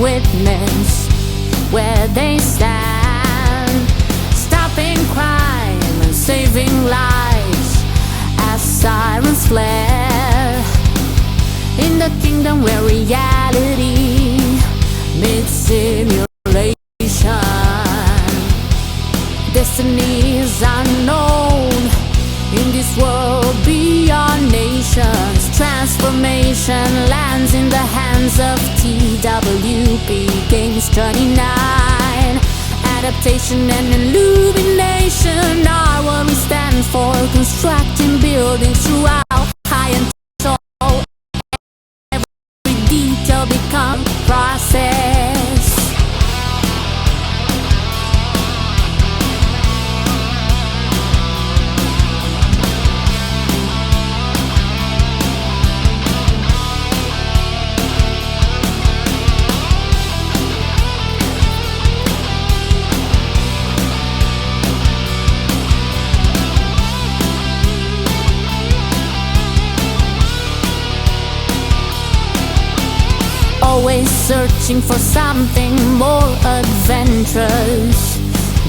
witness where they stand, stopping crime and saving lives as sirens flare in the kingdom where reality meets simulation. Destiny is unknown in this world beyond nations. Transformation lands in the hands of TWPGAMES29. Adaptation and illumination are what we stand for. Constructing buildings throughout high and tall. Every detail becomes process. Always searching for something more adventurous,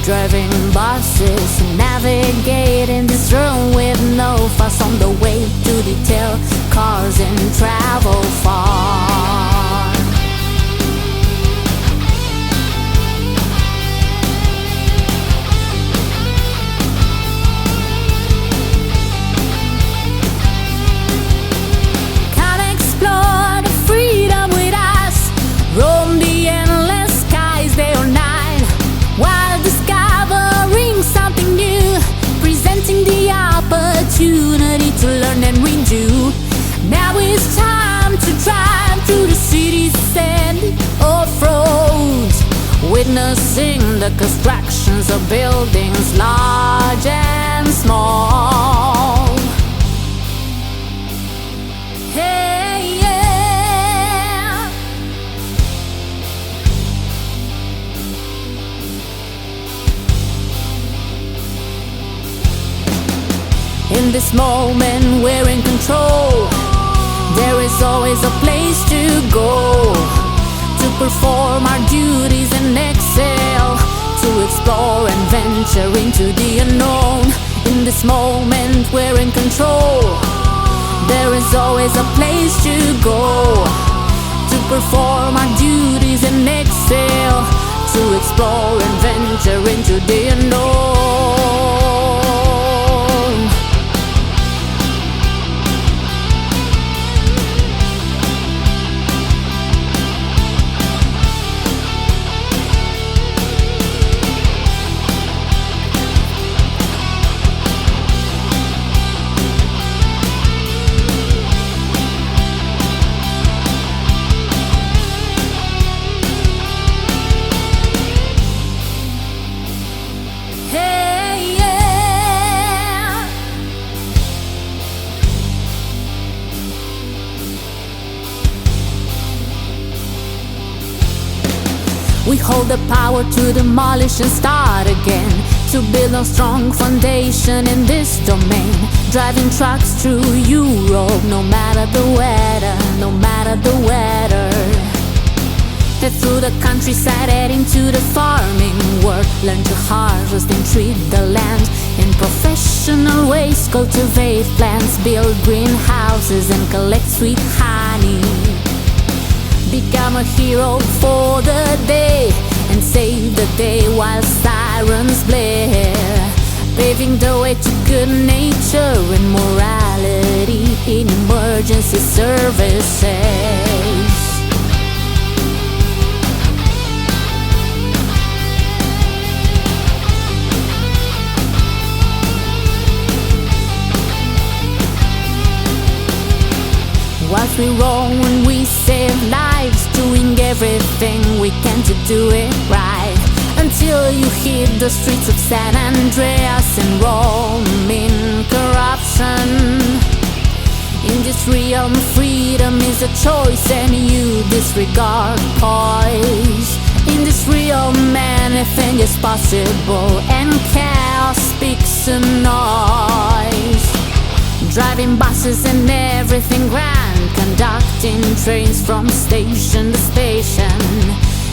driving buses, navigating this room with no fuss on the way to detail cars and travel far. Roam the endless skies day or night, while discovering something new, presenting the opportunity to learn and renew. Now it's time to drive through the city's sandy off-roads, witnessing the constructions of buildings large and small. Hey, yeah. In this moment we're in control. There is always a place to go, to perform our duties and excel, to explore and venture into the unknown. In this moment we're in control. There is always a place to go, to perform our duties and excel, to explore and venture into the unknown. We hold the power to demolish and start again, to build a strong foundation in this domain. Driving trucks through Europe, no matter the weather, no matter the weather. Head through the countryside, heading to the farming world. Learn to harvest and treat the land in professional ways. Cultivate plants, build greenhouses and collect sweet honey. Become a hero for the day and save the day while sirens blare, paving the way to good nature and morality in emergency services. Whilst we roam when we save lives, doing everything we can to do it right, until you hit the streets of San Andreas and roam in corruption. In this realm, freedom is a choice and you disregard poise. In this realm, anything is possible and chaos speaks a noise. Driving buses and everything grand, conducting trains from station to station,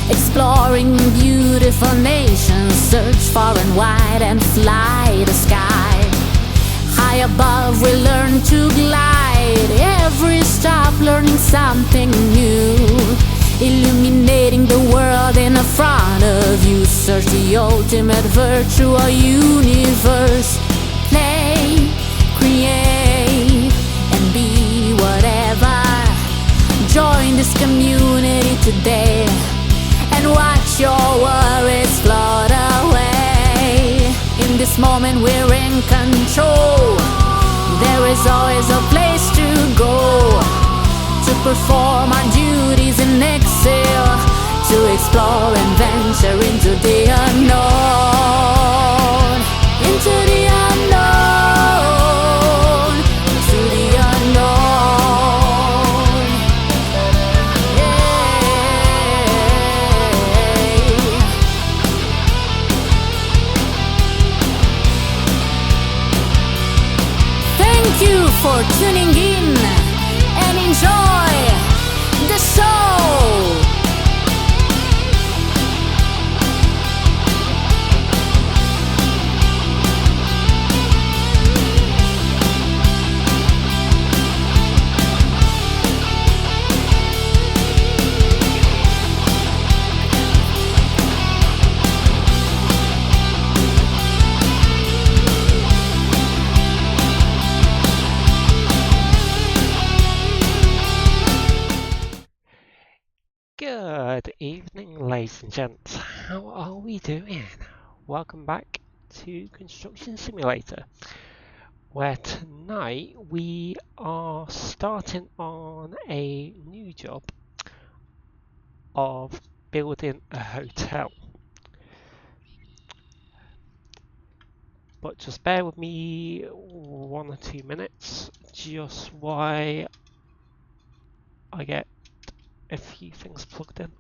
exploring beautiful nations, search far and wide and fly the sky. High above we learn to glide, every stop learning something new, illuminating the world in front of you. Search the ultimate virtual universe. Play, create, and be whatever. Join this community today and watch your worries float away. In this moment we're in control. There is always a place to go, to perform our duties and excel, to explore and venture into the unknown, into the unknown, into the unknown. Yeah. Thank you for tuning in and enjoy the show. Good evening, ladies and gents. How are we doing? Welcome back to Construction Simulator, where tonight we are starting on a new job of building a hotel. But just bear with me 1 or 2 minutes, just while I get a few things plugged in.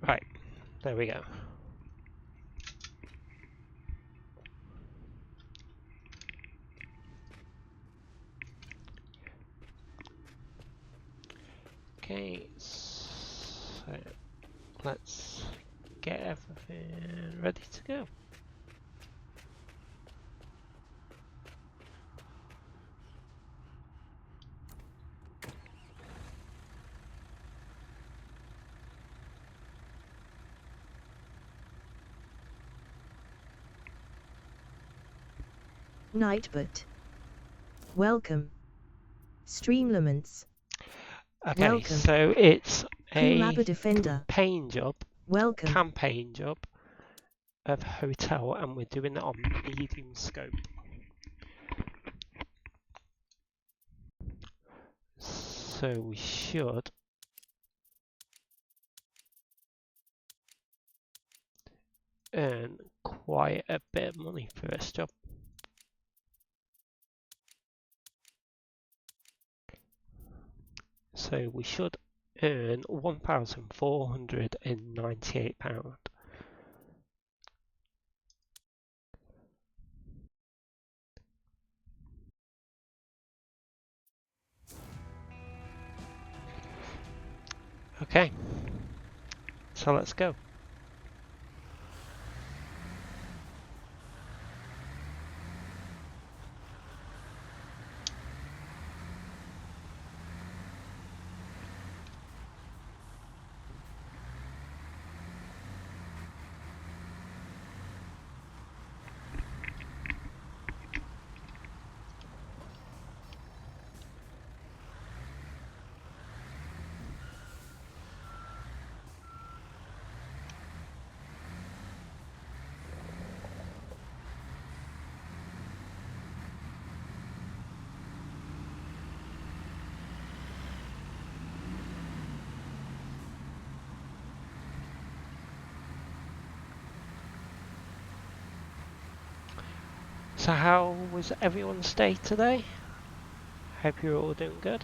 Right, there we go. Okay, so let's get everything ready to go. Nightbot. Welcome. Streamlaments. Okay, Welcome. so it's a Defender. campaign job of hotel, and we're doing it on medium scope. So we should earn quite a bit of money for this job. So we should earn £1,498. Okay, so let's go. So how was everyone's day today? Hope you're all doing good.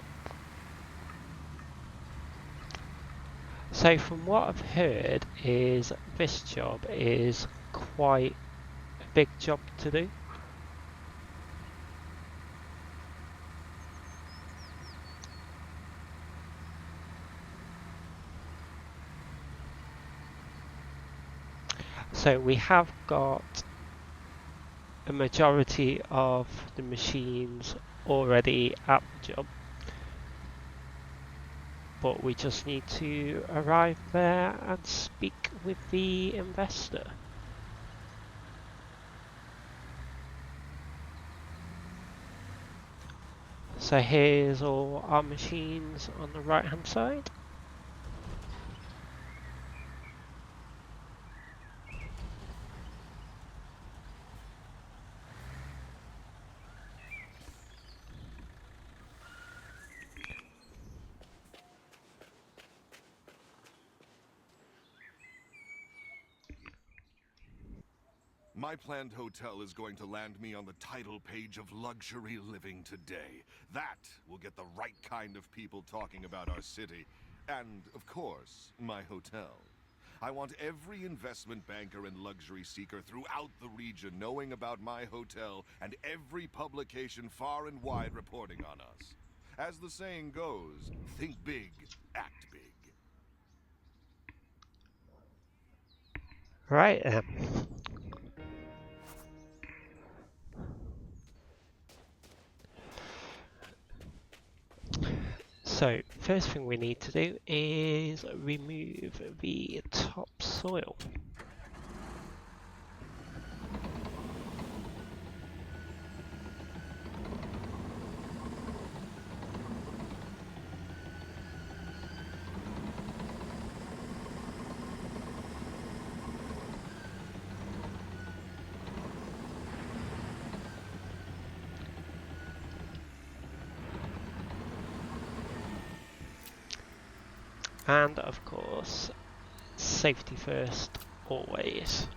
So from what I've heard is this job is quite a big job to do. So we have got a majority of the machines already at the job, but we just need to arrive there and speak with the investor. So here's all our machines on the right hand side. My planned hotel is going to land me on the title page of luxury living today. That will get the right kind of people talking about our city. And, of course, my hotel. I want every investment banker and luxury seeker throughout the region knowing about my hotel and every publication far and wide reporting on us. As the saying goes, think big, act big. Right then. So first thing we need to do is remove the topsoil. And of course, safety first, always.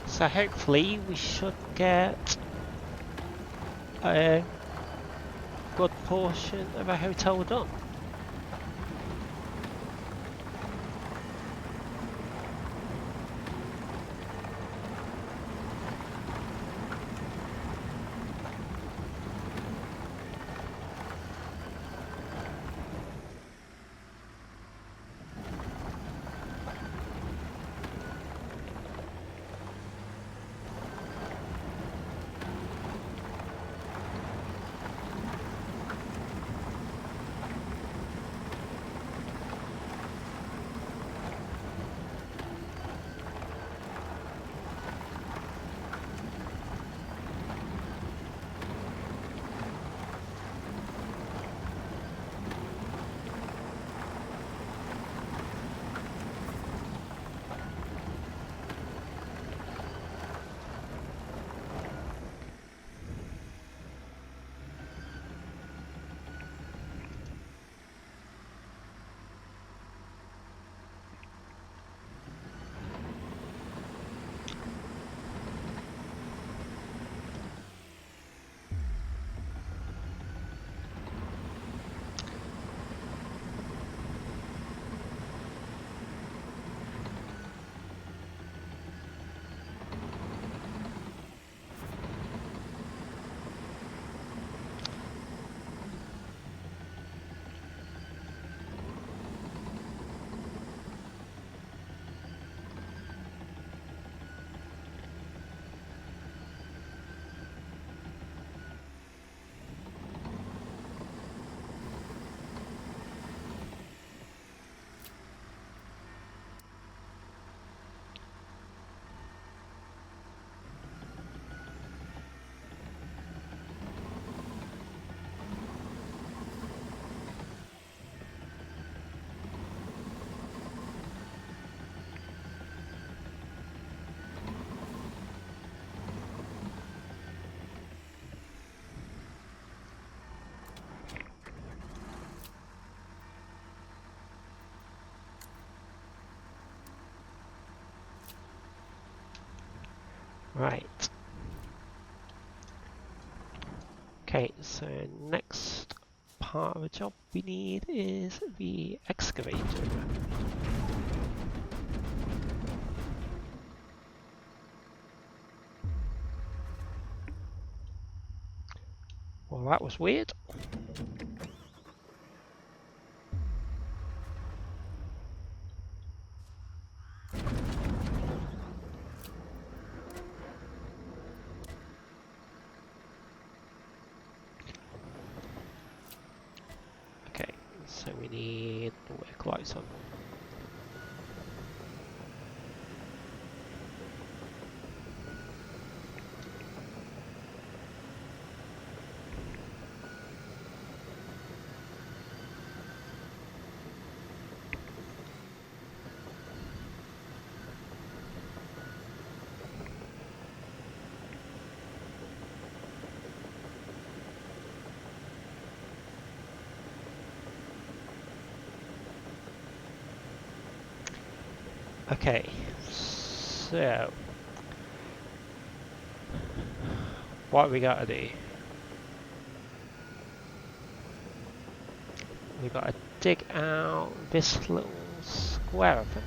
So hopefully we should get a good portion of a hotel done. Right. Okay, so next part of the job we need is the excavator. Well, that was weird. Okay, so we need the work lights on. Okay, so what we gotta do? We gotta dig out this little square of it.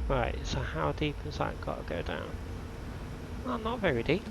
Right, so how deep has that got to go down? Well, not very deep.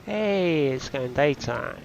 Hey, it's going daytime.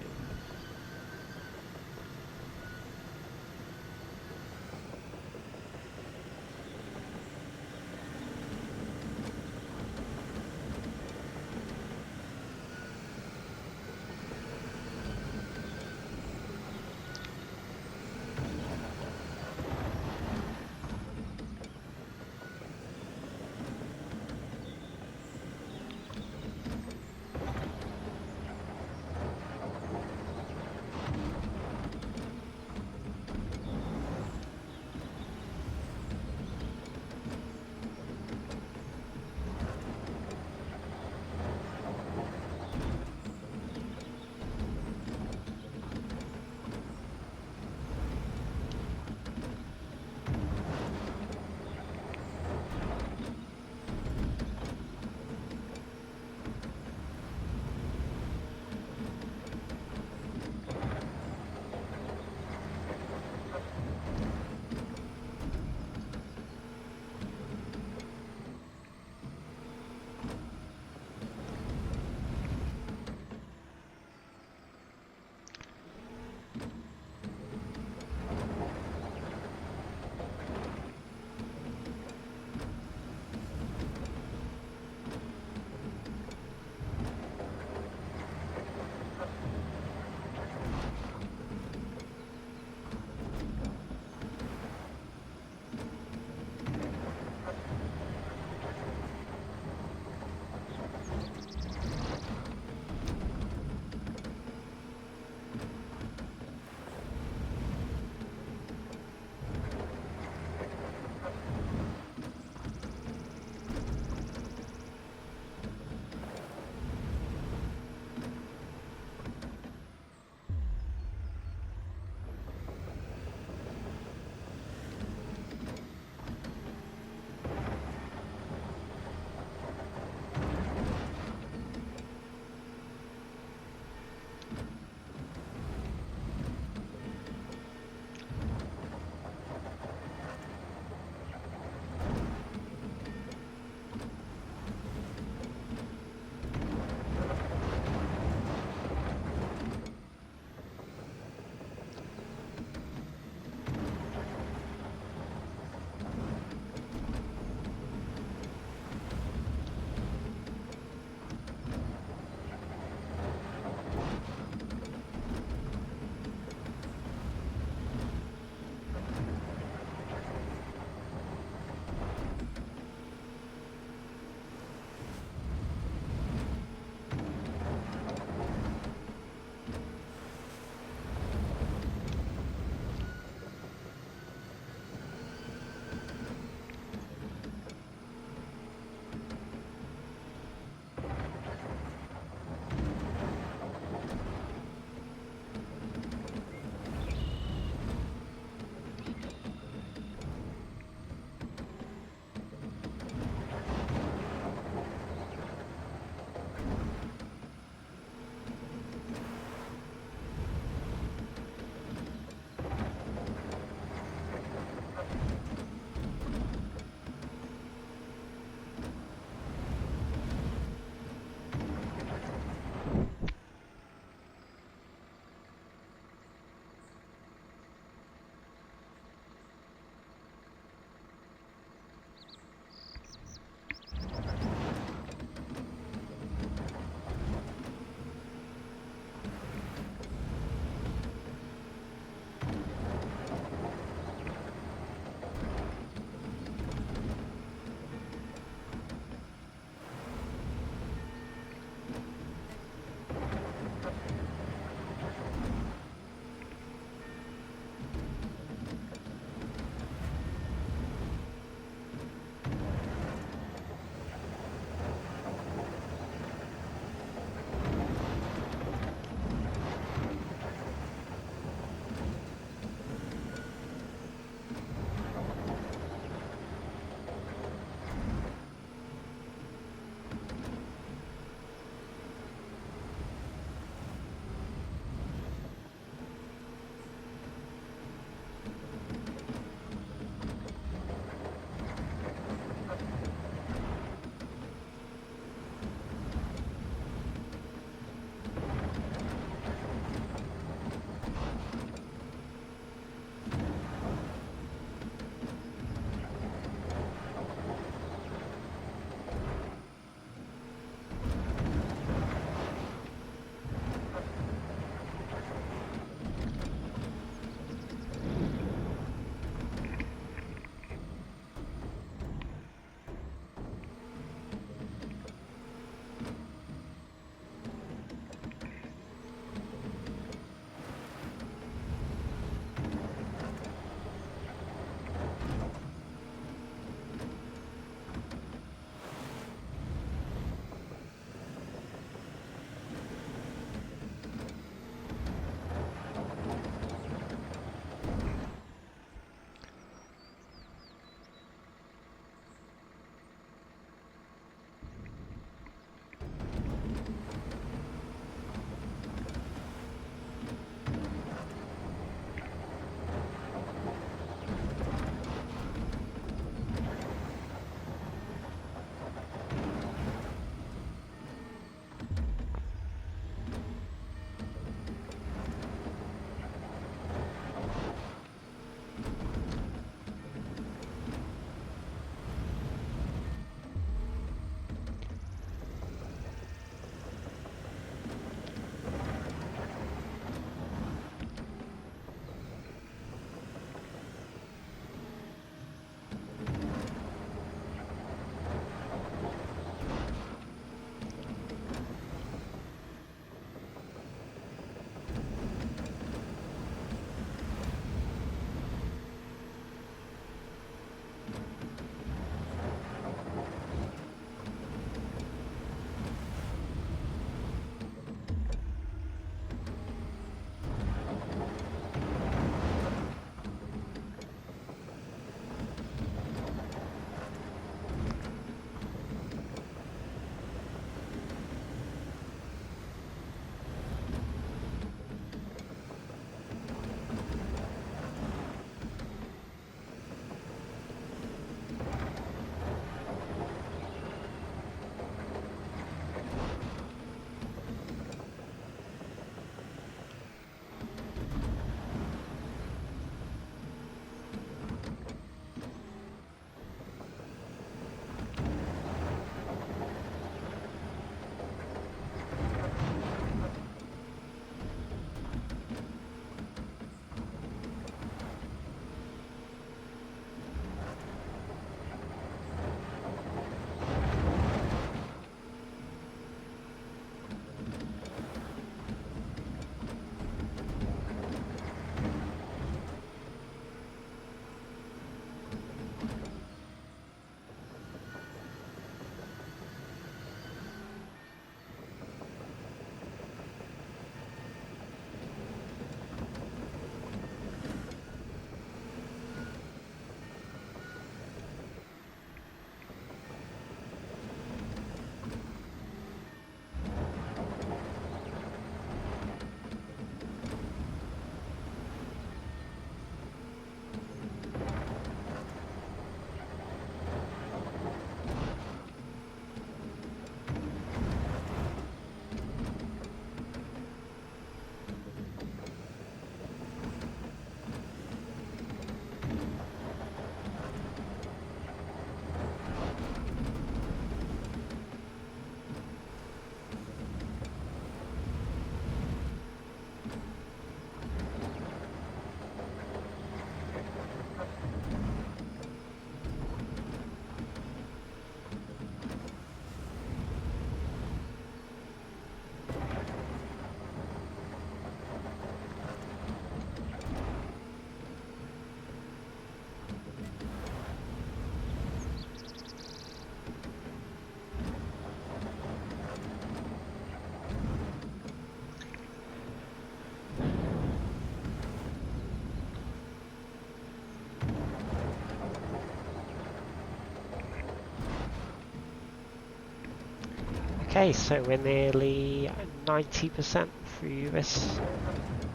Okay, so we're nearly 90% through this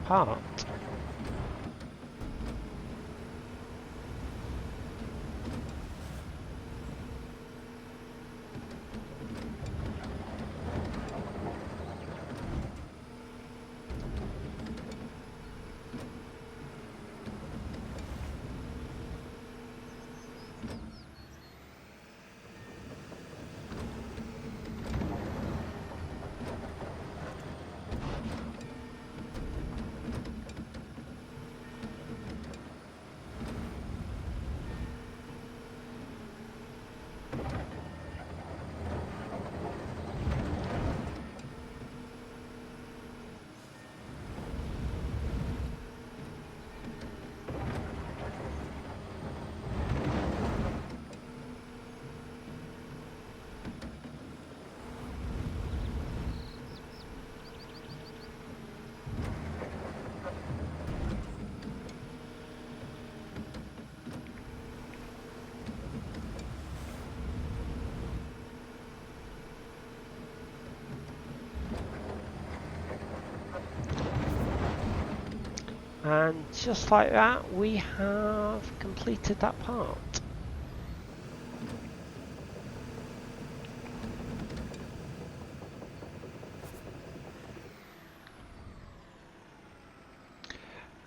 part. And just like that, we have completed that part.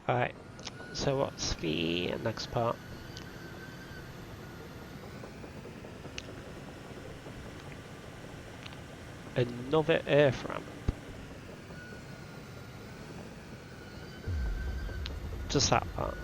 Alright, so what's the next part? Another earth ramp. Just that part.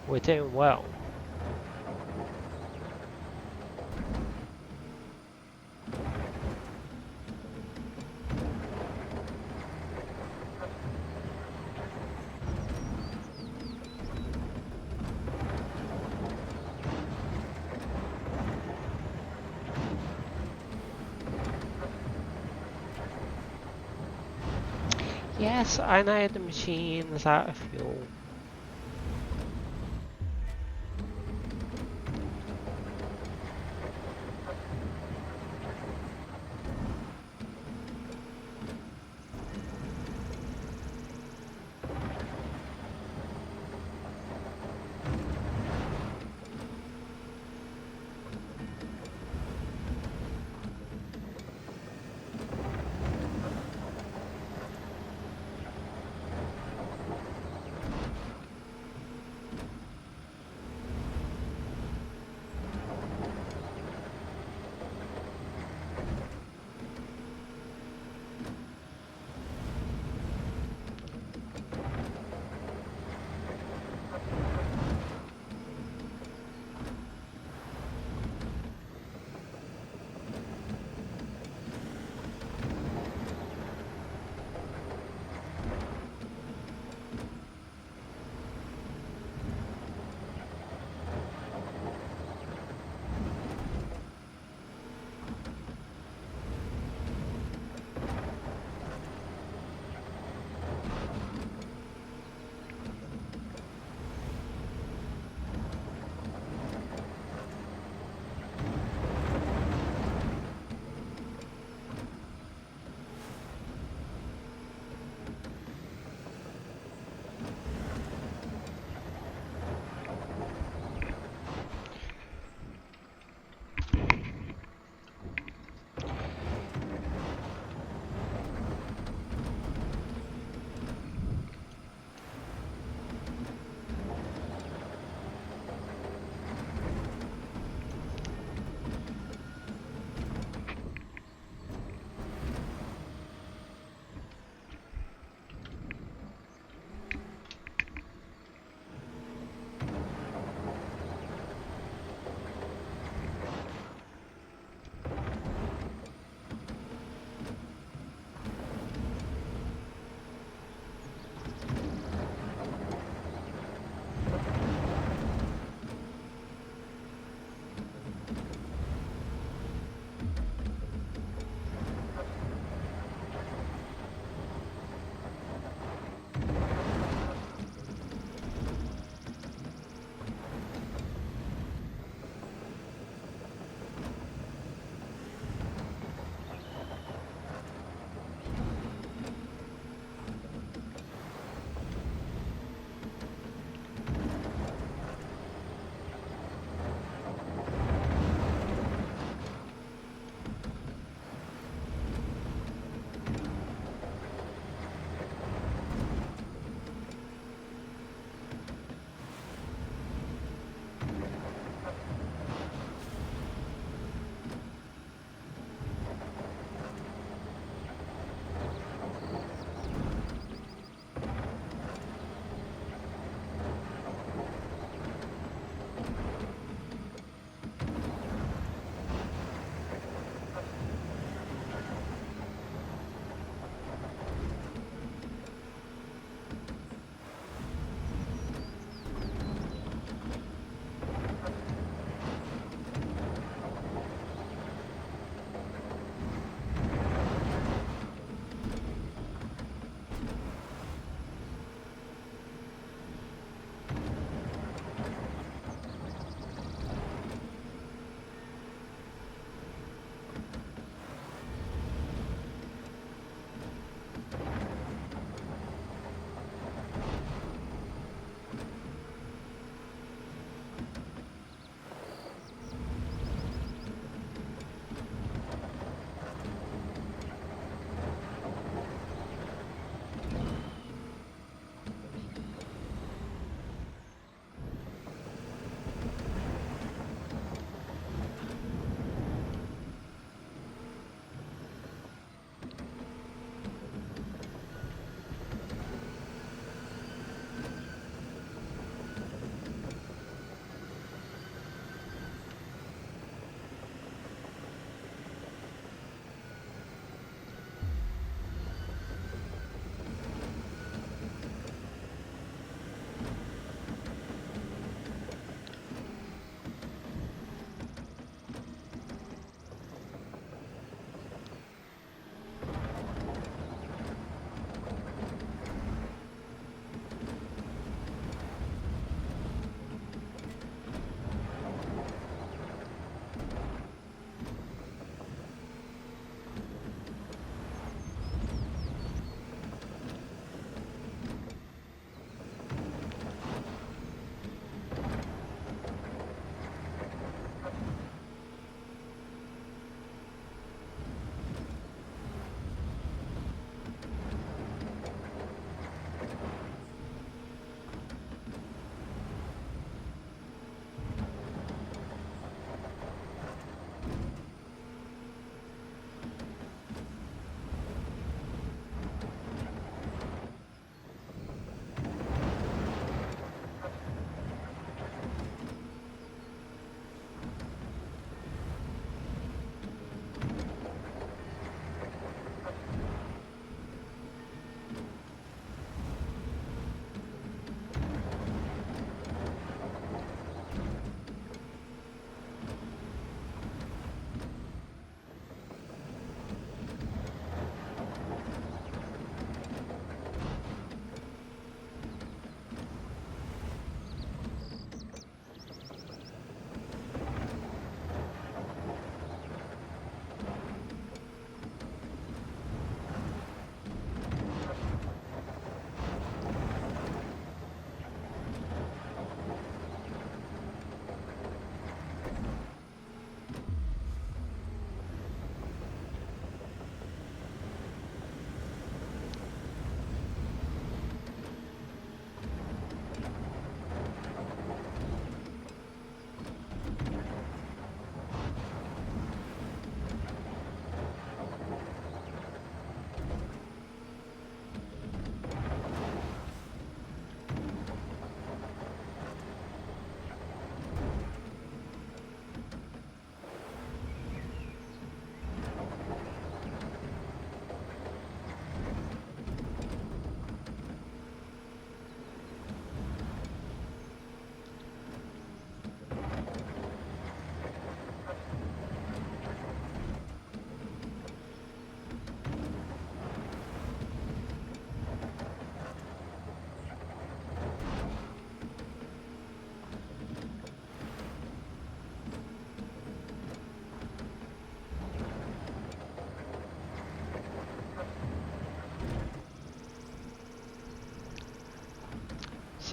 We're doing well. Yes, I know the machine is out of fuel.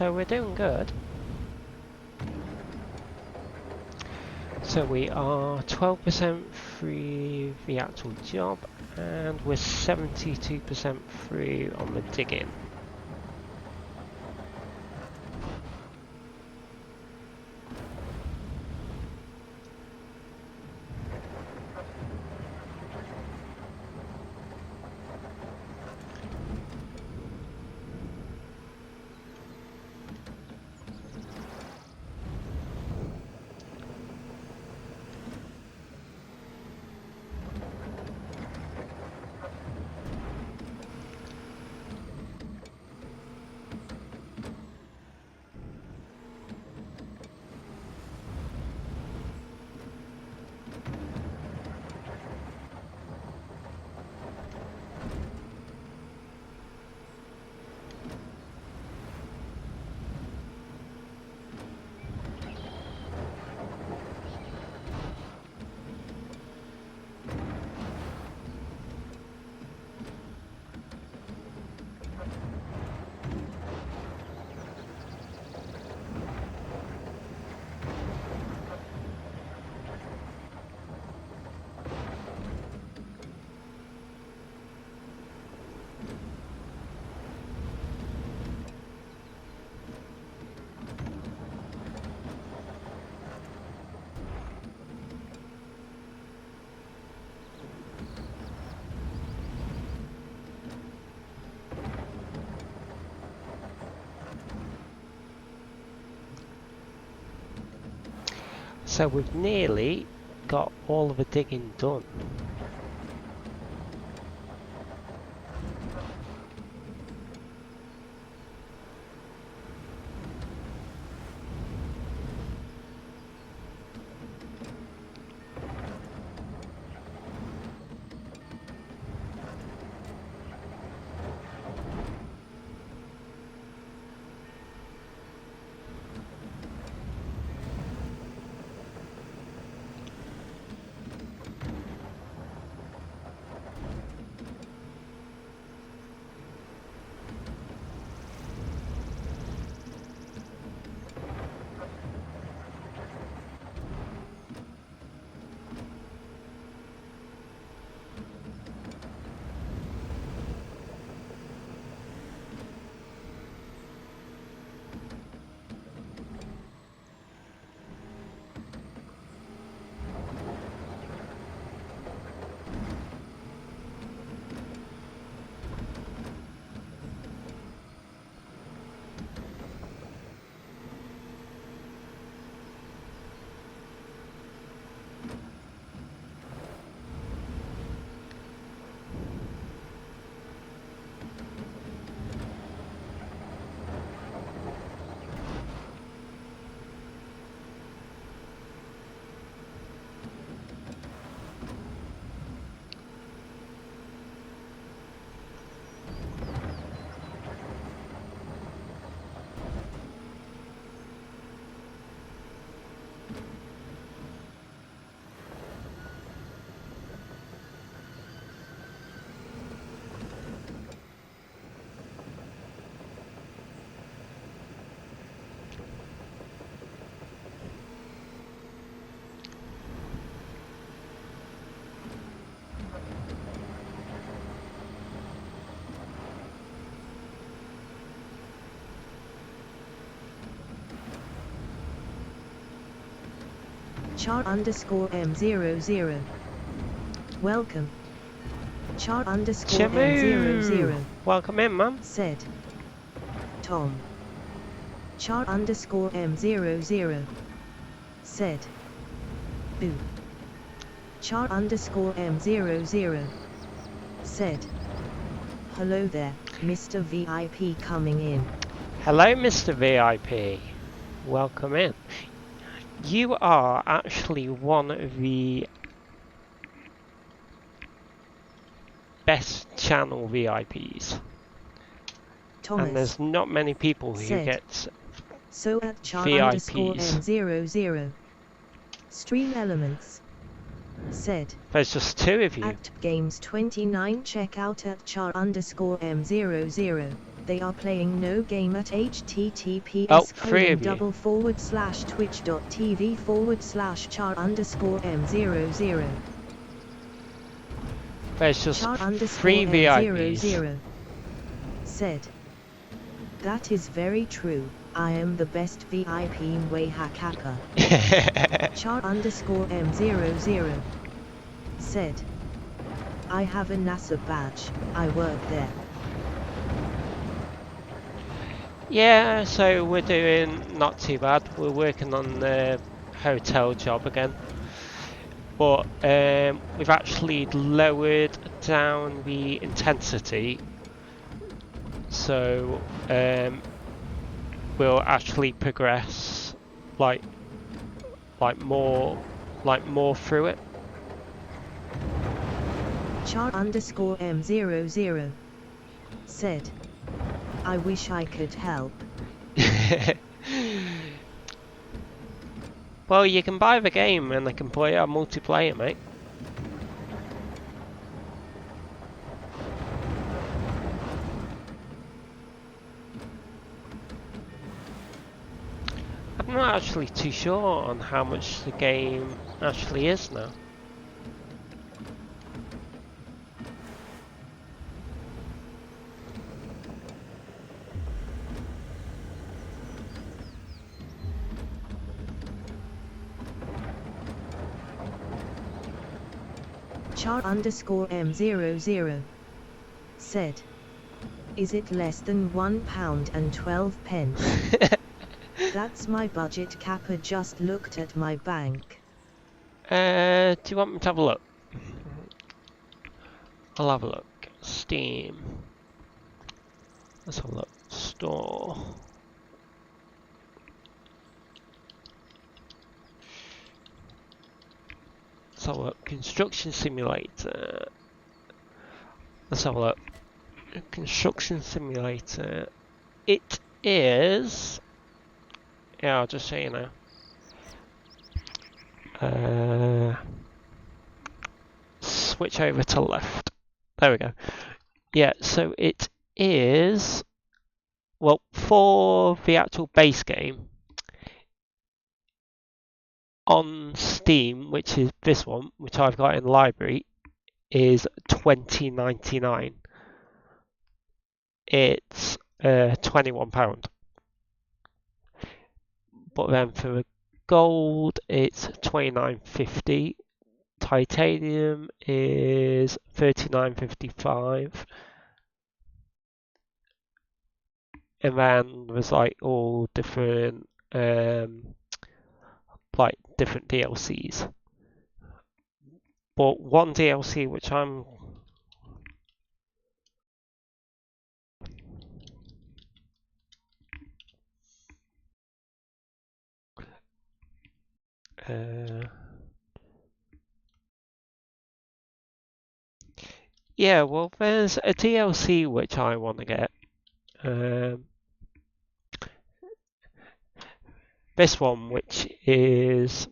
so we're doing good. So we are 12% through the actual job, and we're 72% through on the digging. So we've nearly got all of the digging done. Char_M00. Welcome. Shamu! Char_M00. Welcome in, mum. Said Tom. Char_M00. Said Boo. Char_M00. Said hello there, Mr. VIP coming in. Hello, Mr. VIP. Welcome in. You are actually one of the best channel VIPs. Thomas. And there's not many people who said, get so at VIPs. Char_M00. Stream Elements. Said. There's just two of you. At Games29 check out at Char_M00. They are playing no game at Oh, https three of you. /twitch.tv/char_m00. There's just Char three VIPs. _m00 said. That is very true. I am the best VIP in Wayhakaka. Char _m00 said. I have a NASA badge. I work there. Yeah, so we're doing not too bad. We're working on the hotel job again. But we've actually lowered down the intensity. So we'll actually progress like more through it. Char _m00 said. I wish I could help. Well, you can buy the game and I can play it on multiplayer, mate. I'm not actually too sure on how much the game actually is now. Char _m00 said. Is it less than £1.12? That's my budget. Kappa just looked at my bank. Do you want me to have a look? I'll have a look. Steam. Let's have a look. Store. Let's have a look. Construction simulator. Let's have a look. Construction simulator. It is. Yeah, I'll just show you now. Switch over to left. There we go. Yeah, so it is. Well, for the actual base game on Steam, which is this one, which I've got in the library, is £20.99. It's £21. But then for the gold, it's £29.50. Titanium is £39.55. And then there's like all different like different DLCs. But one DLC which I'm yeah, well, there's a DLC which I want to get. This one, which is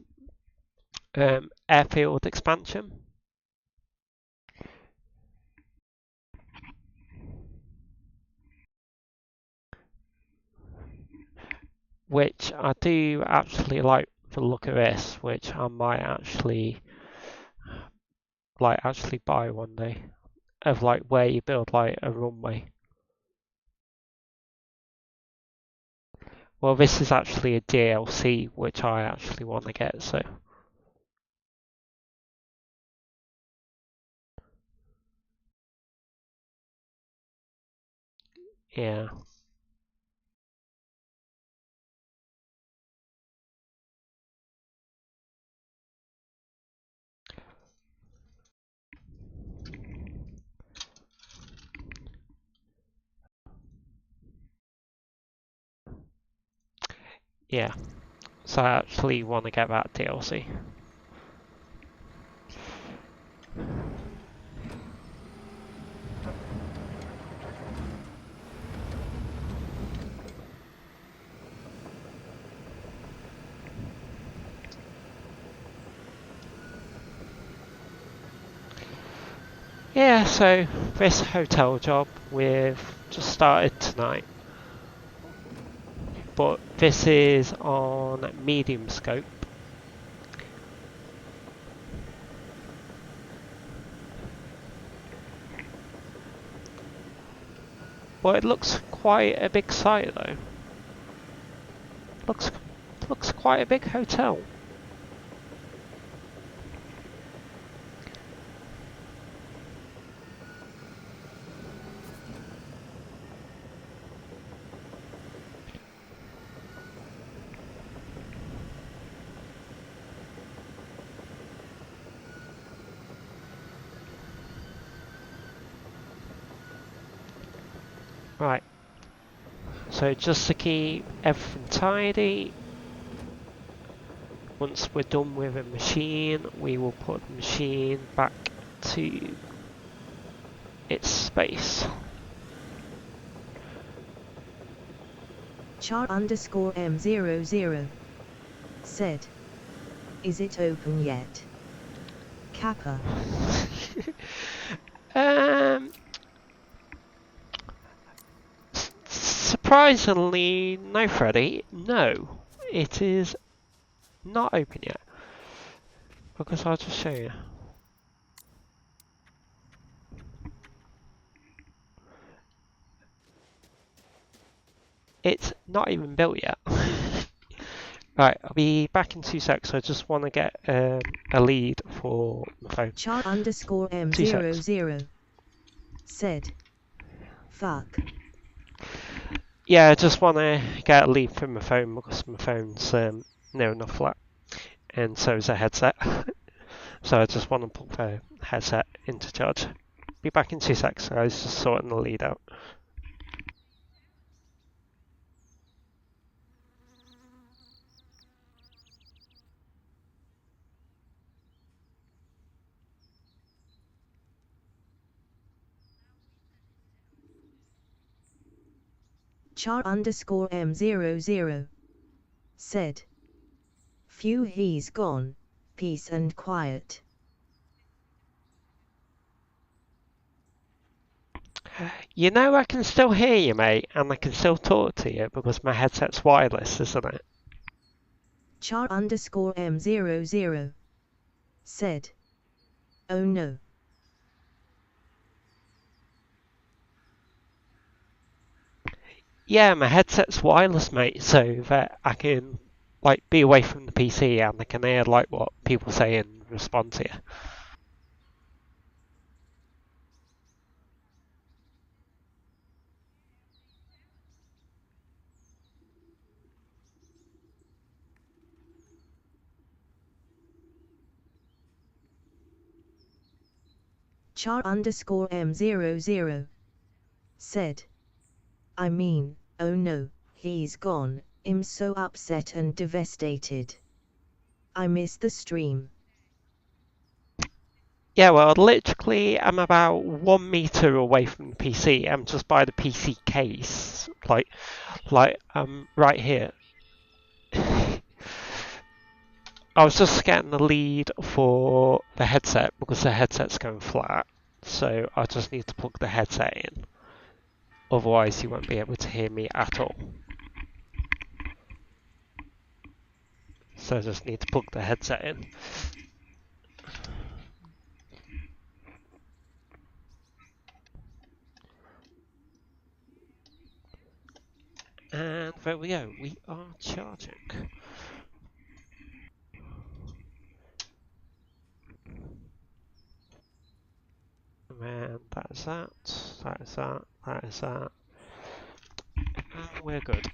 airfield expansion. Which I do actually like the look of this, which I might actually buy one day. Of like where you build like a runway. Well, this is actually a DLC which I actually want to get, so. Yeah. Yeah. So I actually want to get that DLC. Yeah, so this hotel job we've just started tonight, but this is on medium scope. But it looks quite a big site though. Looks quite a big hotel. Right. So just to keep everything tidy, once we're done with a machine, we will put the machine back to its space. Char_M00 said, "Is it open yet? Kappa." Surprisingly, no, Freddy. No, it is not open yet. Because I'll just show you. It's not even built yet. Right, I'll be back in 2 secs. I just want to get a lead for my phone. Char_M00 said, "Fuck." Yeah, I just want to get a lead from my phone because my phone's near enough flat, and so is a headset. So I just want to put the headset into charge. Be back in 2 secs. I was just sorting the lead out. Char_M00 said, "Phew, he's gone. Peace and quiet." You know, I can still hear you, mate, and I can still talk to you because my headset's wireless, isn't it? Char_M00 said, "Oh no." Yeah, my headset's wireless, mate, so that I can like be away from the PC and I can hear like what people say and respond to you. Char_M00 said, "I mean, oh no, he's gone. I'm so upset and devastated. I miss the stream." Yeah, well, literally, I'm about 1 meter away from the PC. I'm just by the PC case, like right here. I was just getting the lead for the headset because the headset's going flat, so I just need to plug the headset in. Otherwise, you won't be able to hear me at all. So I just need to plug the headset in. And there we go, we are charging. And that is that, that is that, that is that. And we're good.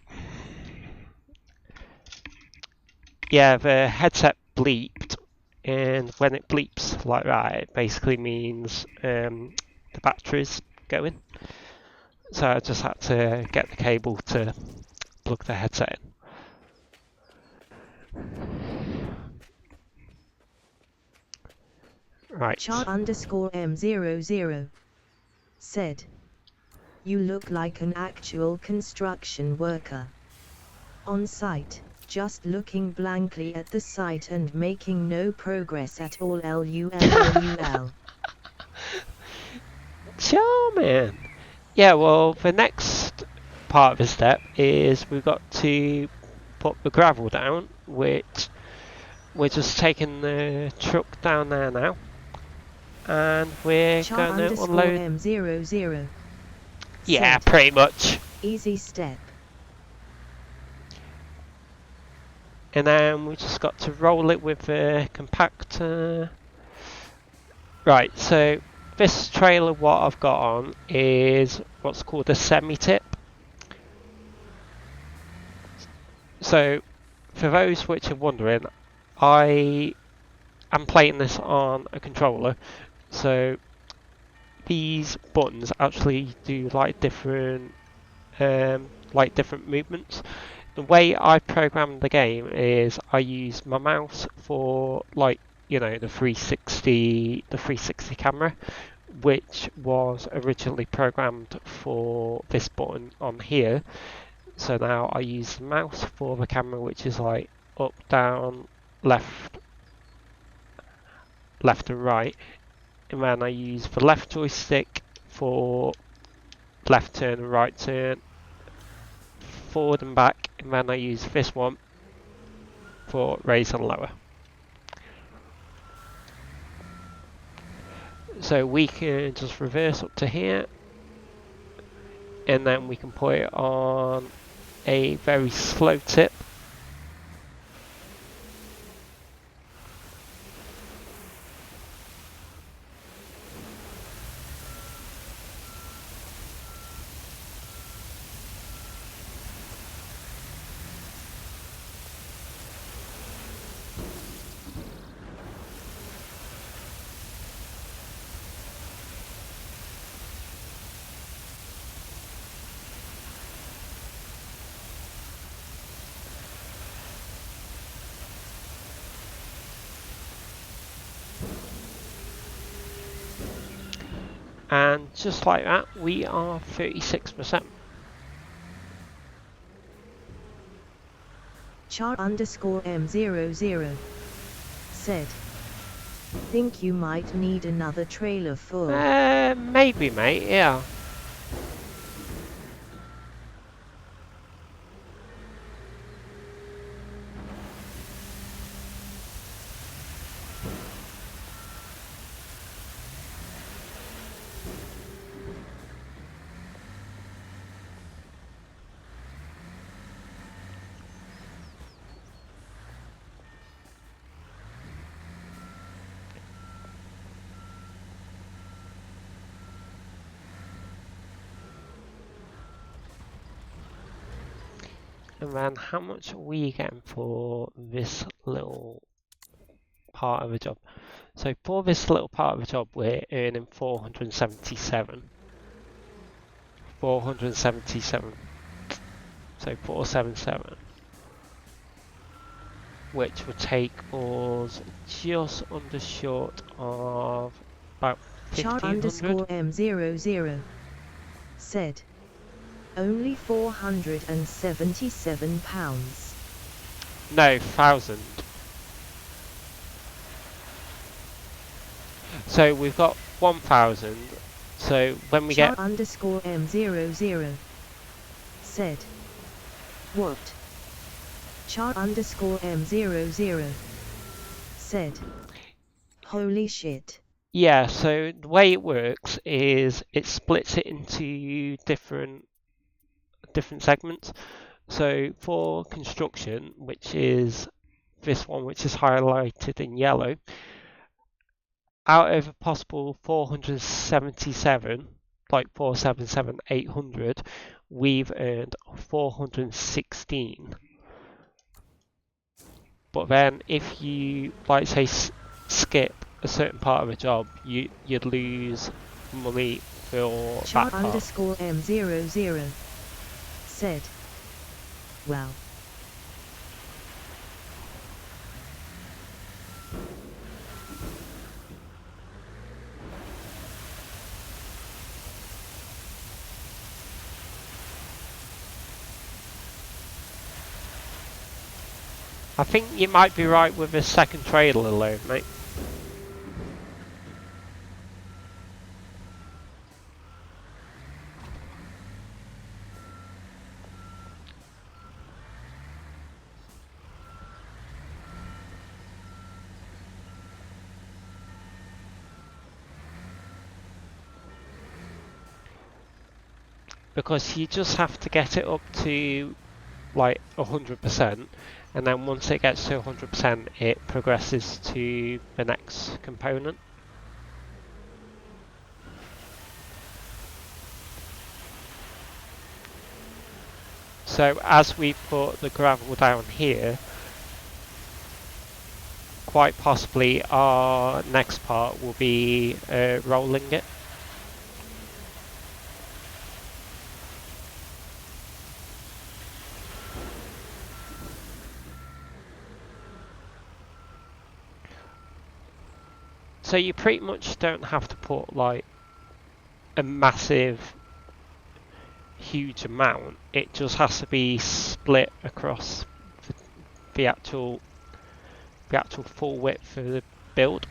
Yeah, the headset bleeped, and when it bleeps like that, it basically means the battery's going. So I just had to get the cable to plug the headset in. Right. Char_M00 said, "You look like an actual construction worker. On site, just looking blankly at the site and making no progress at all. LUL. man. Yeah, well, the next part of the step is we've got to put the gravel down, which we're just taking the truck down there now. And we're going to unload... M00 Yeah, said, pretty much. easy step. And then we just got to roll it with the compactor. Right, so this trailer, what I've got on is what's called a semi-tip. So, for those which are wondering, I am playing this on a controller. So, these buttons actually do like different movements. The way I programmed the game is I use my mouse for the 360 camera, which was originally programmed for this button on here. So now I use the mouse for the camera, which is like up, down, left and right, and then I use the left joystick for left turn and right turn, forward and back, and then I use this one for raise and lower. So we can just reverse up to here, and then we can put it on a very slow tip. And just like that, we are 36%. Char_M00 said, think you might need another trailer full. Maybe, mate, yeah. And then how much are we getting for this little part of the job? So for this little part of the job, we're earning 477. 477. So 477. Which would take us just under short of about 1,500. Char_M00 said, only £477. No, 1,000. So we've got 1,000. So when we get Char_M00 said, what? Char_M00 said, holy shit. yeah, so the way it works is it splits it into different segments. So for construction, which is this one, which is highlighted in yellow, out of a possible 477, like 800, we've earned 416. But then if you, like say, skip a certain part of a job, you'd lose money for that part. Char_M00 said, well. I think you might be right with the second trailer alone, mate. because you just have to get it up to like 100%, and then once it gets to 100% it progresses to the next component. So as we put the gravel down here, quite possibly our next part will be rolling it. So you pretty much don't have to put like a massive, huge amount. It just has to be split across the actual full width of the build.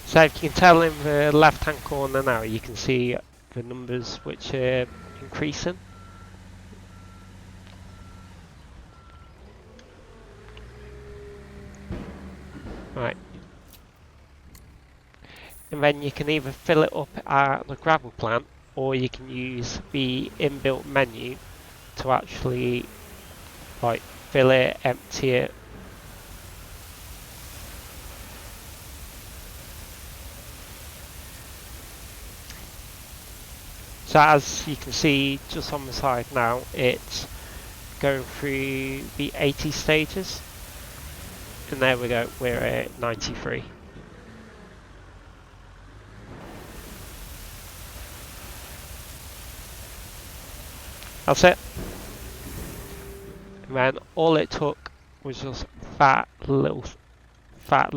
So if you can tell in the left hand corner now, you can see the numbers which are increasing. Right. And then you can either fill it up at the gravel plant, or you can use the inbuilt menu to actually like fill it, empty it. So as you can see just on the side now, it's going through the 80 stages, and there we go, we're at 93. That's it. And then all it took was just that little part.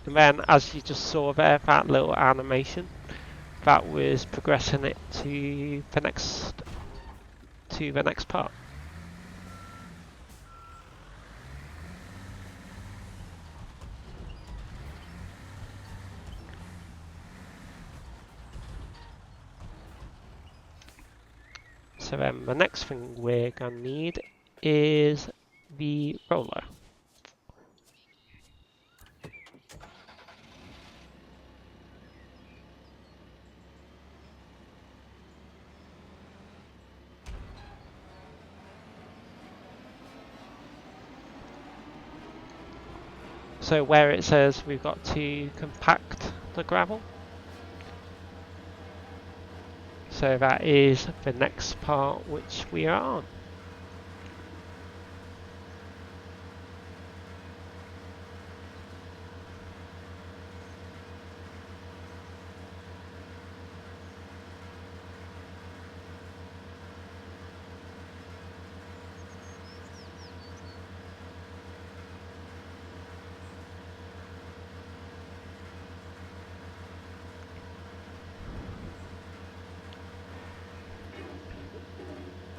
And then, as you just saw there, that little animation, that was progressing it to the next part. So then the next thing we're going to need is the roller. So where it says we've got to compact the gravel, so that is the next part which we are on.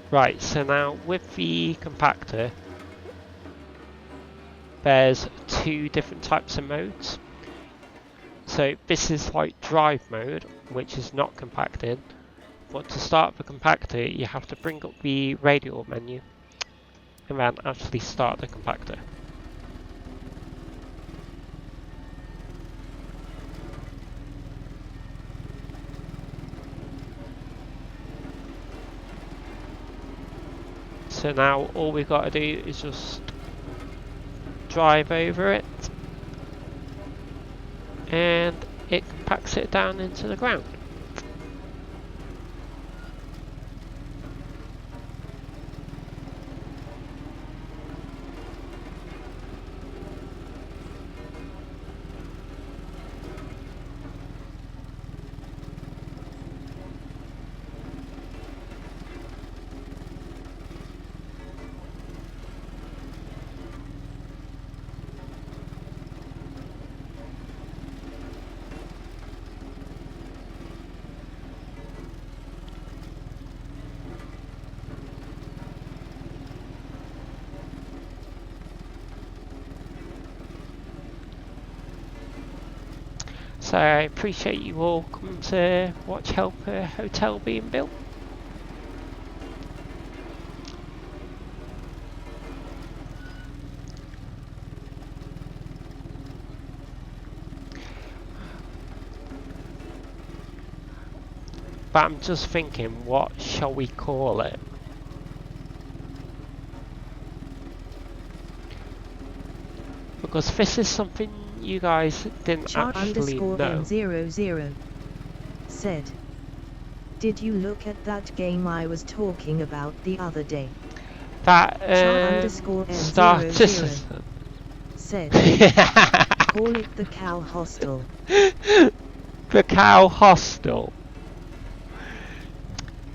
Right, so now with the compactor, there's two different types of modes. So this is like drive mode, which is not compacted. But to start the compactor, you have to bring up the radial menu and then actually start the compactor. So now all we've got to do is just drive over it, and it compacts it down into the ground. So I appreciate you all coming to watch Helper Hotel being built. But I'm just thinking, what shall we call it? Because this is something you guys didn't actually know. _M00 said, did you look at that game I was talking about the other day? That Star _M00 Citizen said, call it the Cow Hostel. The Cow Hostel.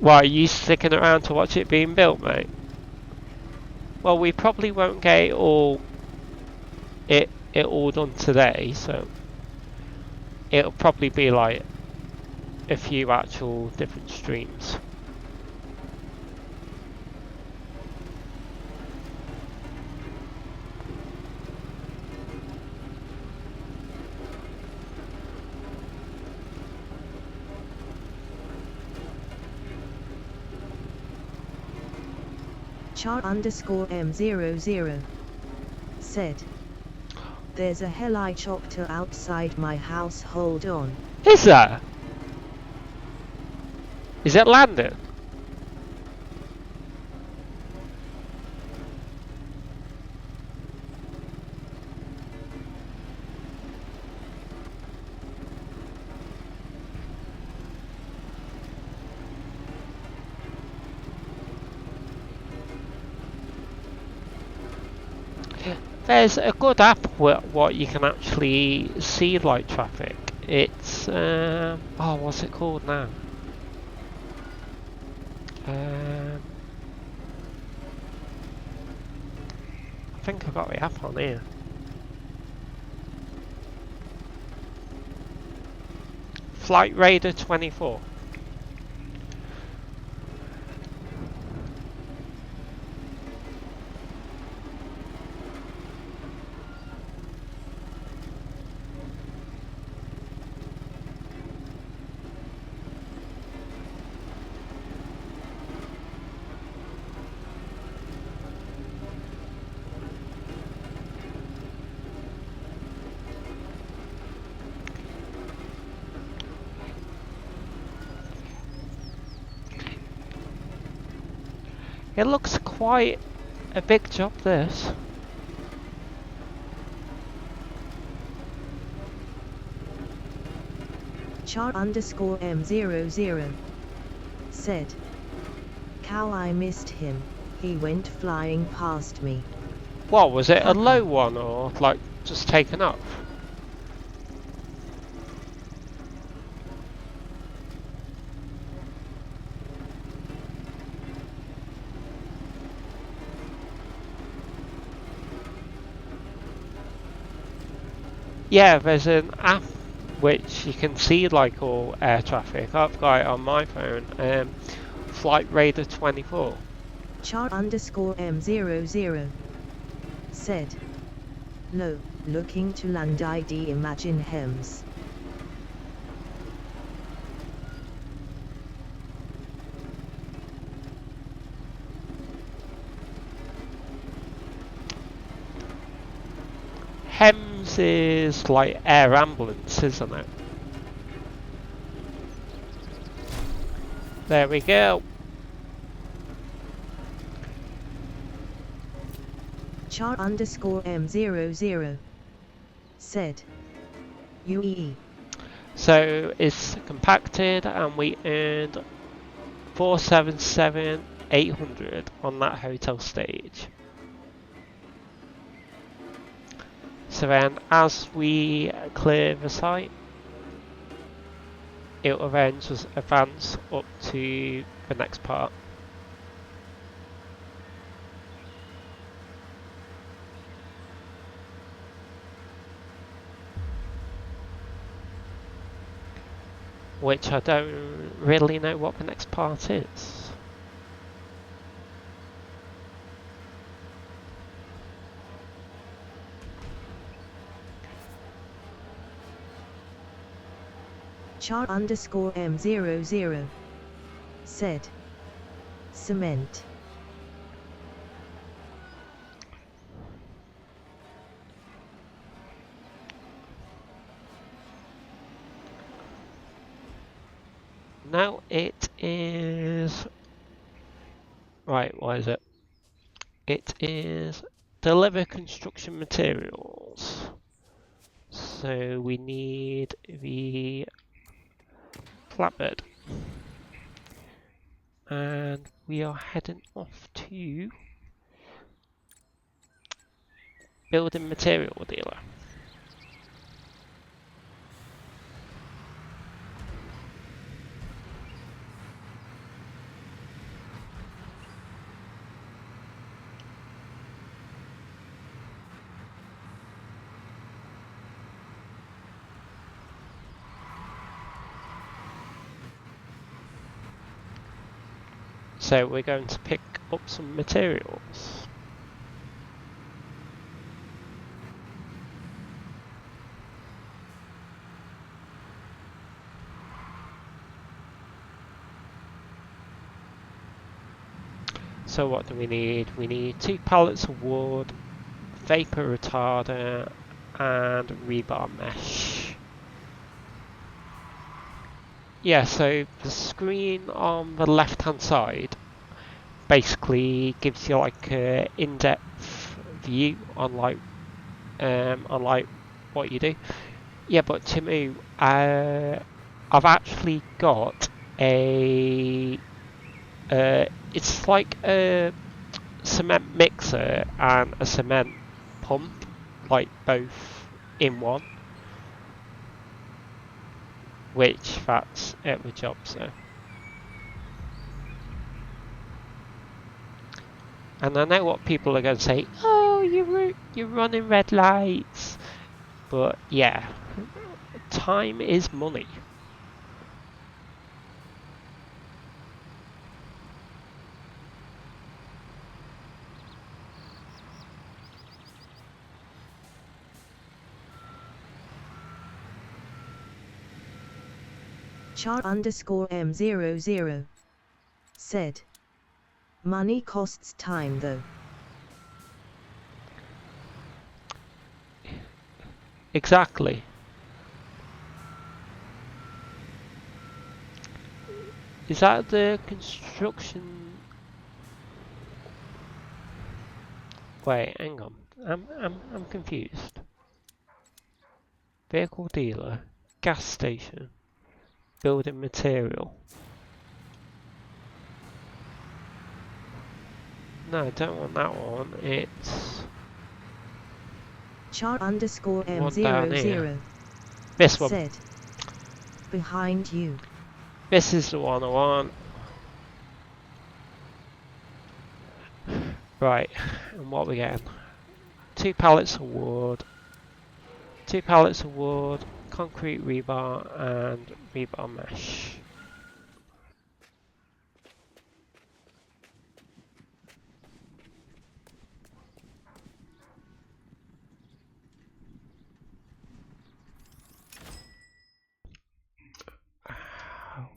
Why, are you sticking around to watch it being built, mate? Well, we probably won't get it all done today, so it'll probably be like a few actual different streams. _M00 said, there's a helicopter outside my house, hold on. Is there? Is it landing? There's a good app what you can actually see light traffic. It's oh, what's it called now? I think I've got the app on here. Flight Radar 24. It looks quite a big job, this. _M00 said, Cow, I missed him, he went flying past me. What, was it a low one or like just taken off? Yeah, there's an app which you can see like all air traffic. I've got it on my phone. Flight Radar 24. _M00 said, Lo, looking to land ID Imagine Hems. Hems is like air ambulance, isn't it? There we go. _M00 said, UEE. So it's compacted and we earned 477,800 on that hotel stage. So then as we clear the site, it will then just advance up to the next part. Which I don't really know what the next part is. Char_M00 said. Cement. Now it is... Right, what is it? It is deliver construction materials. So we need the flatbed. And we are heading off to building material dealer. So we're going to pick up some materials. So what do we need? We need 2 pallets of wood, vapor retarder, and rebar mesh. Yeah, so the screen on the left hand side basically gives you like an in-depth view on like what you do. Yeah, but Timu, I've actually got a it's like a cement mixer and a cement pump, like both in one, which that's at the job, so. And I know what people are going to say, oh, you're running red lights, but yeah, time is money. Char_M00 said. Money costs time though. Exactly. Is that the construction? Wait, hang on. I'm confused. Vehicle dealer, gas station, building material. No, I don't want that one. It's Char_M00 this one. said. Behind you. This is the one I want. Right, and what are we getting? 2 pallets of wood, 2 pallets of wood, concrete rebar, and rebar mesh.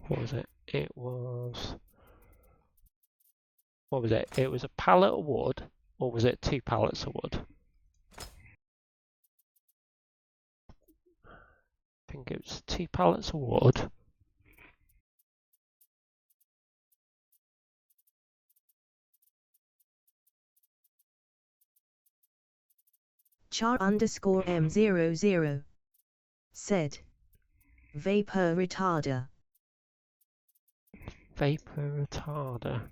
What was it? It was... What was it? It was a pallet of wood, or was it 2 pallets of wood? I think it was 2 pallets of wood. Char_M00 said. Vapor retarder. Vapor retarder.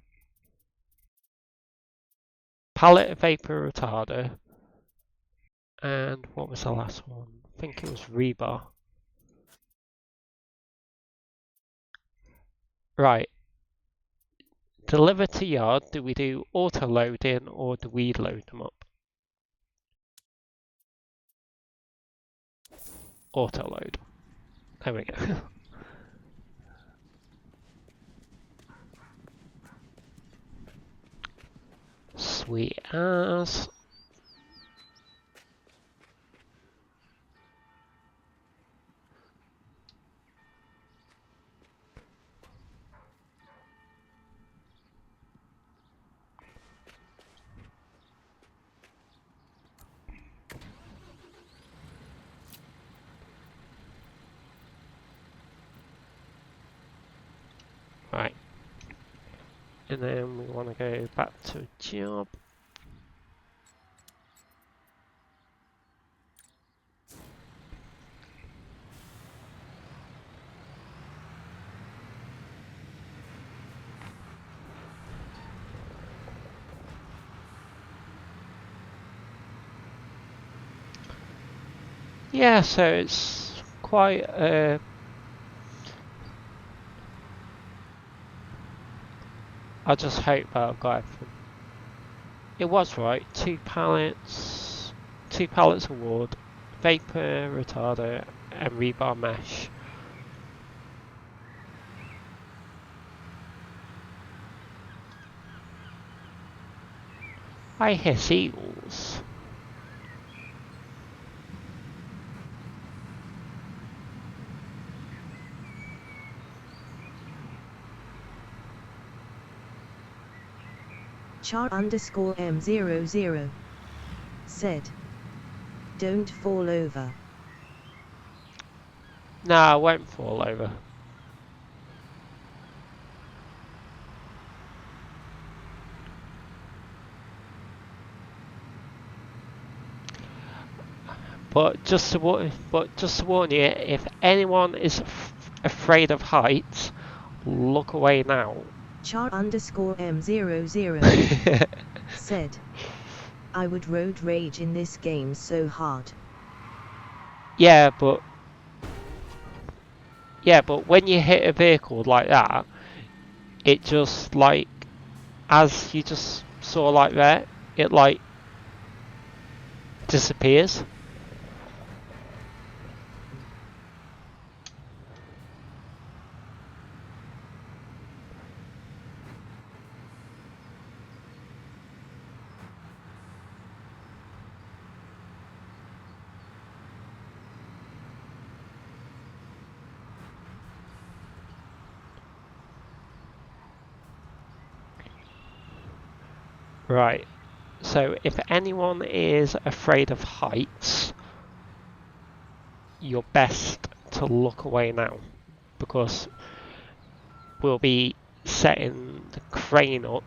Pallet of vapor retarder. And what was the last one? I think it was rebar. Right. Deliver to yard, do we do auto loading or do we load them up? Auto load. There we go. Sweet as. Right. And then we want to go back to job. Yeah, so it's quite I just hope that I've got everything. It was right. 2 pallets of wood, vapor retarder, and rebar mesh. I hear seagulls. Char_M00 said, "Don't fall over." No, I won't fall over. But just to warn you, if anyone is afraid of heights, look away now. Char_M00 said, "I would road rage in this game so hard." Yeah, but when you hit a vehicle like that, it just like, as you just saw like that, it like disappears. Right, so if anyone is afraid of heights, you're best to look away now, because we'll be setting the crane up,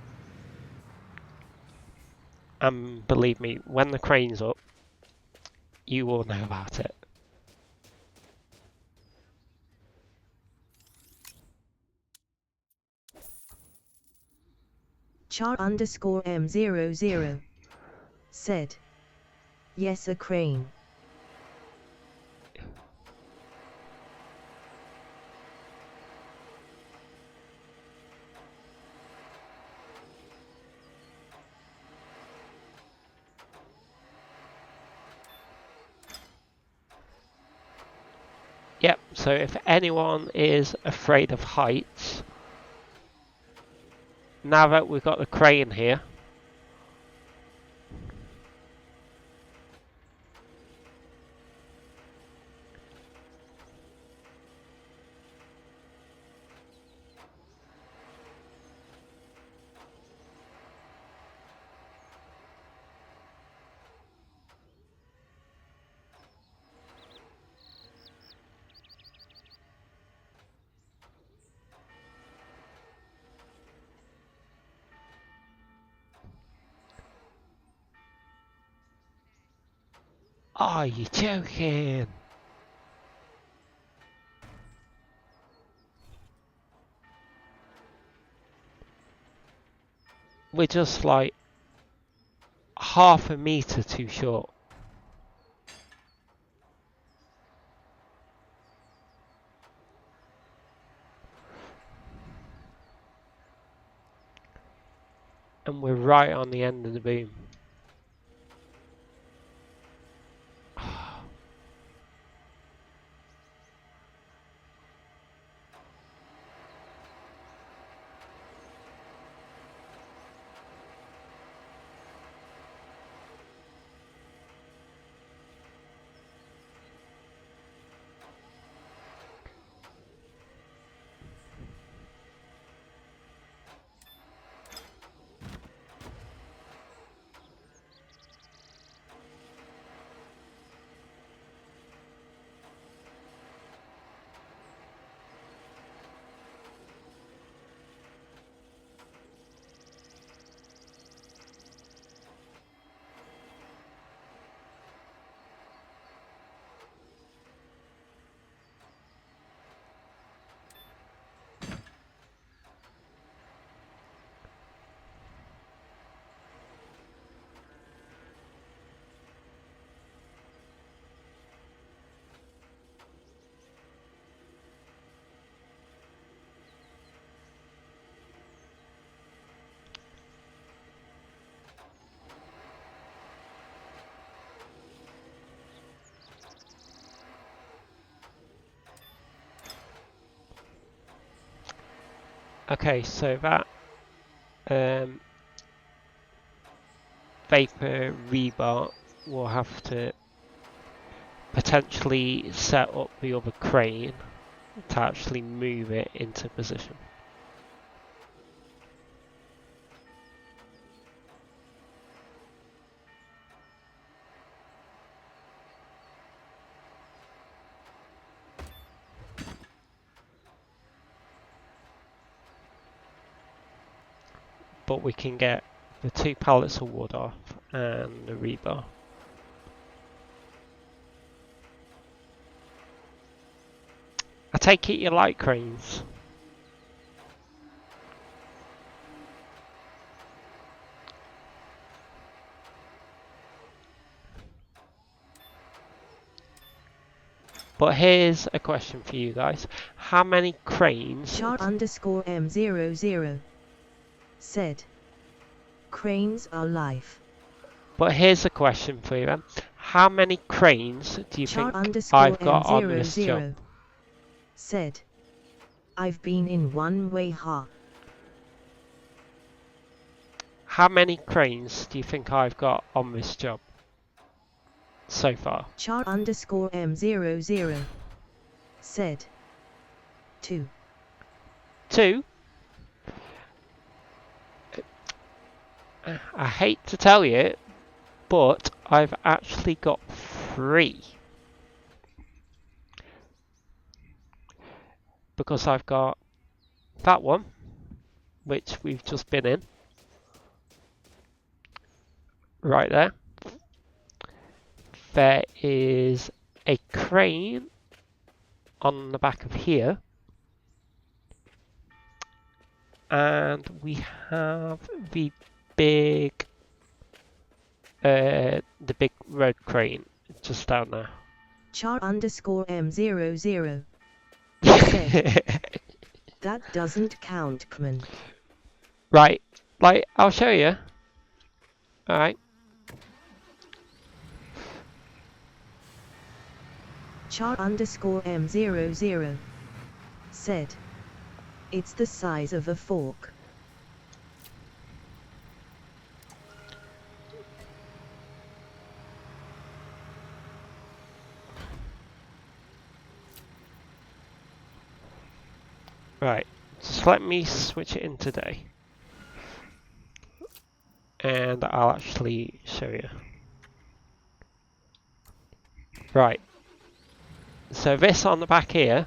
and believe me, when the crane's up, you will know about it. Char_M00 said, "Yes, a crane." Yep, so if anyone is afraid of heights, now that we've got the crane here, are you joking? We're just like half a meter too short. And we're right on the end of the boom. Okay, so that vapor rebar will have to potentially set up the other crane to actually move it into position. But we can get the 2 pallets of wood off and the rebar. I take it you like cranes? But here's a question for you guys. How many cranes... Char_M00 said, cranes are life. But here's a question for you then. How many cranes do you think I've got on this job? Char_M00 said, I've been in one-way ha. How many cranes do you think I've got on this job so far? Char_M00 said, 2. 2? I hate to tell you, but I've actually got 3. Because I've got that one, which we've just been in, right there. There is a crane on the back of here. And we have the big red crane just down there. Char_M00 said, that doesn't count, Kman. Right, like, I'll show you. Alright. Char_M00 said, it's the size of a fork. Right, just let me switch it in today. And I'll actually show you. Right. So this on the back here.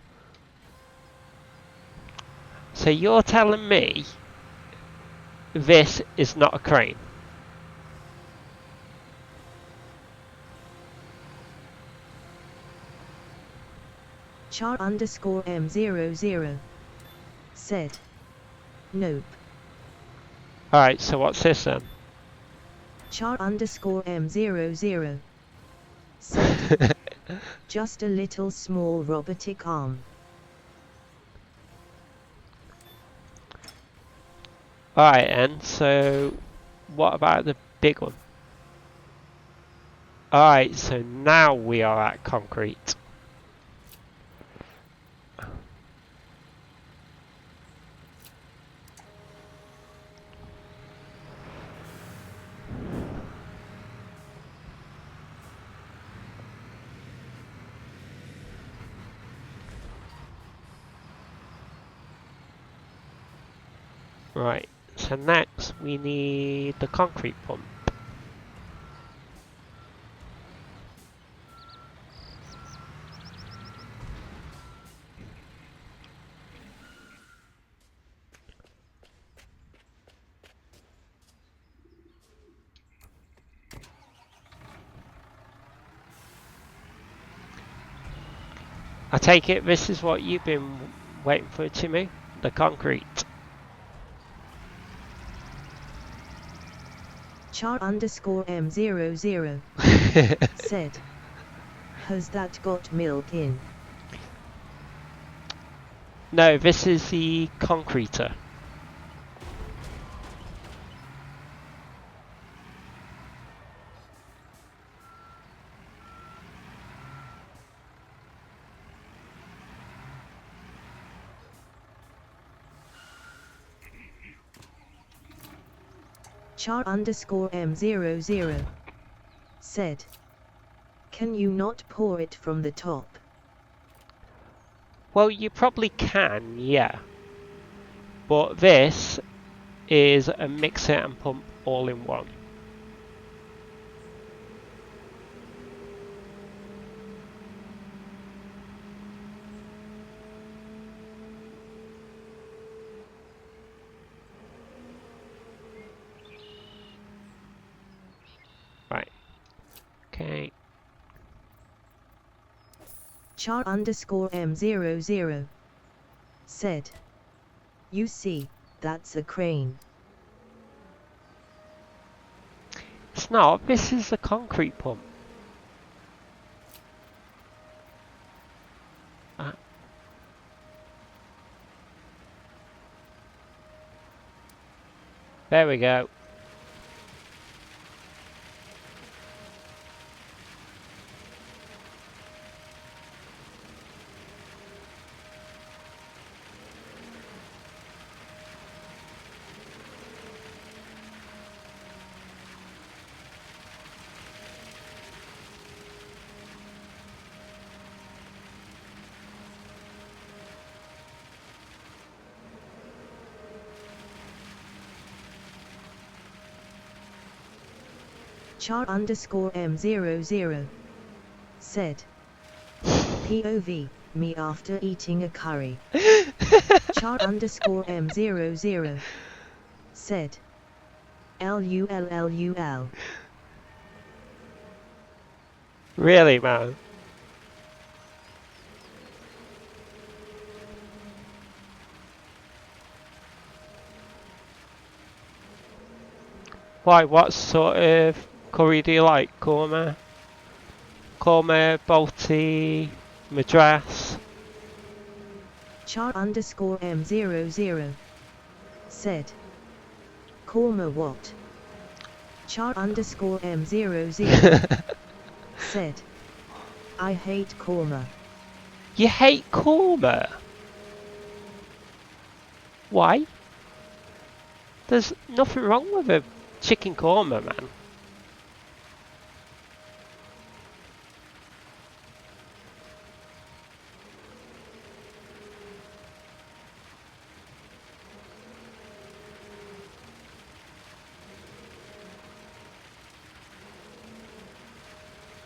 So you're telling me this is not a crane? Char_M00 said, nope. Alright, so what's this then? Char_M00 said, just a little small robotic arm. Alright, and so what about the big one? Alright, so now we are at concrete. Right, so next we need the concrete pump. I take it this is what you've been waiting for, Timmy? The concrete. Char_M00 said, has that got milk in? No, this is the concreter. Char underscore M00 said, can you not pour it from the top? Well, you probably can, yeah. But this is a mixer and pump all in one. Right. Okay. Char underscore M00 said, you see, that's a crane. It's not. This is a concrete pump. There we go. Char underscore M00 said, POV, me after eating a curry. Char underscore M00 said, LULLUL. Really, man? Why, what sort of curry do you like? Korma? Korma, Balti, Madras? Char underscore M00 said, Korma what? Char underscore M00 said, I hate korma. You hate korma? Why? There's nothing wrong with a chicken korma, man.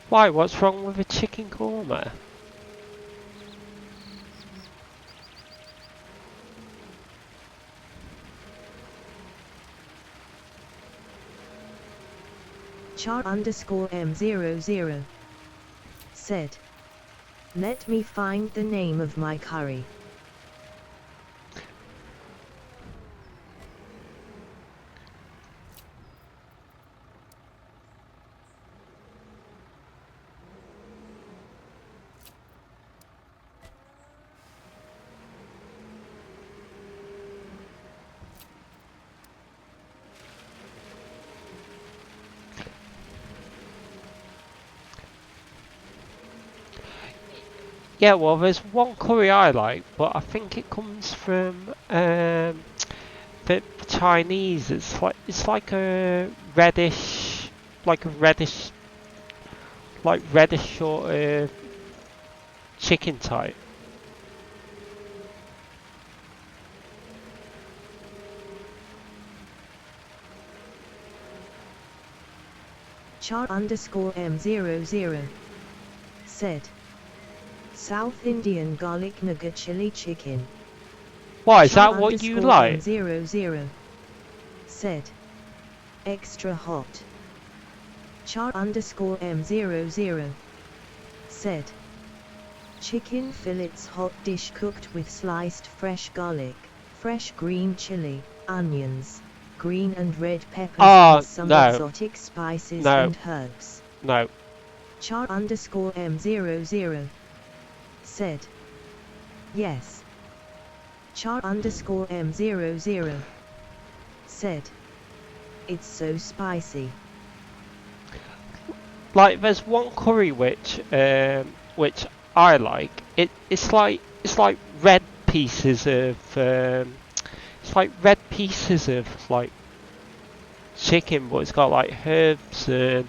Why? What's wrong with a chicken korma? Char underscore M00 said, let me find the name of my curry. Yeah, well, there's one curry I like, but I think it comes from the Chinese. It's like a reddish, reddish sort of chicken type. Char underscore M00 said, South Indian garlic nugget chili chicken. Why, is Char that what you underscore like? M00 said, extra hot. Char underscore M00 said, chicken fillets hot dish cooked with sliced fresh garlic, fresh green chili, onions, green and red peppers and some exotic spices and herbs. No. Char underscore M00 said, yes. Char underscore M00 said, it's so spicy. Like, there's one curry which I like. It's like red pieces of like chicken, but it's got like herbs and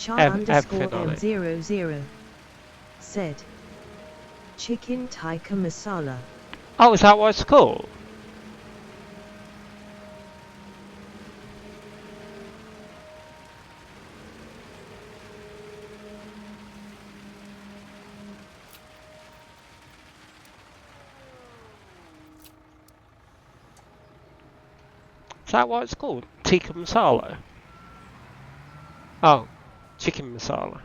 everything on it. Char_M00 said, chicken tikka masala. Oh, is that what it's called? Is that what it's called? Tikka masala? Oh, chicken masala.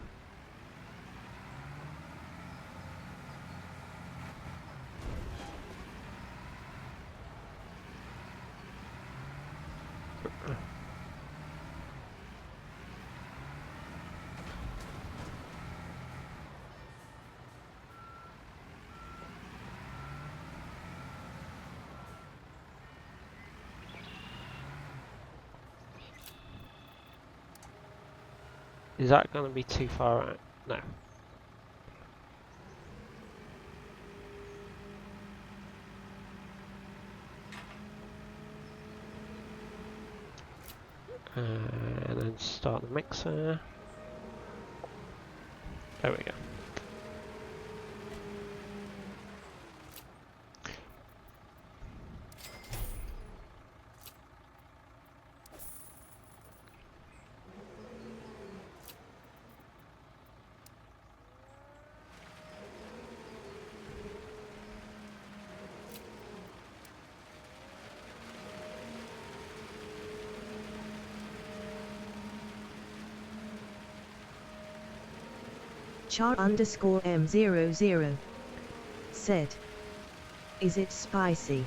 Is that going to be too far out? No. And then start the mixer. There we go. Char_M00 said, is it spicy?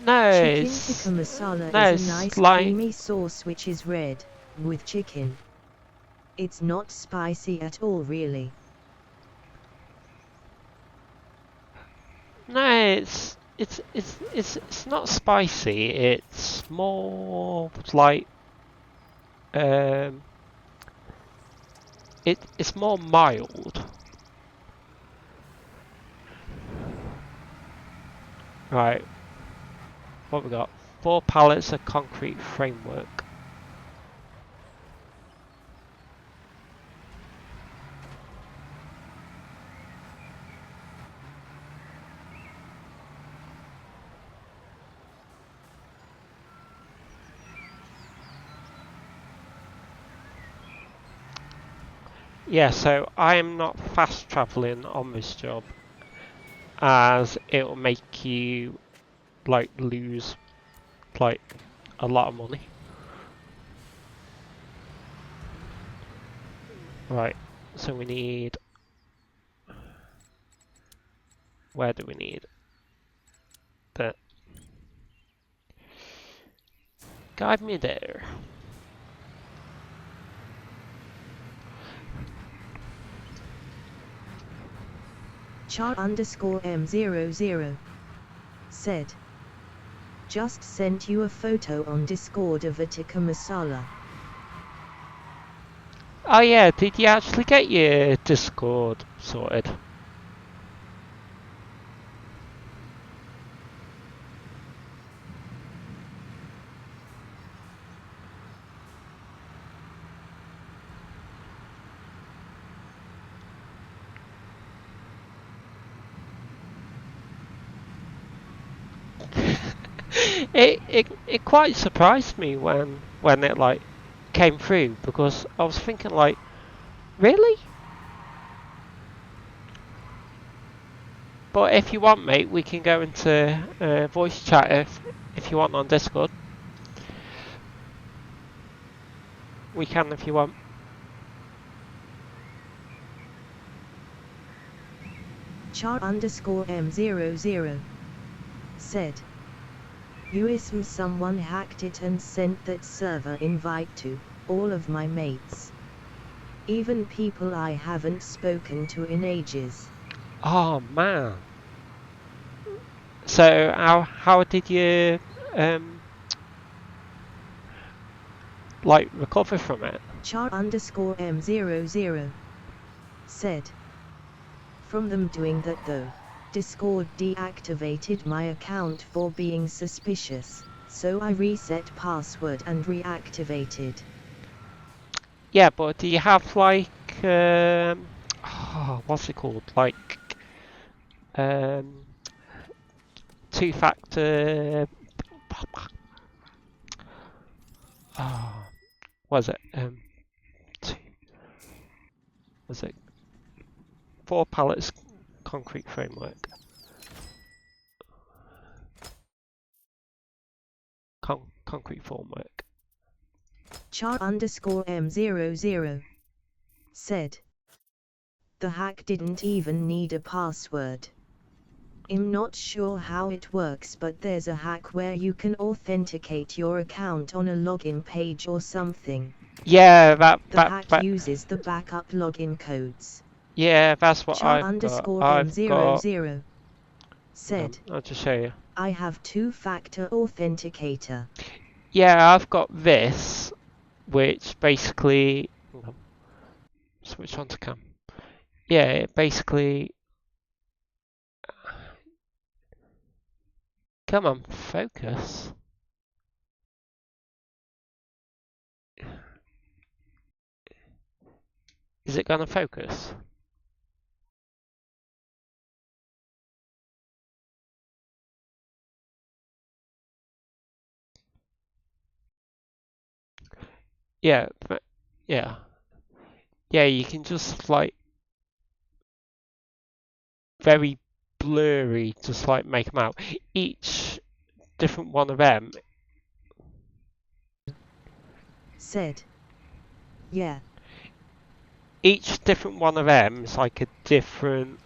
No, Chicken it's tikka masala no, is a it's nice like creamy sauce which is red, with chicken. It's not spicy at all really. no, it's not spicy. It's more like it's more mild. Right. What we got? 4 pallets of concrete framework. Yeah, so I am not fast traveling on this job, as it will make you like lose like a lot of money. Right, so we need, where do we need that? Guide me there. Char_M00 said, just sent you a photo on Discord of a tikka masala. Oh yeah, did you actually get your Discord sorted? It quite surprised me when it like came through, because I was thinking like, really? But if you want, mate, we can go into voice chat if you want on Discord. We can if you want. Char_M00 said, USM someone hacked it and sent that server invite to all of my mates. Even people I haven't spoken to in ages. Oh man. So how did you like recover from it? Char_M00 said, from them doing that though, Discord deactivated my account for being suspicious. So I reset password and reactivated. Yeah, but do you have like what's it called? Like two-factor. Was it two, was it 4 pallets concrete framework? Concrete formwork. Char_M00 said. The hack didn't even need a password. I'm not sure how it works, but there's a hack where you can authenticate your account on a login page or something. Yeah, The hack uses the backup login codes. Yeah, that's what I've got. Char_M00 said. I'll just show you. I have two-factor authenticator. Yeah, I've got this, which basically switch on to cam. Yeah, it basically. Come on, focus. Is it gonna focus? Yeah, but yeah, you can just like very blurry, just like make them out. Each different one of them said. Yeah. Each different one of them is like a different.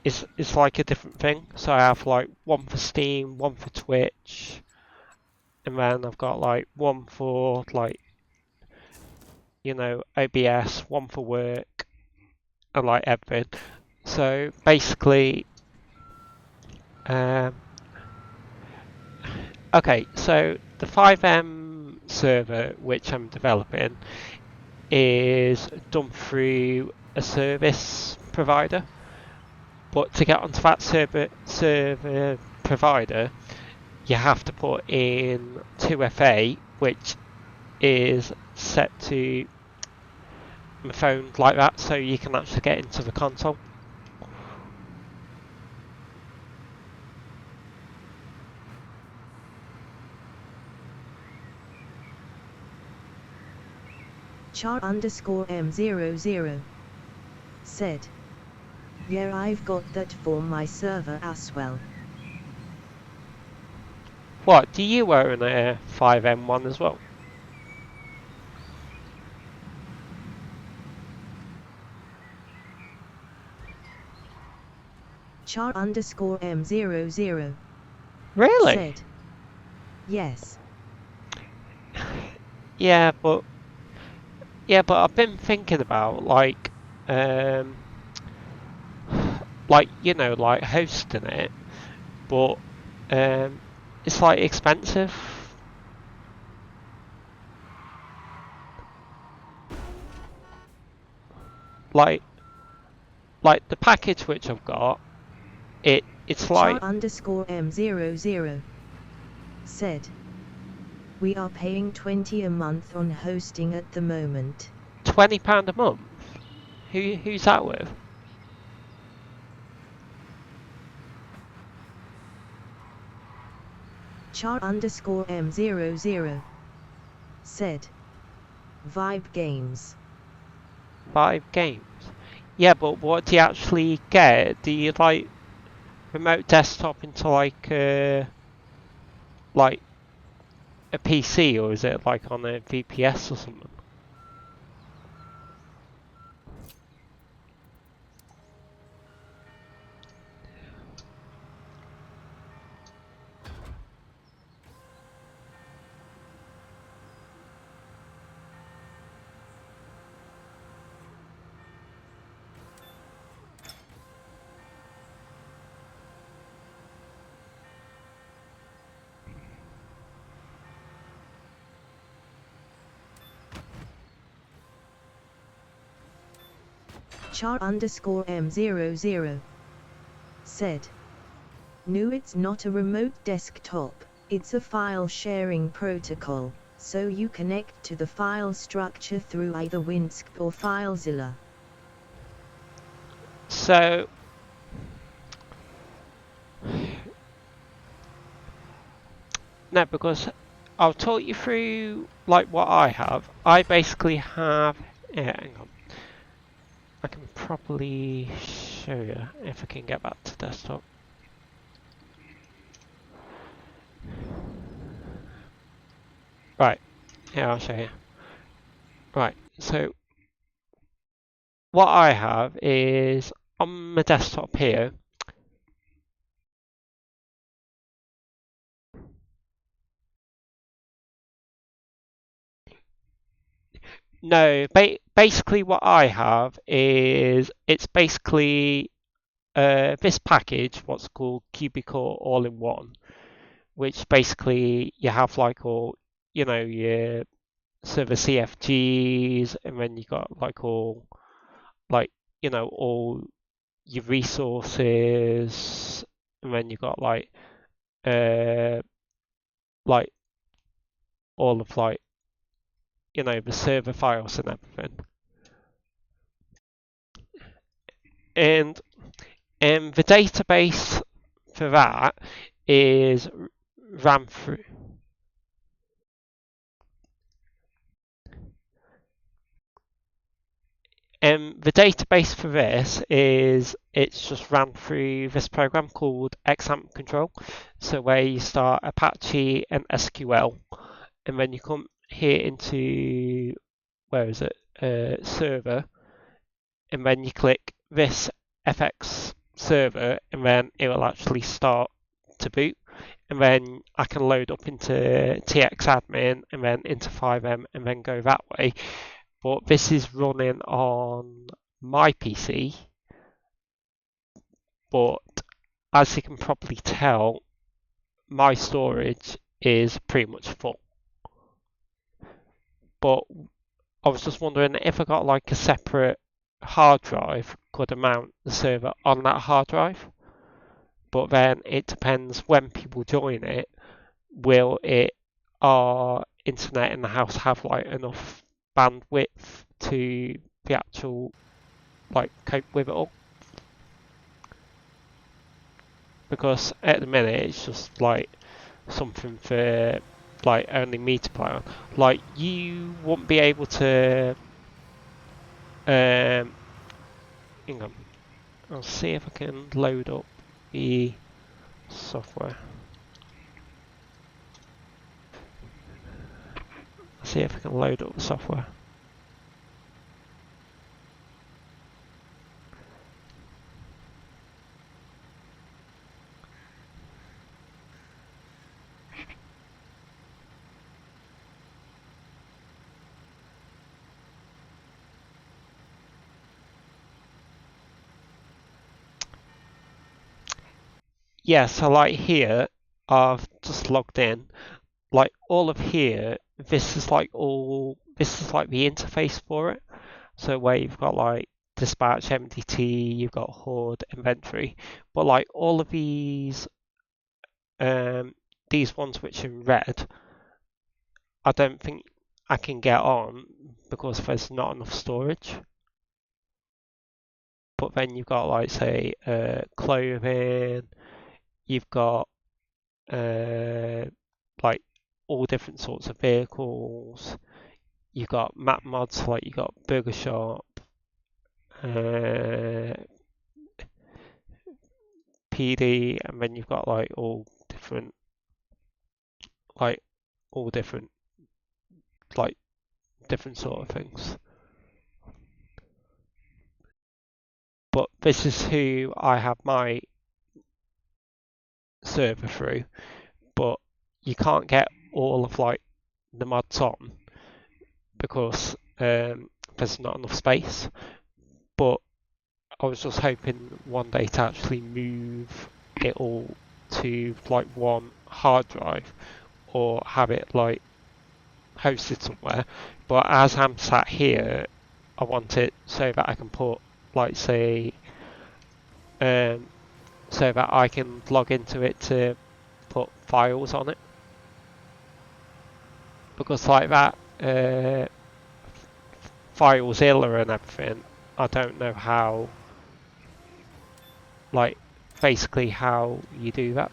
It's like a different thing. So I have like one for Steam, one for Twitch, and then I've got like one for like, you know, OBS, one for work, and like everything. So basically, okay, so the 5M server which I'm developing is done through a service provider. But to get onto that server provider, you have to put in 2FA, which is set to my phone like that, so you can actually get into the console. Char_M00 said. Yeah, I've got that for my server as well. What, do you own a 5M1 as well? Char_M00 Really? said. Yes. Yeah, but I've been thinking about like you know, like hosting it, but it's like expensive. Like the package which I've got, it's like Char_M00 said. We are paying $20 a month on hosting at the moment. £20 a month. Who's that with? Char_M00 said. Vibe Games. Vibe Games. Yeah, but what do you actually get? Do you like remote desktop into like a PC, or is it like on a VPS or something? Char_M00 said. No, it's not a remote desktop, it's a file sharing protocol, so you connect to the file structure through either WinSC or FileZilla. So no, because I'll talk you through like what I have. I basically have. Yeah, hang on. I can probably show you if I can get back to desktop. Right, here I'll show you. Right, so what I have is on my desktop here. No, basically what I have is it's basically this package, what's called Cubicore All-in-One, which basically you have like all, you know, your server CFGs, and then you got like all, like, you know, all your resources, and then you got uh, like all of like, you know, the server files and everything. And the database for that is ran through. The database for this is it's just ran through this program called XAMPP control. So where you start Apache and SQL, and then you come here into where is it server, and then you click this FX server, and then it will actually start to boot. And then I can load up into TXadmin and then into 5M and then go that way. But this is running on my PC, but as you can probably tell, my storage is pretty much full. But I was just wondering if I got like a separate hard drive, could I mount the server on that hard drive? But then it depends when people join it, will it our internet in the house have like enough bandwidth to the actual like cope with it all? Because at the minute it's just like something for like only me to play on. Like you won't be able to hang on. I'll see if I can load up the software. See if I can load up the software. Yeah, so like here, I've just logged in. Like all of here, this is like the interface for it. So where you've got like dispatch, MDT, you've got HUD, inventory, but like all of these ones which are in red, I don't think I can get on because there's not enough storage. But then you've got like say clothing, you've got like all different sorts of vehicles. You've got map mods, like you've got Burger Shop, PD, and then you've got like all different like different sort of things. But this is who I have my server through, but you can't get all of like the mods on because there's not enough space. But I was just hoping one day to actually move it all to like one hard drive or have it like hosted somewhere. But as I'm sat here, I want it so that I can put like say so that I can log into it to put files on it. Because like that FileZilla and everything, I don't know how, like basically how you do that.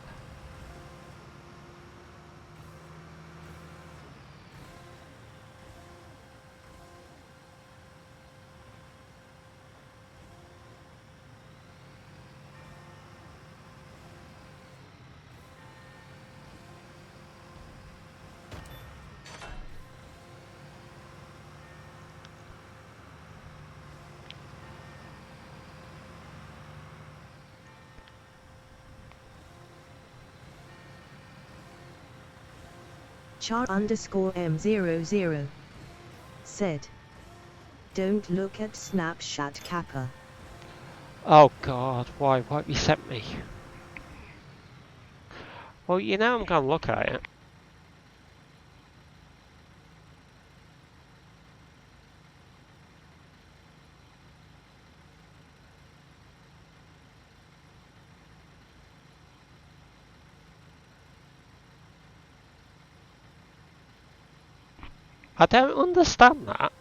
Char_M00 said, "Don't look at Snapchat Kappa." Oh god, why have you sent me? Well, you know I'm gonna look at it. I don't understand that.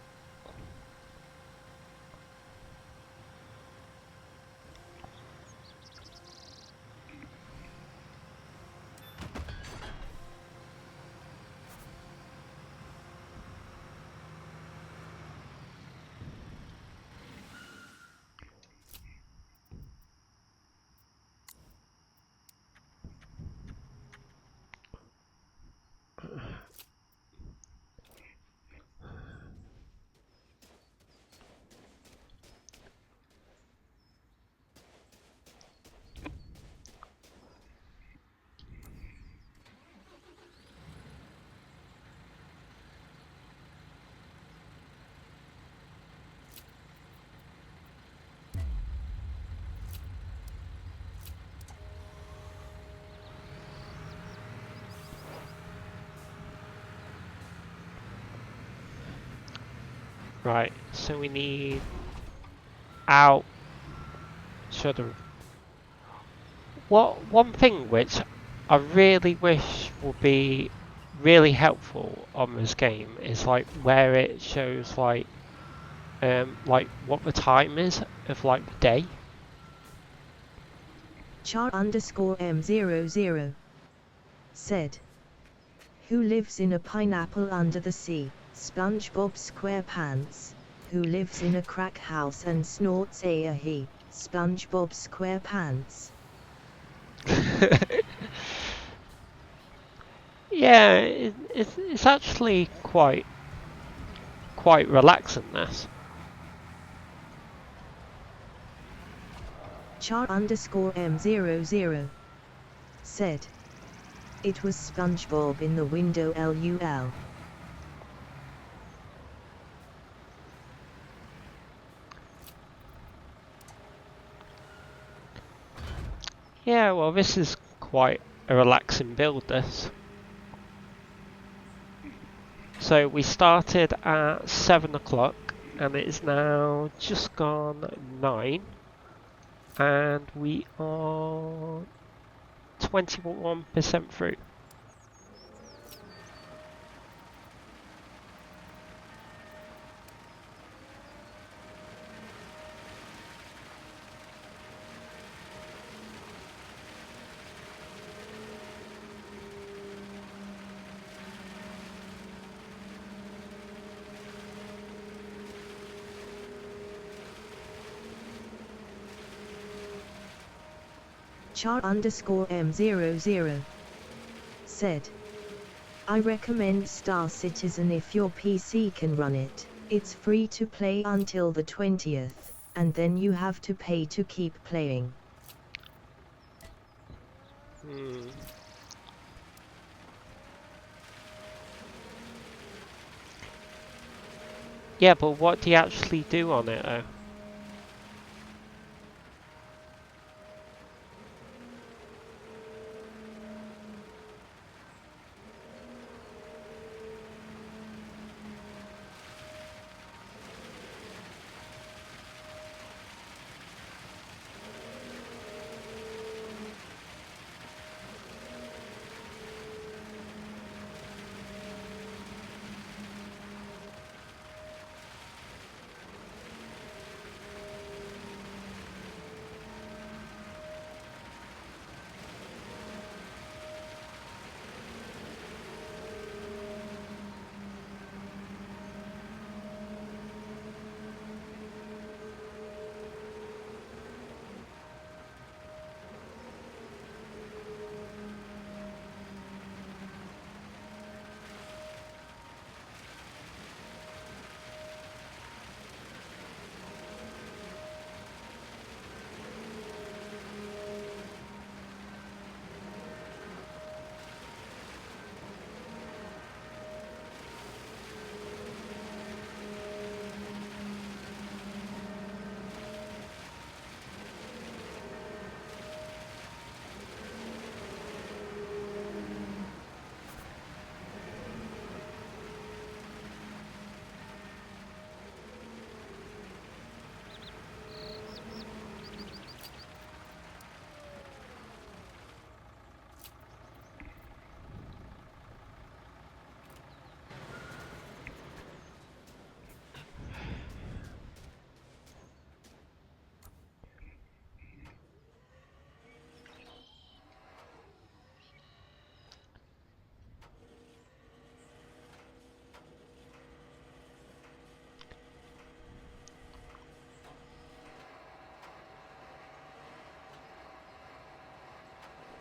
Right, so we need out. Should have. One thing which I really wish would be really helpful on this game is like where it shows like what the time is of like the day. Char_M00 said, "Who lives in a pineapple under the sea? SpongeBob SquarePants. Who lives in a crack house and snorts he? SpongeBob SquarePants." Yeah, it's actually quite relaxing, this. Char_M00 said, "It was SpongeBob in the window LUL." Yeah, well this is quite a relaxing build, this. So we started at 7 o'clock and it is now just gone 9 and we are 21% through. Char_M00 said, "I recommend Star Citizen if your PC can run it. It's free to play until the 20th, and then you have to pay to keep playing." Yeah, but what do you actually do on it though?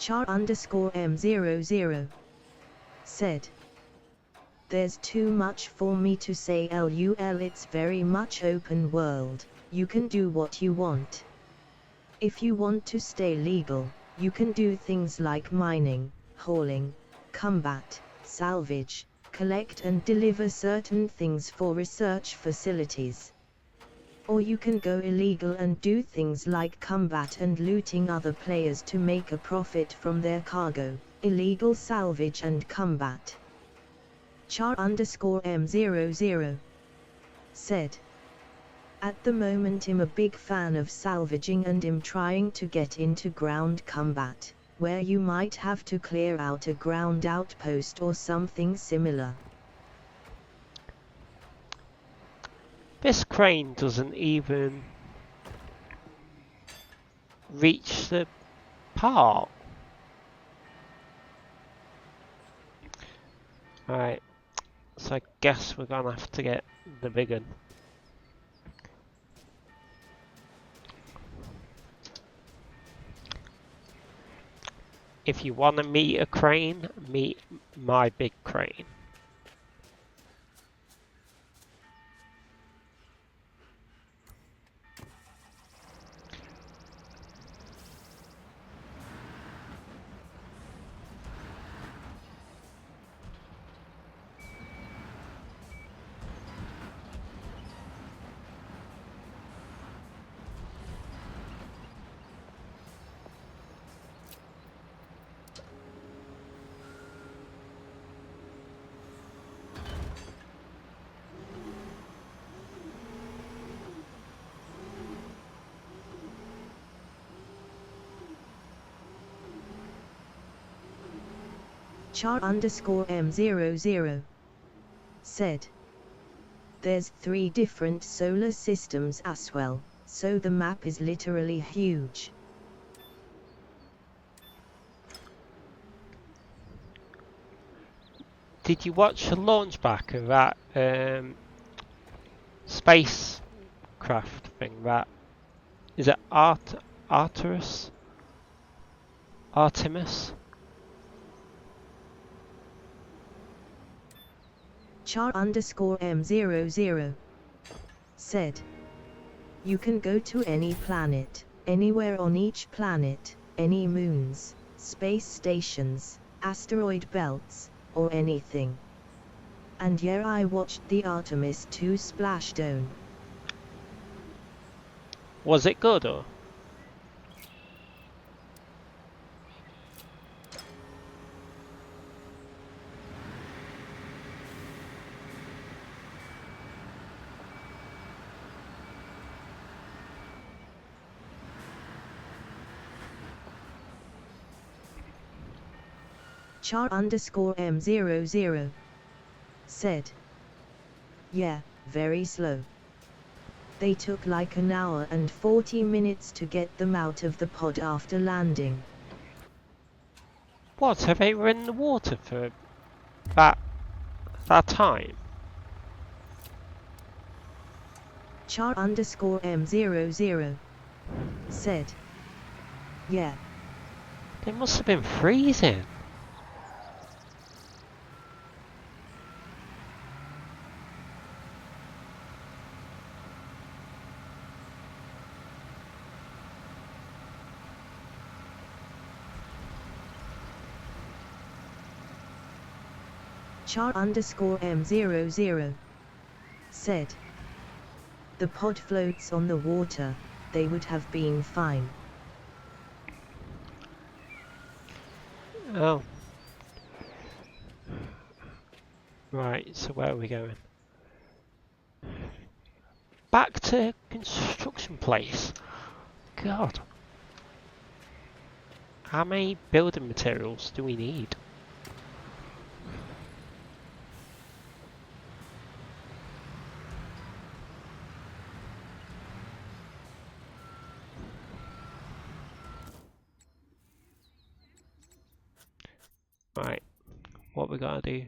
Char_M00 said. There's too much for me to say lol, it's very much open world, you can do what you want. If you want to stay legal, you can do things like mining, hauling, combat, salvage, collect and deliver certain things for research facilities. Or you can go illegal and do things like combat and looting other players to make a profit from their cargo, illegal salvage and combat. Char_M00 said. At the moment I'm a big fan of salvaging and I'm trying to get into ground combat, where you might have to clear out a ground outpost or something similar. This crane doesn't even reach the park. Right, so I guess we're gonna have to get the big one. If you want to meet a crane, meet my big crane. Char_M00 said. There's 3 different solar systems as well, so the map is literally huge. Did you watch the launch back of that spacecraft thing? That is it Artemis? Char_M00 said. You can go to any planet, anywhere on each planet, any moons, space stations, asteroid belts, or anything. And yeah, I watched the Artemis 2 splashdown. Was it good or? Char_M00 said. Yeah, very slow. They took like an hour and 40 minutes to get them out of the pod after landing. What, have they were in the water for that time? Char_M00 said. Yeah. They must have been freezing. Char_M00 said. The pod floats on the water, they would have been fine. Oh. Right, so where are we going? Back to construction place. God. How many building materials do we need? Right, what we gotta do?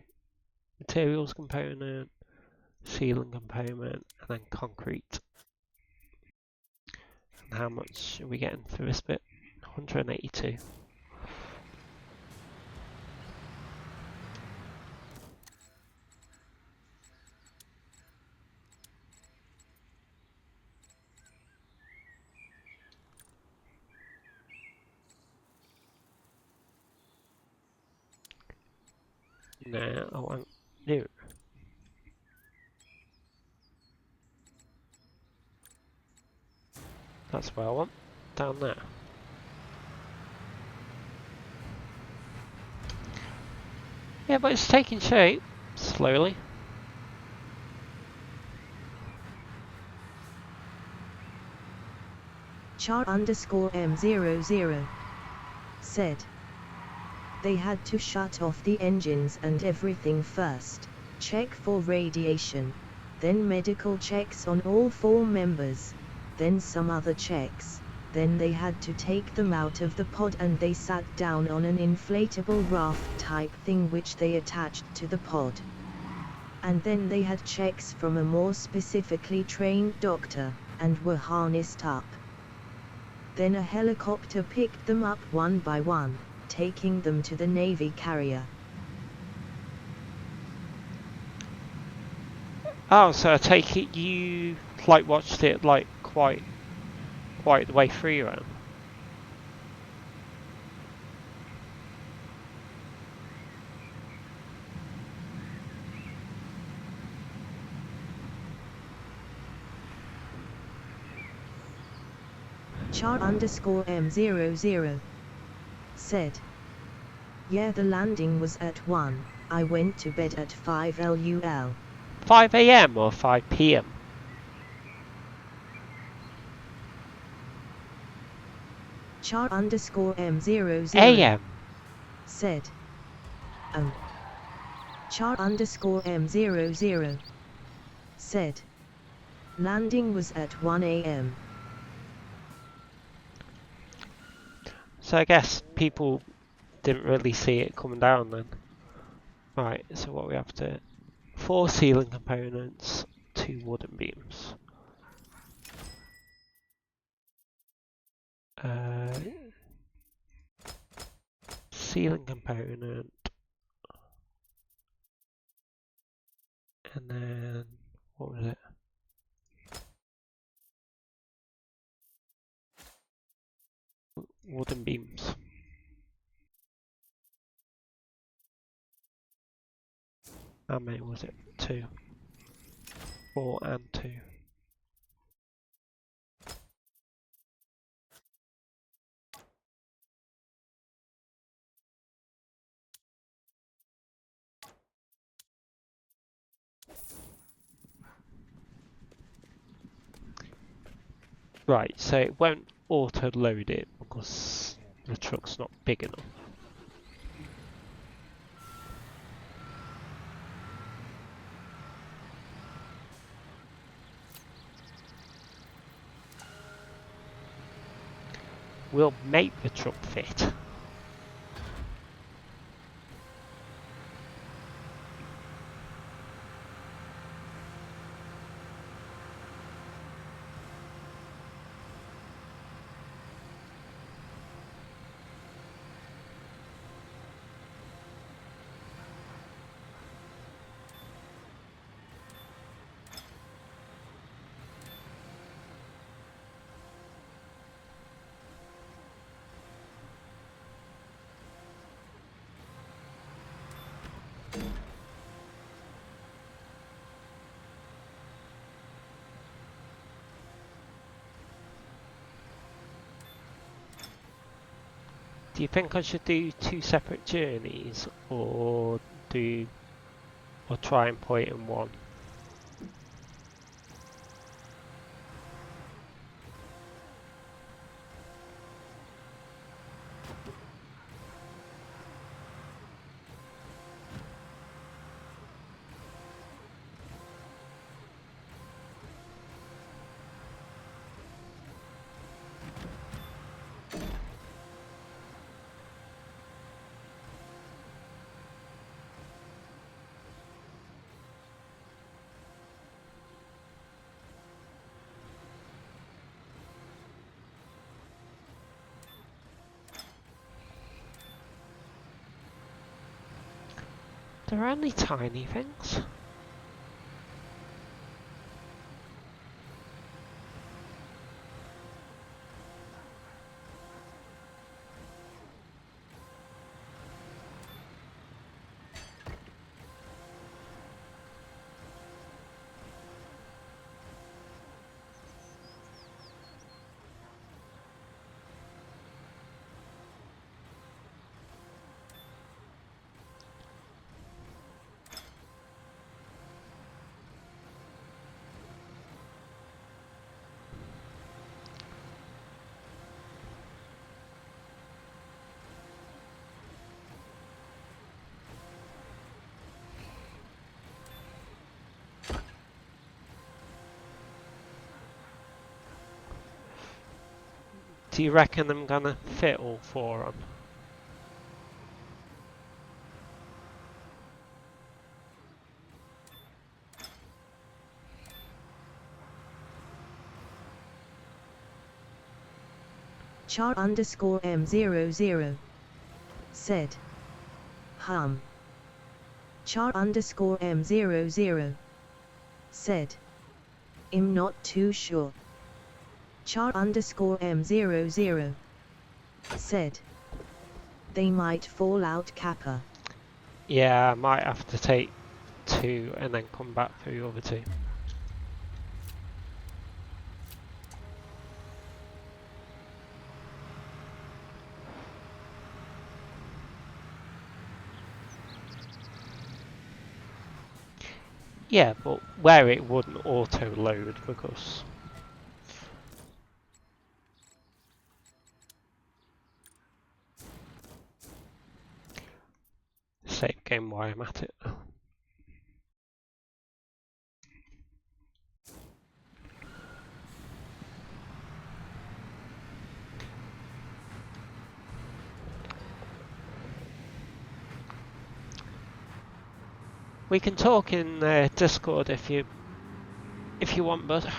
Materials component, ceiling component, and then concrete. And how much are we getting for this bit? 182. No, I want new. That's where I want. Down there. Yeah, but it's taking shape. Slowly. Char_M00 said. They had to shut off the engines and everything first, check for radiation, then medical checks on all 4 members, then some other checks, then they had to take them out of the pod and they sat down on an inflatable raft type thing which they attached to the pod. And then they had checks from a more specifically trained doctor, and were harnessed up. Then a helicopter picked them up one by one, taking them to the Navy carrier. Oh, so I take it you like watched it like quite the way through then? Char_M00 said. Yeah, the landing was at 1, I went to bed at 5 LUL. 5 AM or 5 PM? Char_M00 AM. said. Char_M00 said. Landing was at 1 AM. So I guess people didn't really see it coming down then. Right, so what we have to... 4 ceiling components, 2 wooden beams. Ceiling component. And then... what was it? Wooden beams. How many was it? 2. 4 and 2. Right, so it won't auto-load it because the truck's not big enough. We'll make the truck fit. Do you think I should do 2 separate journeys or try and put it in one? They're only tiny things. Do you reckon I'm gonna fit all 4 on? Char_M00 said. Char_M00 said. I'm not too sure. Char_M00 said. They might fall out, Kappa. Yeah, I might have to take 2 and then come back for the other 2. Yeah, but where it wouldn't auto load because save game while I'm at it. We can talk in Discord if you want, bud.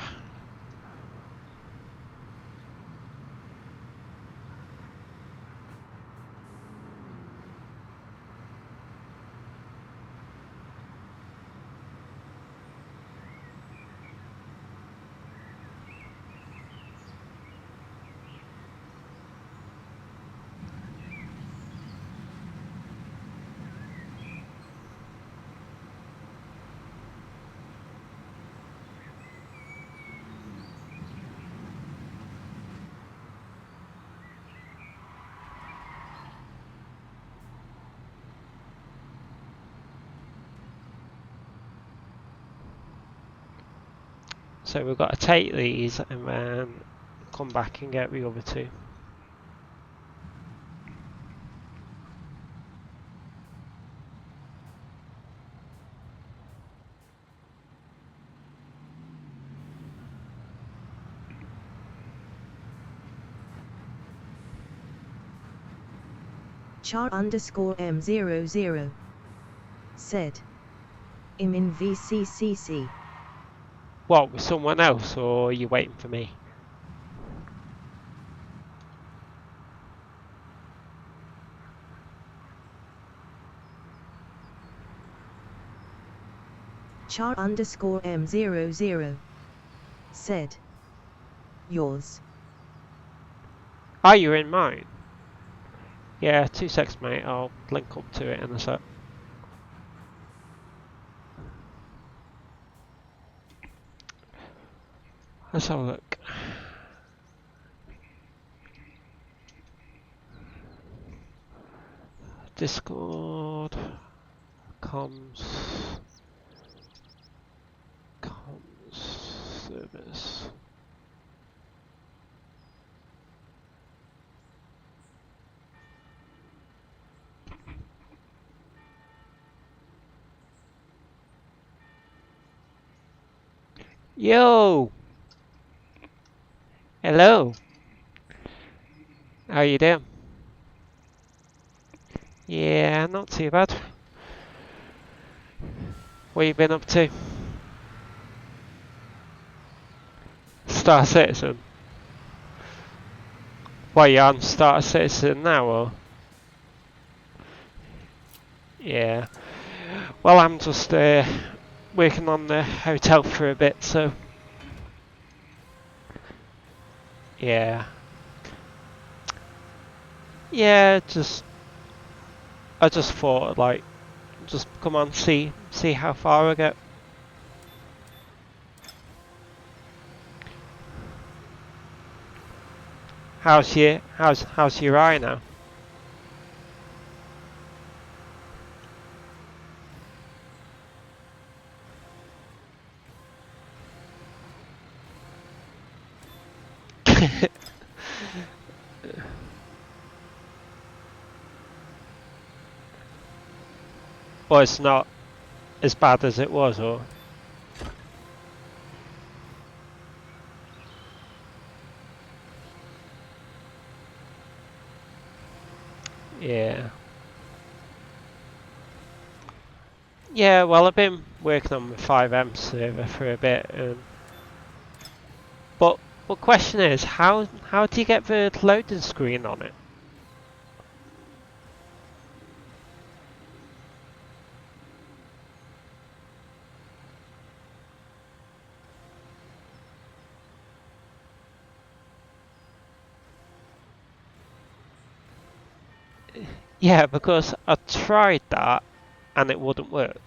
So we've got to take these and then come back and get the other 2. Char_M00 said. I'm in VCCC. What, with someone else or are you waiting for me? Char_M00 said. Yours. Are you in mine? Yeah, 2 secs mate, I'll link up to it in a sec. Let's have a look. Discord, comms, service. Yo! Hello! How you doing? Yeah, not too bad. What you been up to? Star Citizen? What, you on Star Citizen now or? Yeah. Well, I'm just working on the hotel for a bit, so yeah. Yeah, I just thought like just come on, see how far I get. How's your eye now? Well, it's not as bad as it was, or? Yeah. Yeah, well, I've been working on the 5M server for a bit, but the question is, how do you get the loading screen on it? Yeah, because I tried that and it wouldn't work.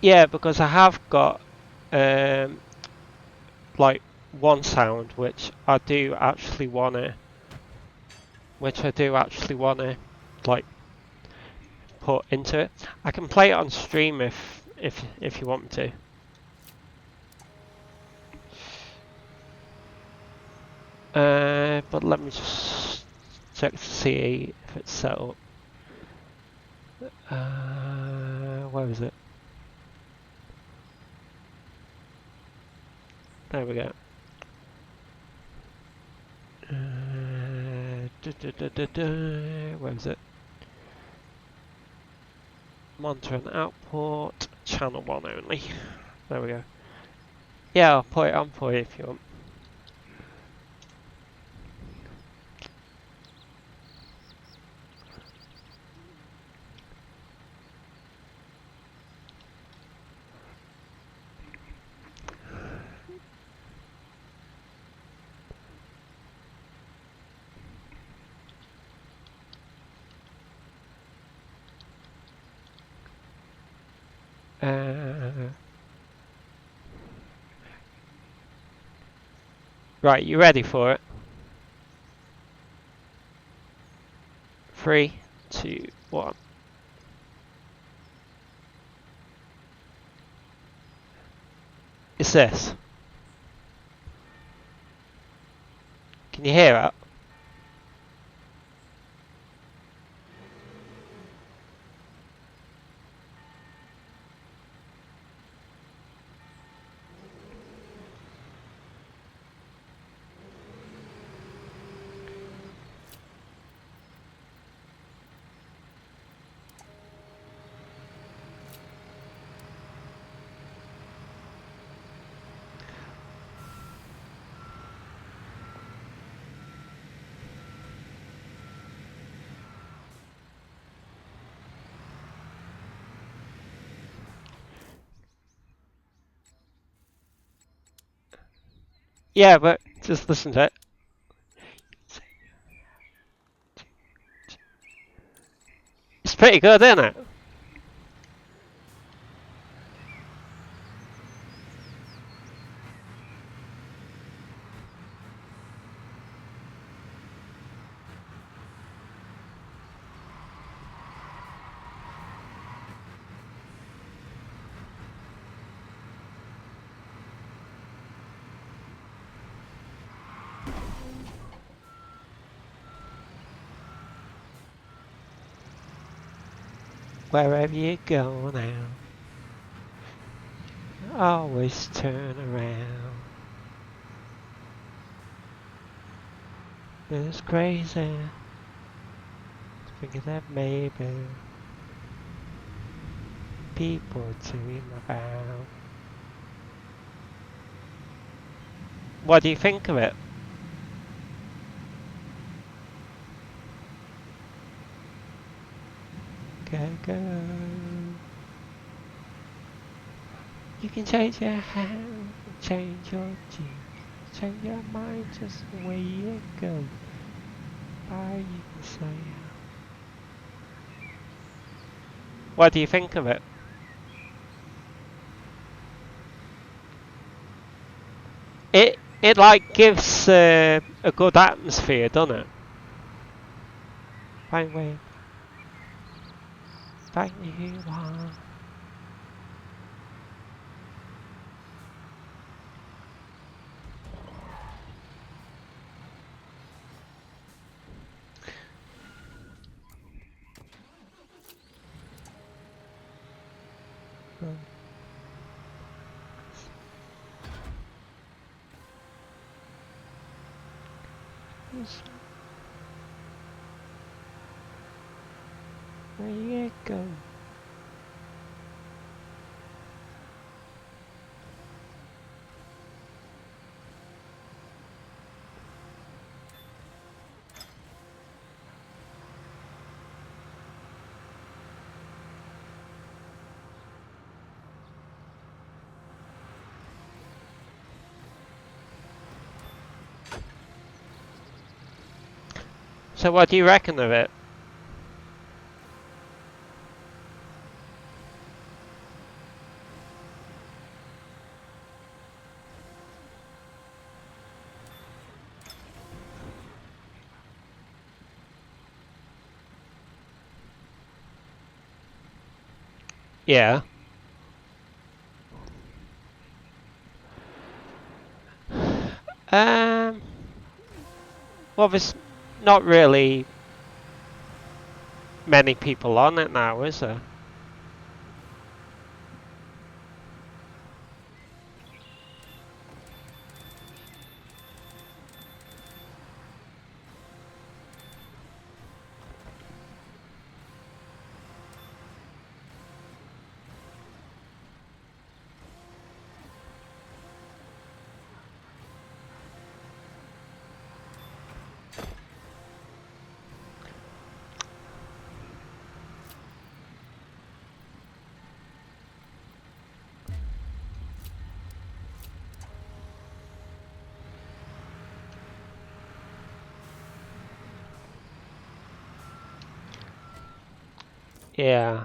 Yeah, because I have got like one sound which I do actually wanna like put into it. I can play it on stream if you want me to. But let me just check to see if it's set up. Where is it? There we go. Where is it? Monitor and output, channel 1 only. There we go. Yeah, I'll put it on for you if you want. Right, you ready for it? 3, 2, 1. It's this. Can you hear it? Yeah, but just listen to it. It's pretty good, isn't it? Wherever you go now, always turn around. It's crazy to think that maybe people dream about. What do you think of it? Go. You can change your hair, change your jeans, change your mind just the way you go. Or you can say. What do you think of it? It like gives a good atmosphere, doesn't it? Right way. Right you are. Where you go? So what do you reckon of it? Yeah. Well, there's not really many people on it now, is there? Yeah.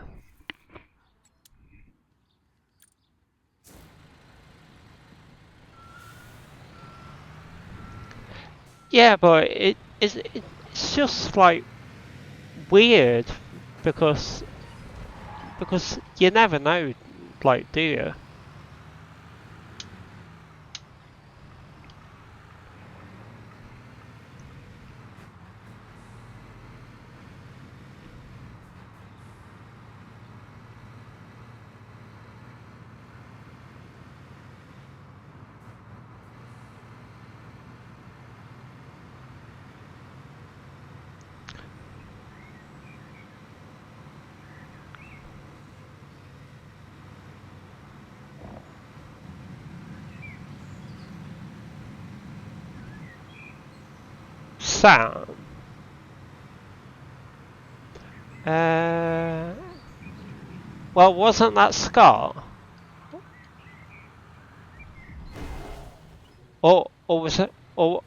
Yeah, but it's just like weird because you never know, like, do you? Sound. Uh, well, wasn't that Scott? Or was it? Or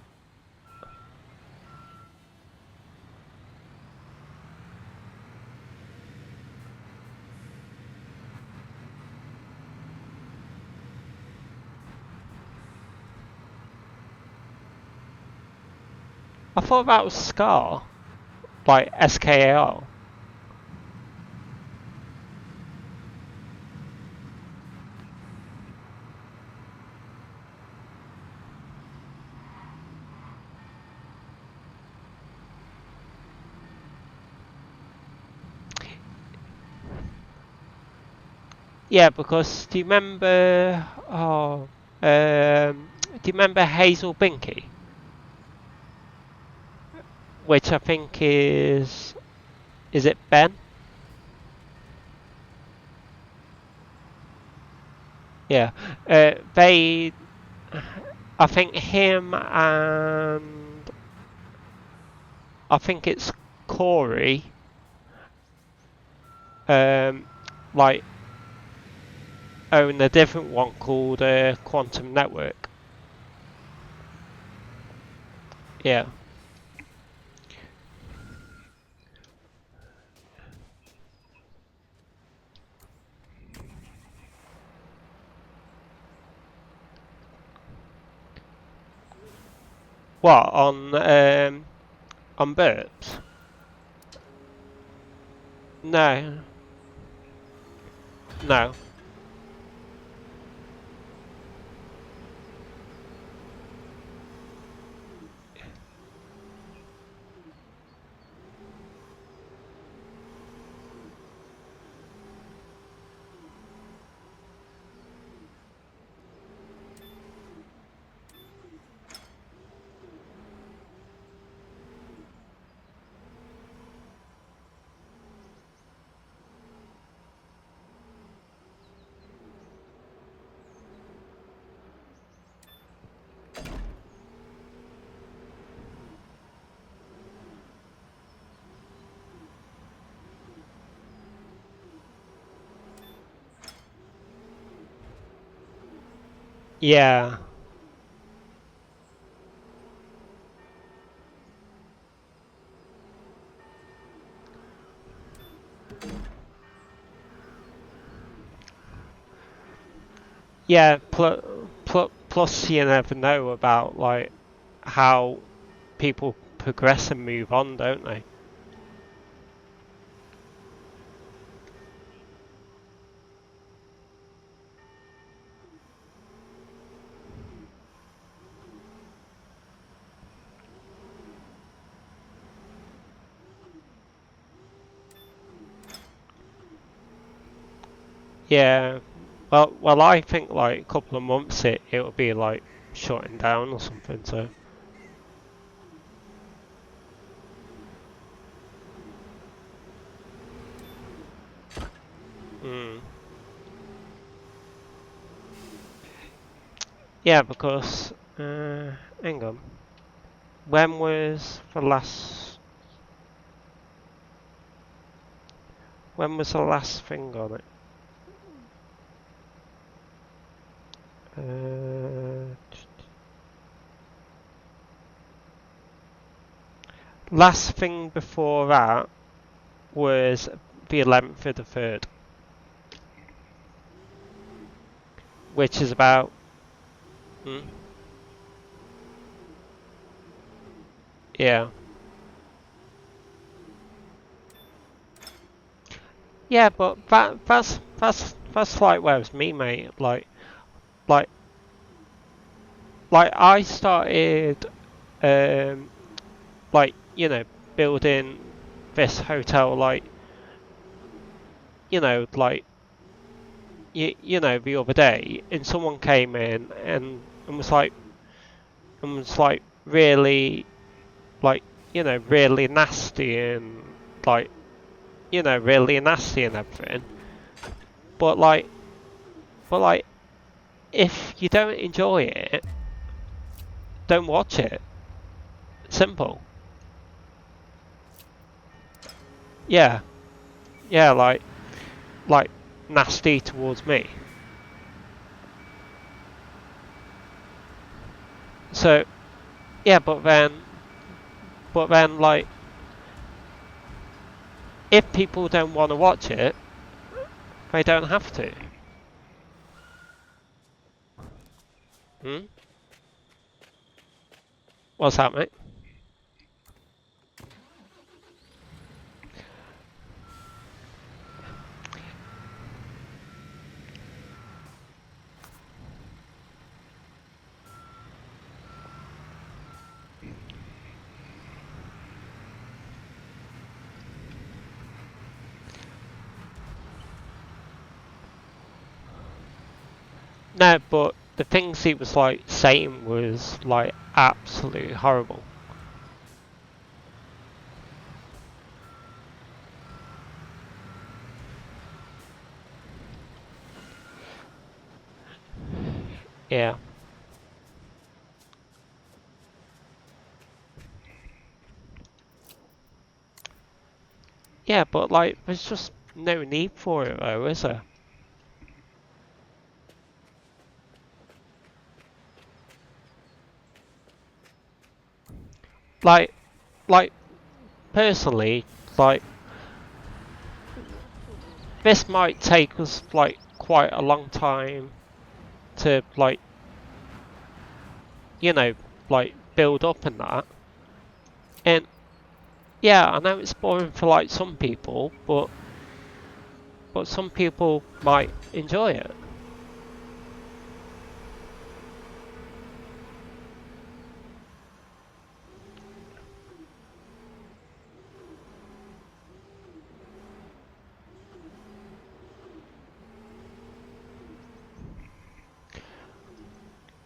I thought that was Scar, like SKAR. Yeah, because do you remember? Oh, do you remember Hazel Binky? Which I think is it Ben? Yeah, they. I think him and I think it's Corey. Um, like own a different one called Quantum Network. Yeah. What on burps? No, no. Yeah. Yeah, plus you never know about like how people progress and move on, don't they? Yeah. Well, I think like a couple of months it'll be like shutting down or something. So. Mm. Yeah, because hang on. When was the last? When was the last thing on it? Last thing before that was the 11th of the 3rd, which is about. Hmm? Yeah. Yeah, but that's like where it's me, mate. Like like I started like building this hotel like like the other day, and someone came in and was like really like really nasty and like really nasty and everything. But like if you don't enjoy it, don't watch it. Simple. Yeah, yeah, like nasty towards me. So yeah, but then like if people don't want to watch it, they don't have to. Hmm? What's that, mate? No, but the things he was like saying was like absolutely horrible. Yeah. Yeah, but like there's just no need for it though, is there? Like like personally, like this might take us like quite a long time to like you know like build up and that. And yeah, I know it's boring for like some people, but some people might enjoy it.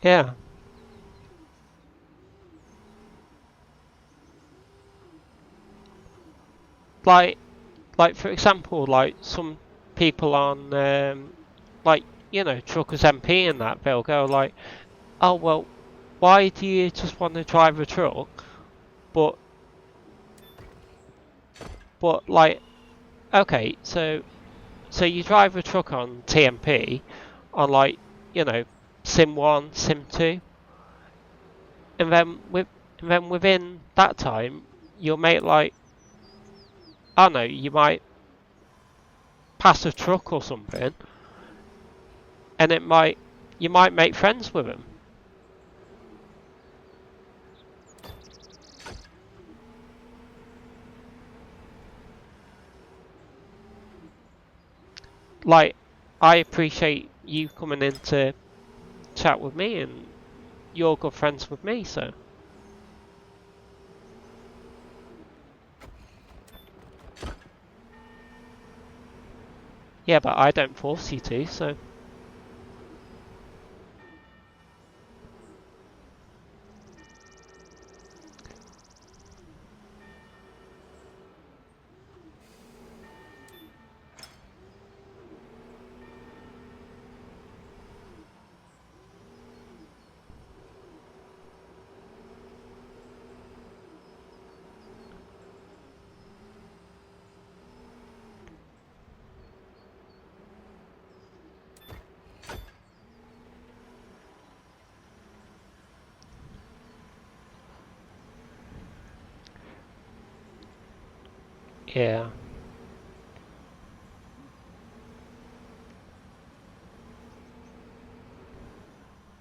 Yeah. Like like for example, like some people on like truckers MP and that they'll go like, oh well, why do you just want to drive a truck? But like okay, so you drive a truck on TMP on like you know Sim 1, Sim 2, and then within that time you'll make like, I don't know, you might pass a truck or something, and you might make friends with them. Like, I appreciate you coming in to chat with me, and you're good friends with me, so. Yeah, but I don't force you to, so. Yeah.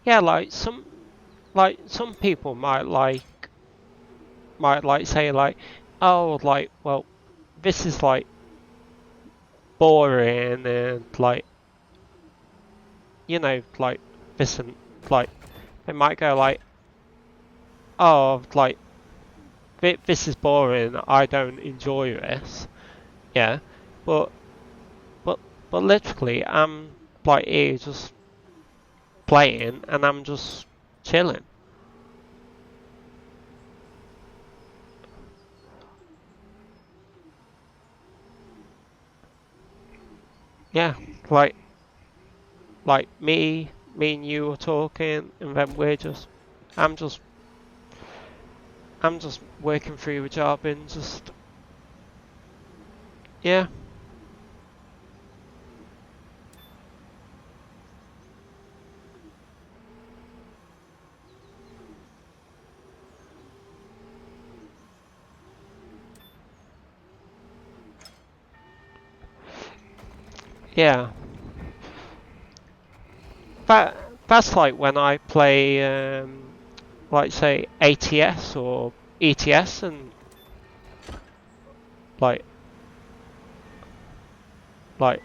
Yeah, like some people might say like, oh, like, well, this is like boring, and like, you know, like this, and like they might go like, oh, like this is boring, I don't enjoy this. Yeah, but but but literally I'm like here just playing, and I'm just chilling. Yeah, like me and you were talking, and then I'm just working through a job, and just, yeah. Yeah, that's like when I play, like say ATS or ETS, and like like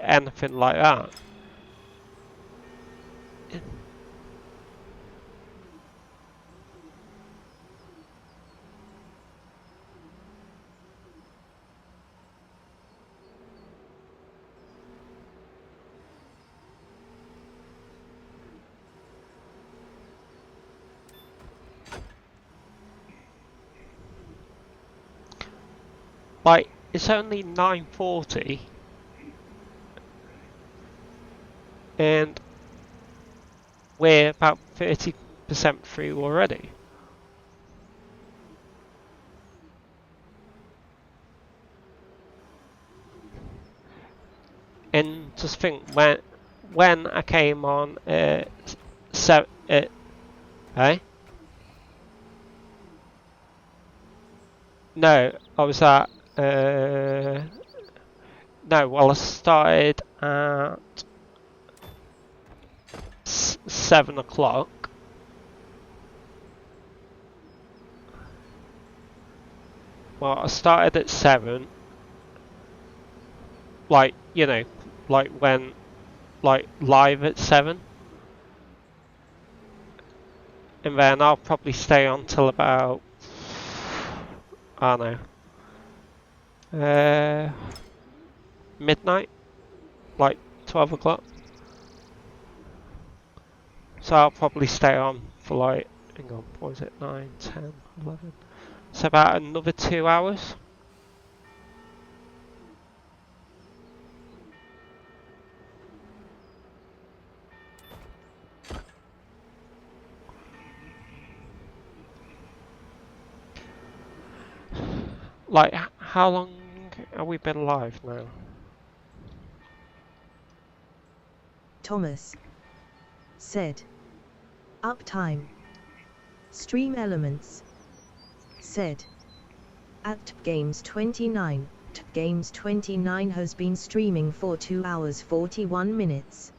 anything like that. Like, it's only 9:40, and we're about 30% through already. And just think, when I came on eh? No, I was at no, well, I started at 7 o'clock. Well, I started at 7, like, you know, like when, like, live at 7. And then I'll probably stay on till about, I don't know, midnight, like 12 o'clock. So I'll probably stay on for like, hang on, what was it, 9, 10, 11? So about another 2 hours. Like, how long have we been live now? Thomas, said. Uptime. Stream elements, said. At TWPGAMES29, TWPGAMES29 has been streaming for 2 hours 41 minutes.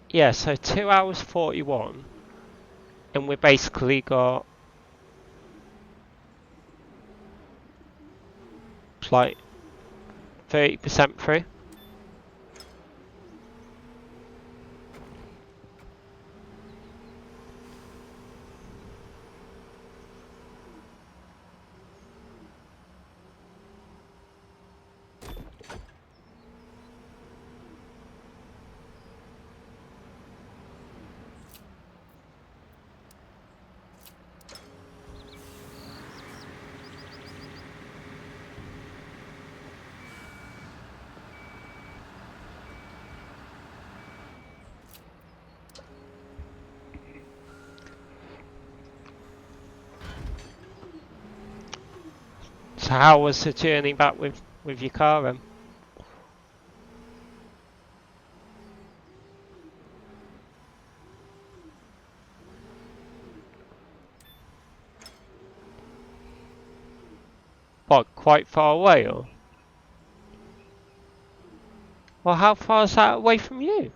Yeah, so 2 hours 41, and we basically got like 30% through. So how was the journey back with your car then? What, quite far away or? Well, how far is that away from you?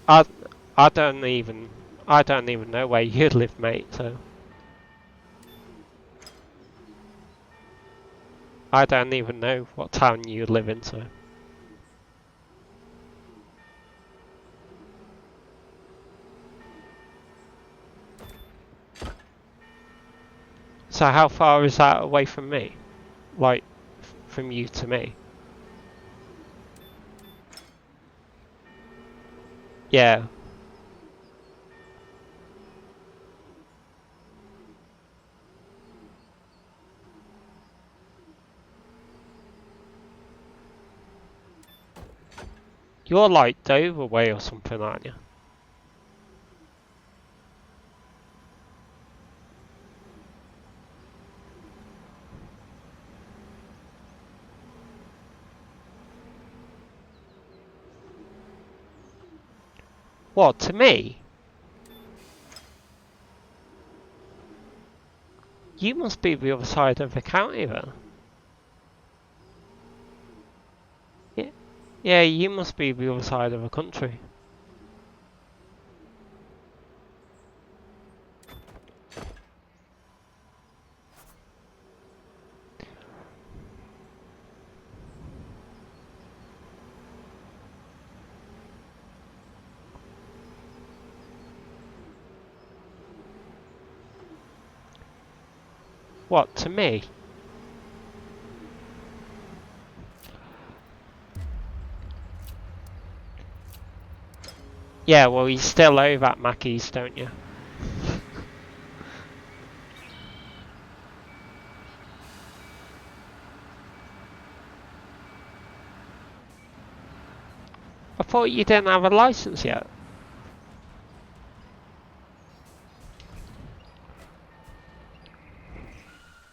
I I don't even know where you live, mate, so I don't even know what town you live in, so. So how far is that away from me? Like, from you to me? Yeah. You're like Dover way or something, aren't you? What, to me? You must be the other side of the county then. Yeah, yeah, you must be the other side of the country. What, to me? Yeah, well, you still over at Mackey's, don't you? I thought you didn't have a license yet.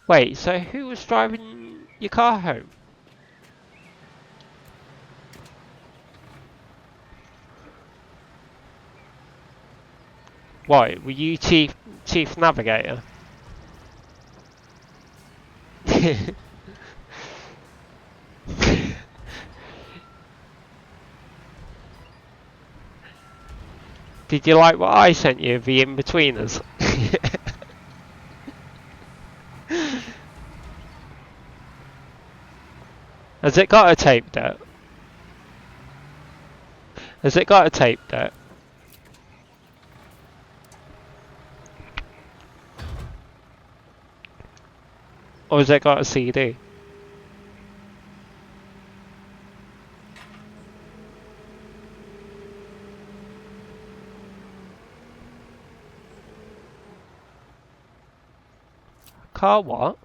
Wait, so who was driving your car home? What, were you chief navigator? Did you like what I sent you, the in-betweeners? Has it got a tape deck? Has it got a tape deck? Or has it got a CD? Car what?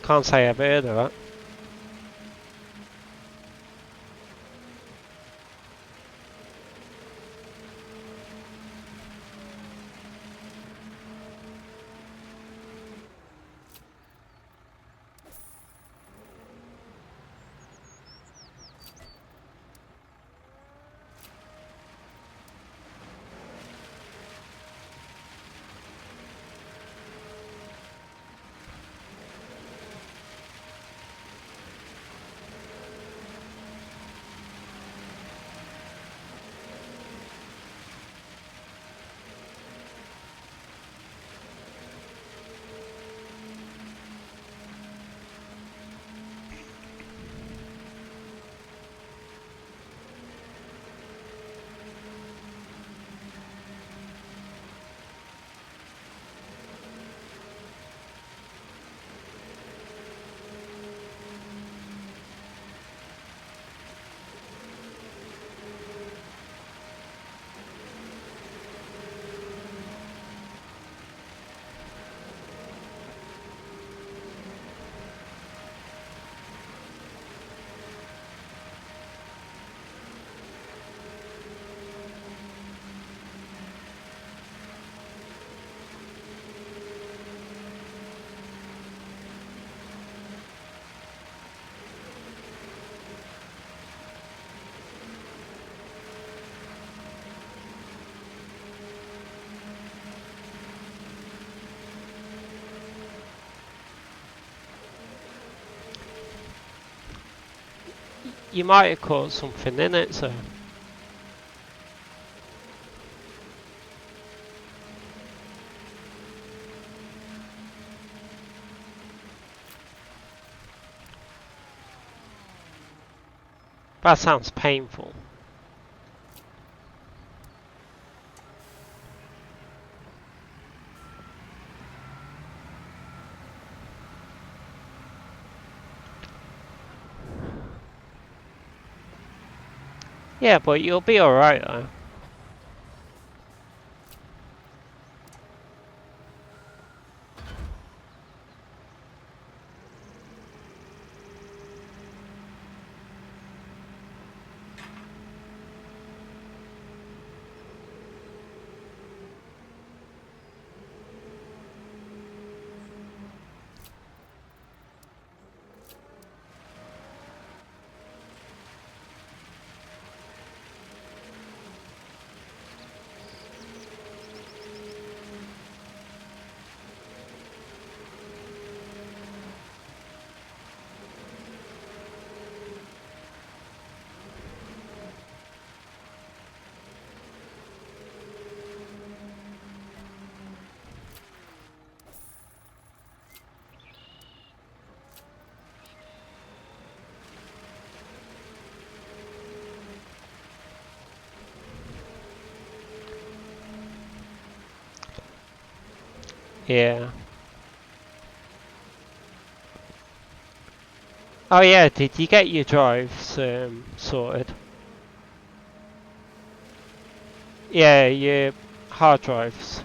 Can't say I've heard of that. you might have caught something in it, so. That sounds painful. Yeah, but you'll be alright though. Yeah. Oh yeah, did you get your drives sorted? Yeah, your hard drives.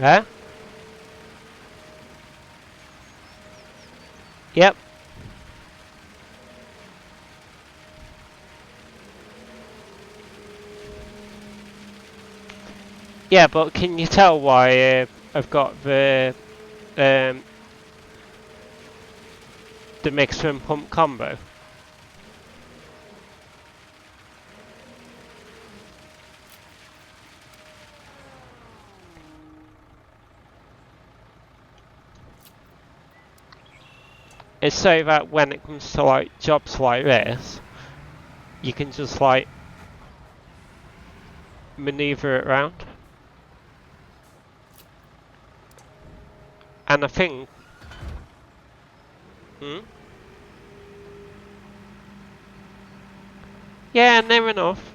Yeah? Yep. Yeah, but can you tell why I've got the mixer and pump combo? It's so that when it comes to like jobs like this, you can just like maneuver it around. And I think, yeah, near enough.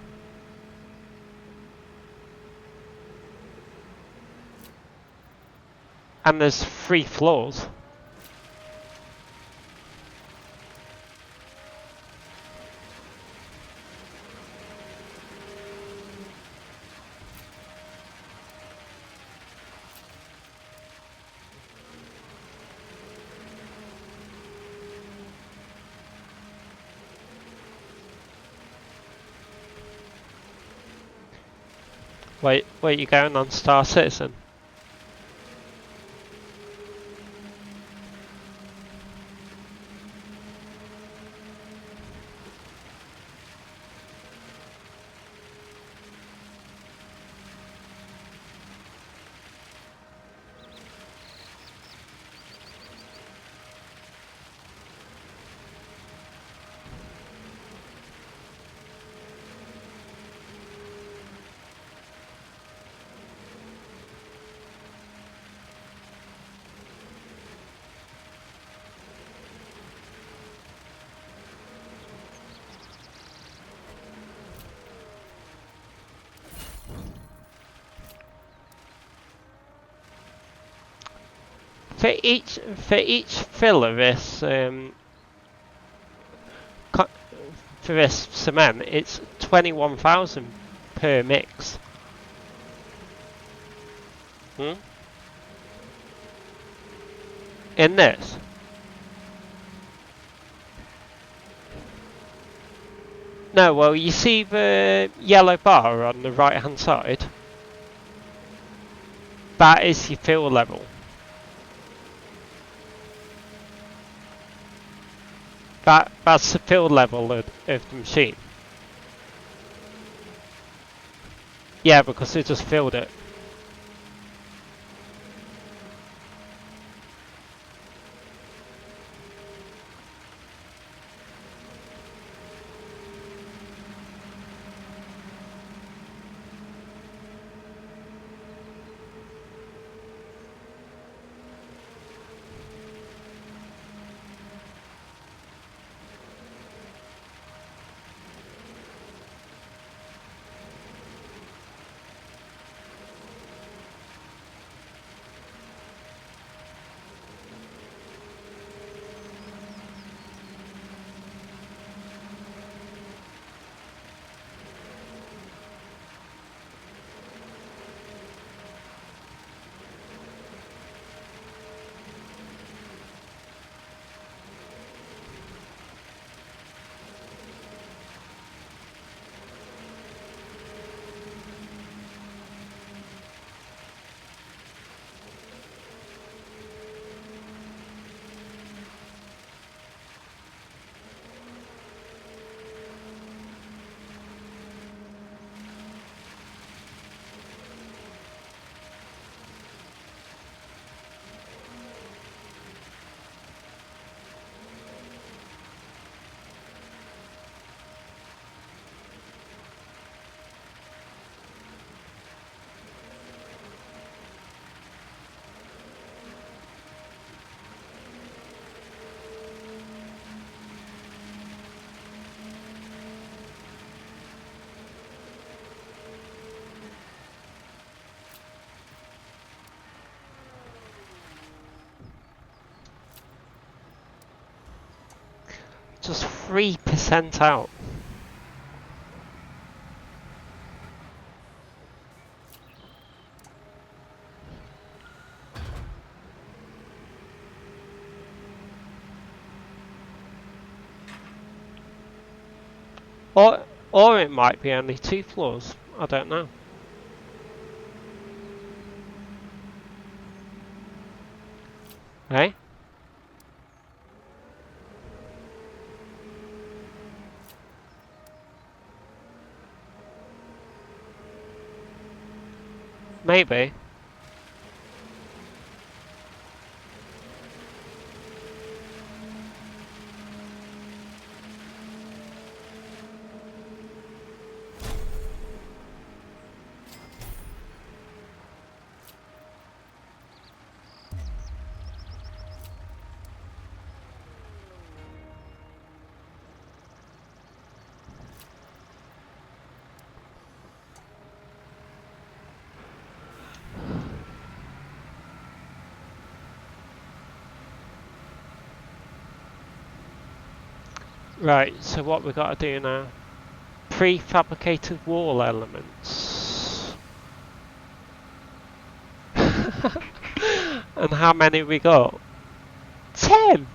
And there's 3 floors. Wait, you going on Star Citizen? For each fill of this for this cement, it's 21,000 per mix. In this? No, well, you see the yellow bar on the right hand side? That is your fuel level. That's the fuel level of the machine. Yeah, because it just filled it. Just 3% out. Or it might be only 2 floors. I don't know. Hey? Maybe. Right, so what we got to do now? Prefabricated wall elements. And how many we got? 10!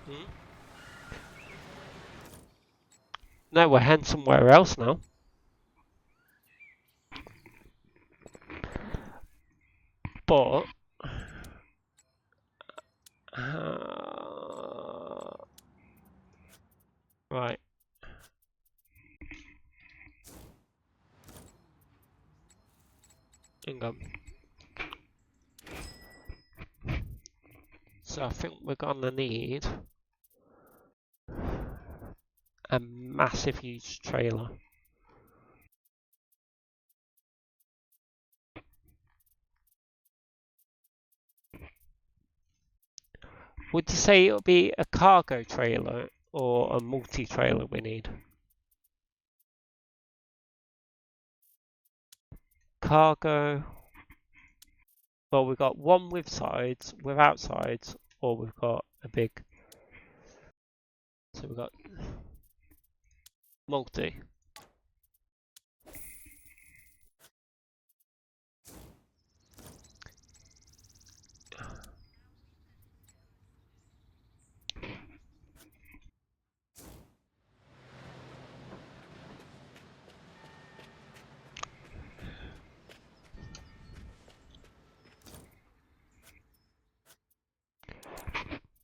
Hmm? No, we're heading somewhere else now. But... right. Hang on. So I think we're gonna need a massive huge trailer. Would you say it'll be a cargo trailer or a multi-trailer we need? Cargo. Well, we've got one with sides, without sides, or we've got a big. So we've got multi.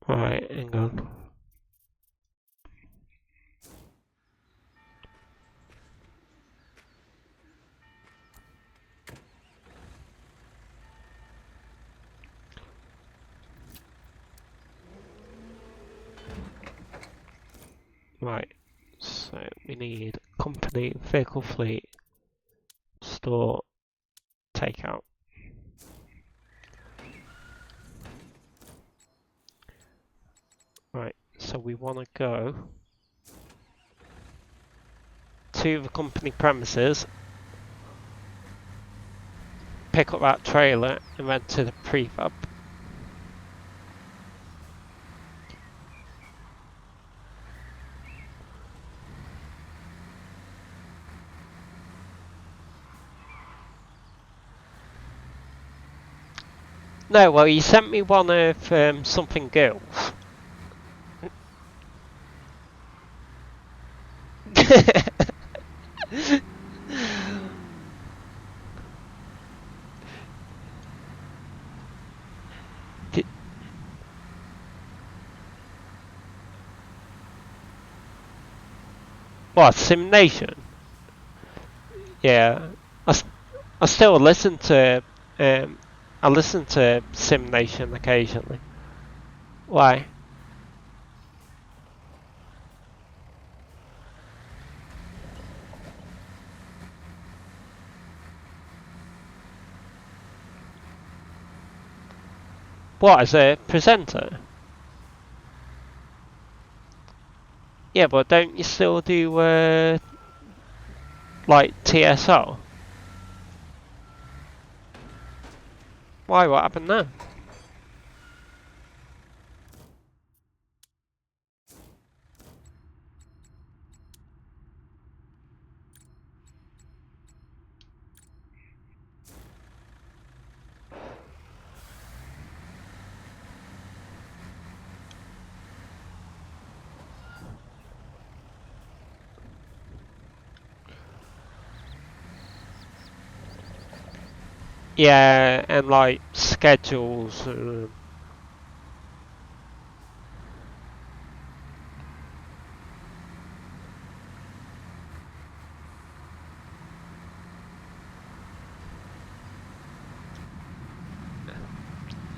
Right, hang on. Right, so we need company, vehicle fleet, store, takeout. Right, so we want to go to the company premises, pick up that trailer, and then to the prefab. No, well, you sent me one of something girls. What, Simnation? Yeah, I still listen to I listen to Simnation occasionally. Why? What, as a presenter? Yeah, but don't you still do like TSO? Why? What happened there? Yeah, and like schedules.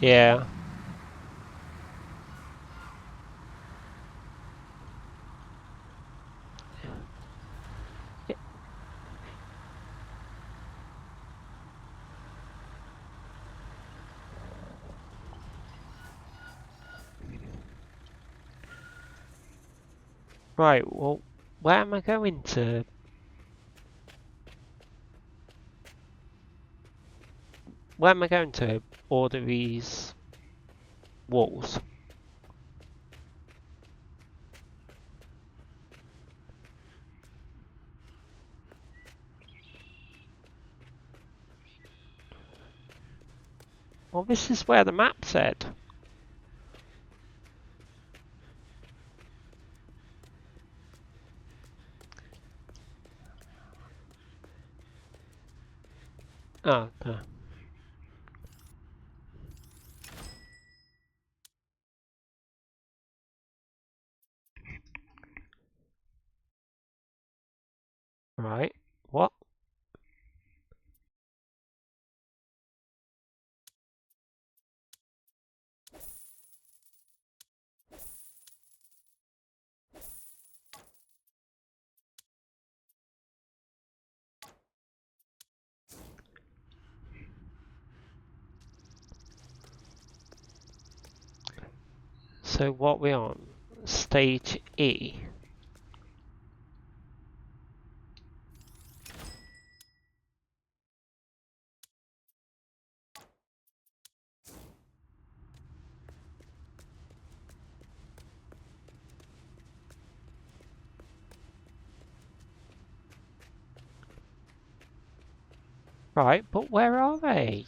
Yeah. Right. Well, where am I going to? Where am I going to order these walls? Well, this is where the map said. Oh, no. Right. What? So what we on? Stage E. Right, but where are they?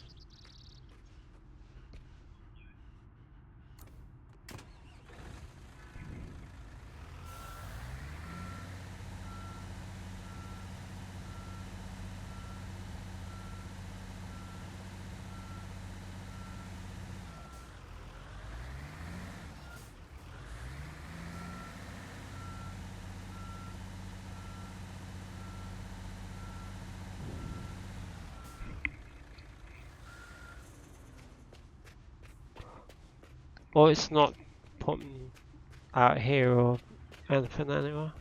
Or it's not putting out here or anything anywhere.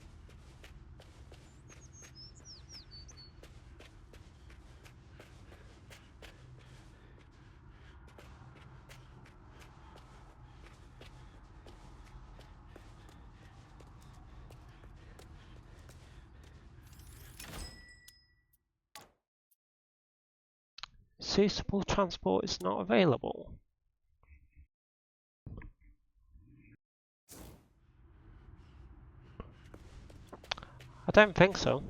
Suitable transport is not available. I don't think so.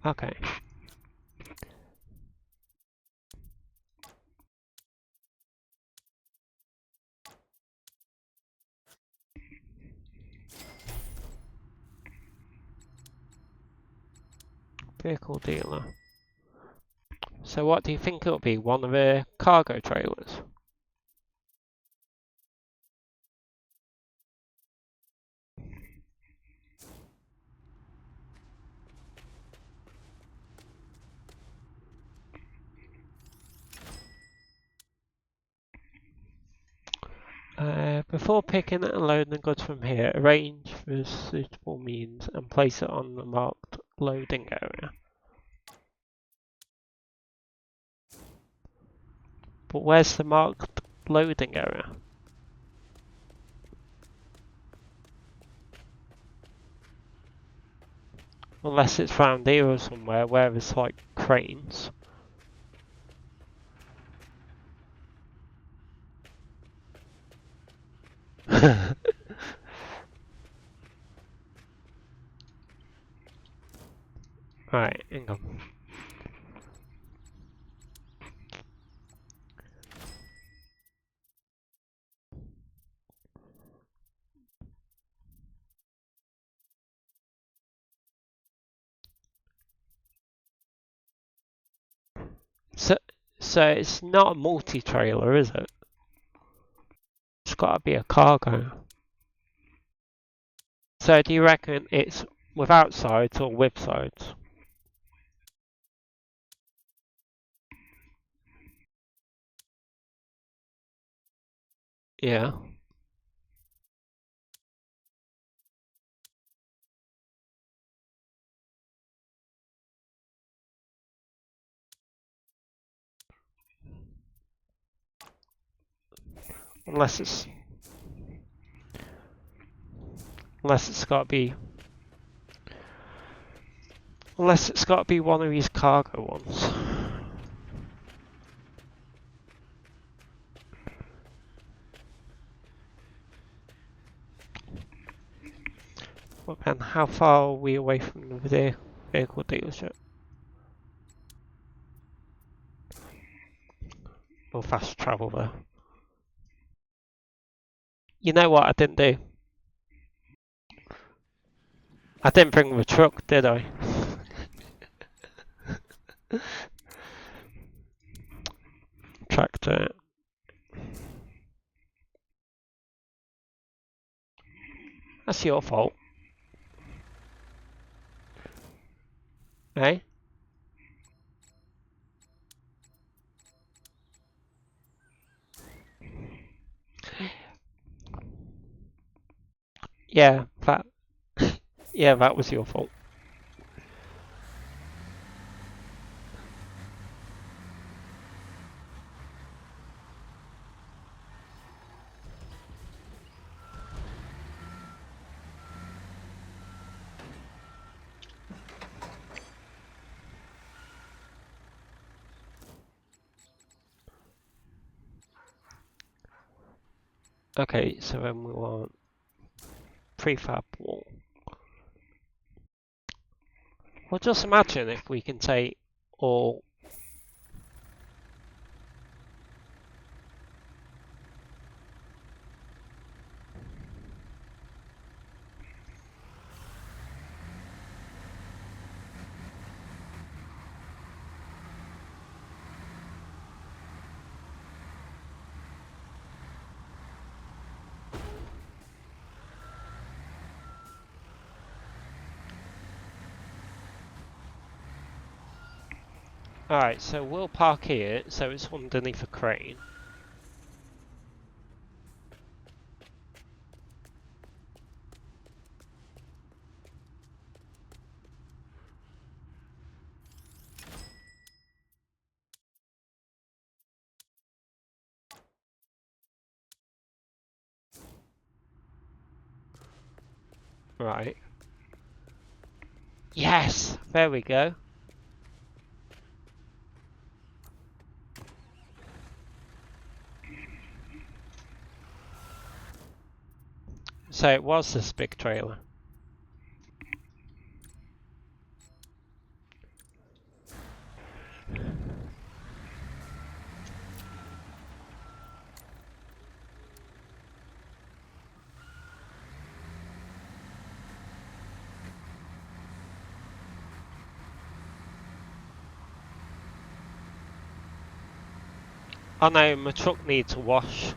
Okay. Vehicle dealer. So what do you think it'll be? One of the cargo trailers? Before picking and loading the goods from here, arrange for a suitable means and place it on the marked loading area. But where's the marked loading area? Unless it's round here or somewhere where there's like cranes. Right, hang on. So it's not a multi-trailer, is it? It's got to be a cargo. So do you reckon it's without sides or with sides? Yeah. Unless it's got to be one of these cargo ones. Well then, how far are we away from the vehicle dealership? We'll fast travel there. You know what I didn't do? I didn't bring the truck, did I? Tractor. That's your fault. Eh? Yeah, that was your fault. Okay, so then we want prefab wall. Well, just imagine if we can take all. Alright, so we'll park here, so it's underneath a crane. Right. Yes! There we go. So it was this big trailer. Oh no, my truck needs to wash.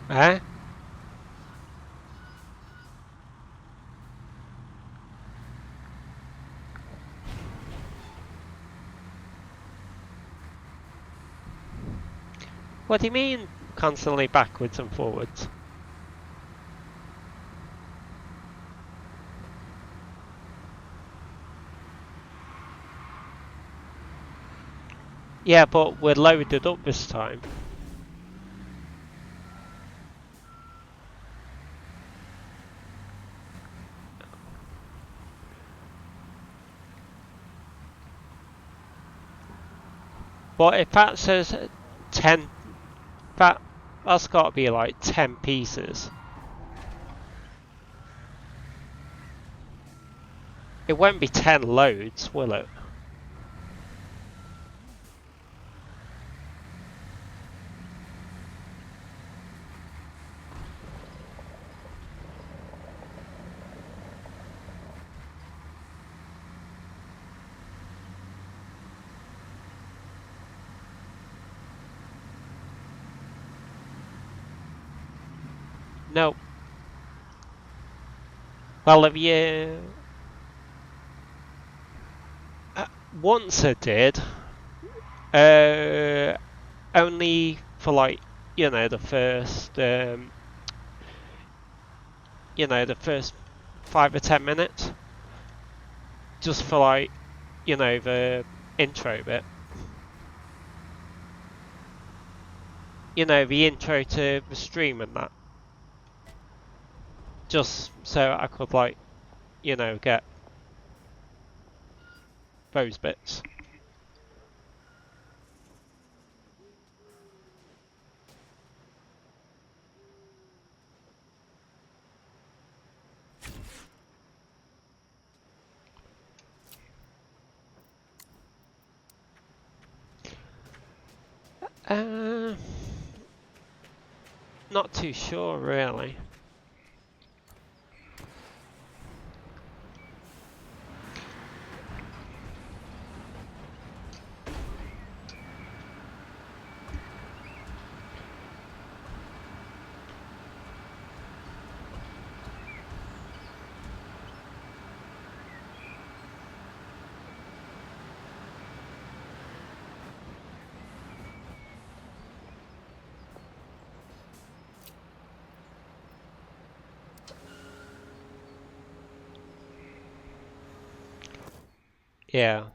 Eh? What do you mean constantly backwards and forwards? Yeah, but we're loaded up this time. But if that says 10, that's got to be like 10 pieces. It won't be 10 loads, will it? No. Well, if you... once I did. Only for like, you know, the first 5 or 10 minutes. Just for like, you know, the intro bit. You know, the intro to the stream and that. Just so I could like, you know, get those bits. Not too sure really. Yeah.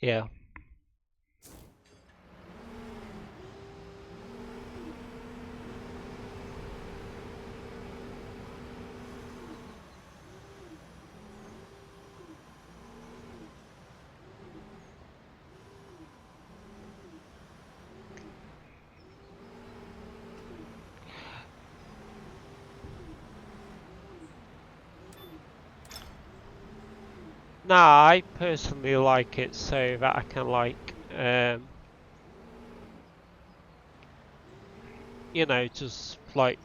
Yeah. No, I personally like it so that I can like, you know, just like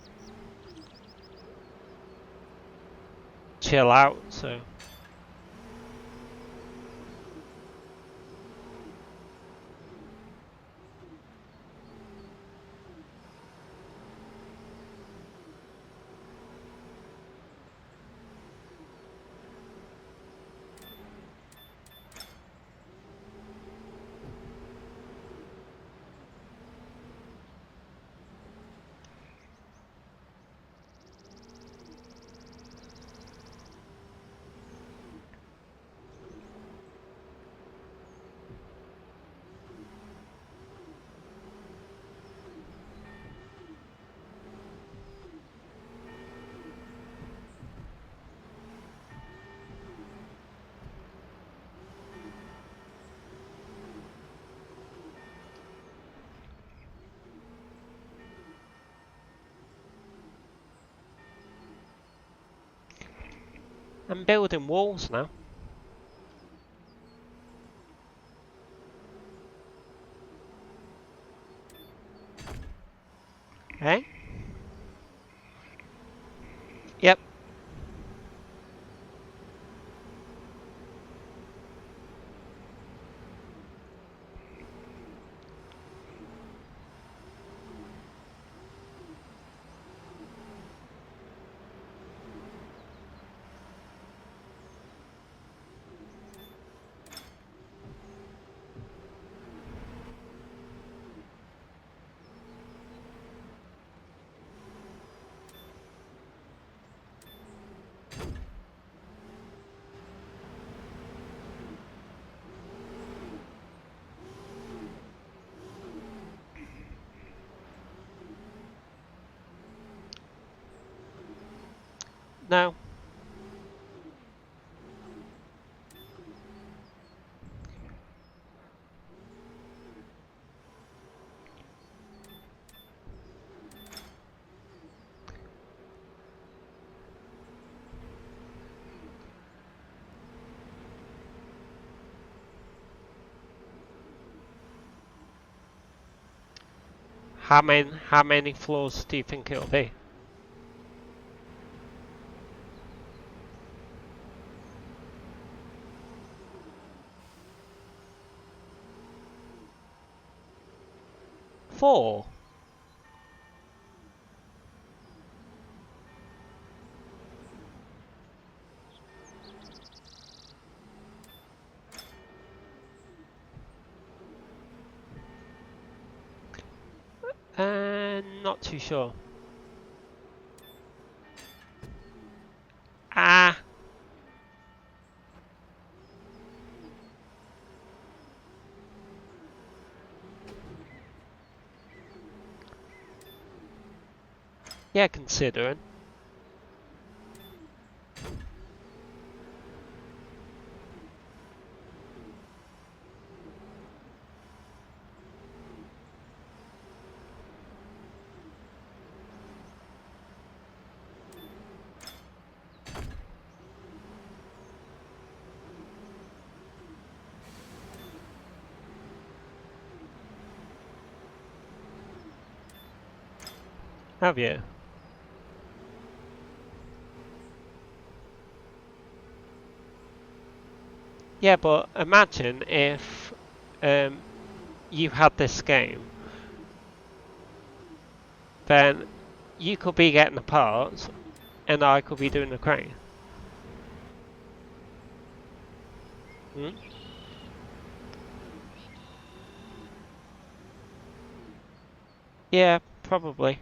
chill out. So I'm building walls now. Okay. Yep. No. How many floors do you think it'll be? Four. Not too sure. Ah. Yeah, considering. Have you? Yeah, but imagine if you had this game, then you could be getting the parts and I could be doing the crane. Hmm? Yeah, probably.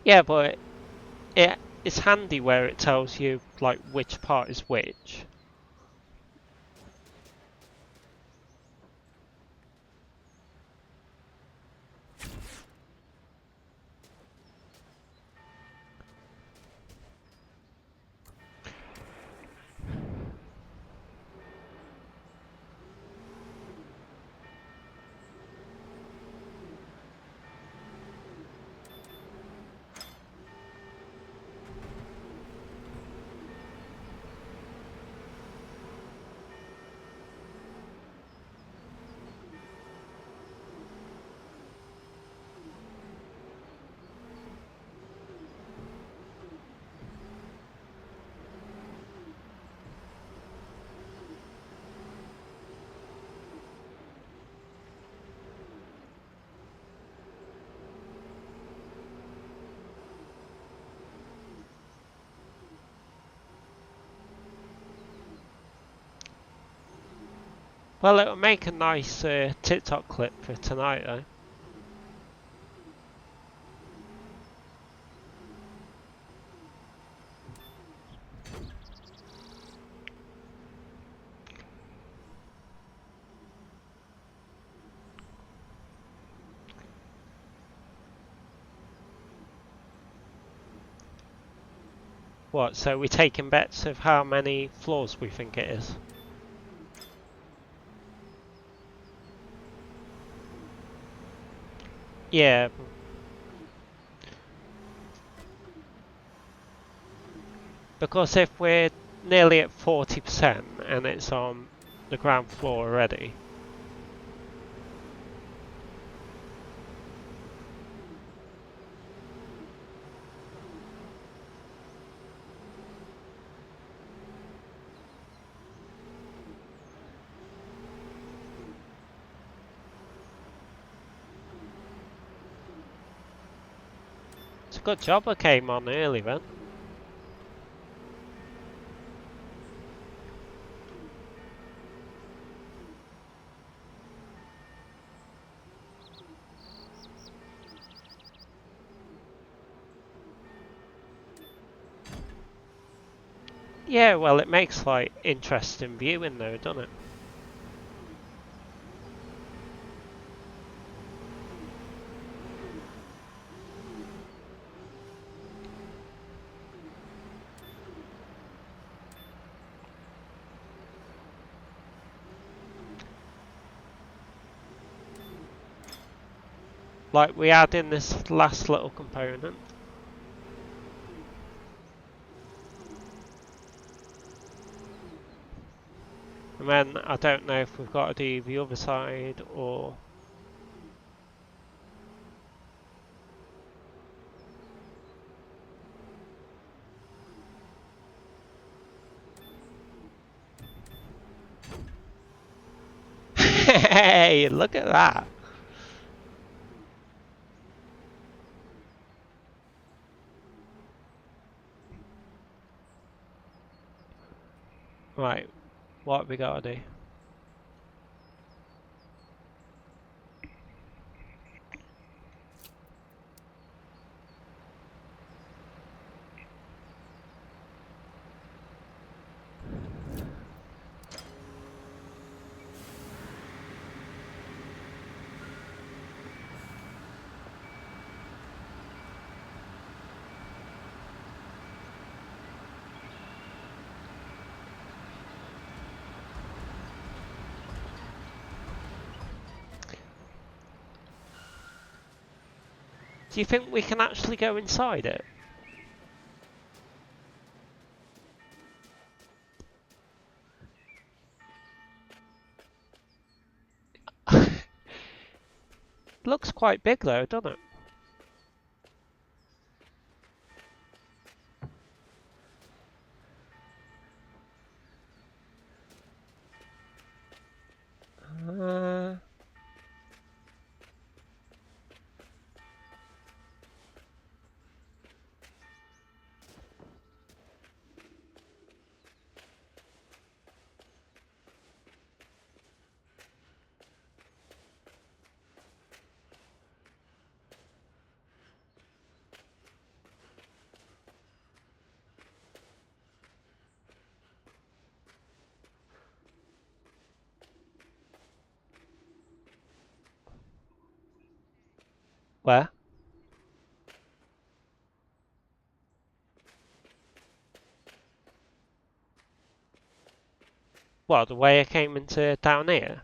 Yeah, but it's handy where it tells you like which part is which. Well, it'll make a nice TikTok clip for tonight, though. What, so we're taking bets of how many floors we think it is? Yeah. Because if we're nearly at 40% and it's on the ground floor already. It's a good job I came on early then. Yeah, well it makes like interesting viewing though, doesn't it? Like we add in this last little component. And then I don't know if we've got to do the other side or... Hey, look at that! Right, what have we got to do? Do you think we can actually go inside it? Looks quite big though, doesn't it? Uh... Where? What, the way I came into down here?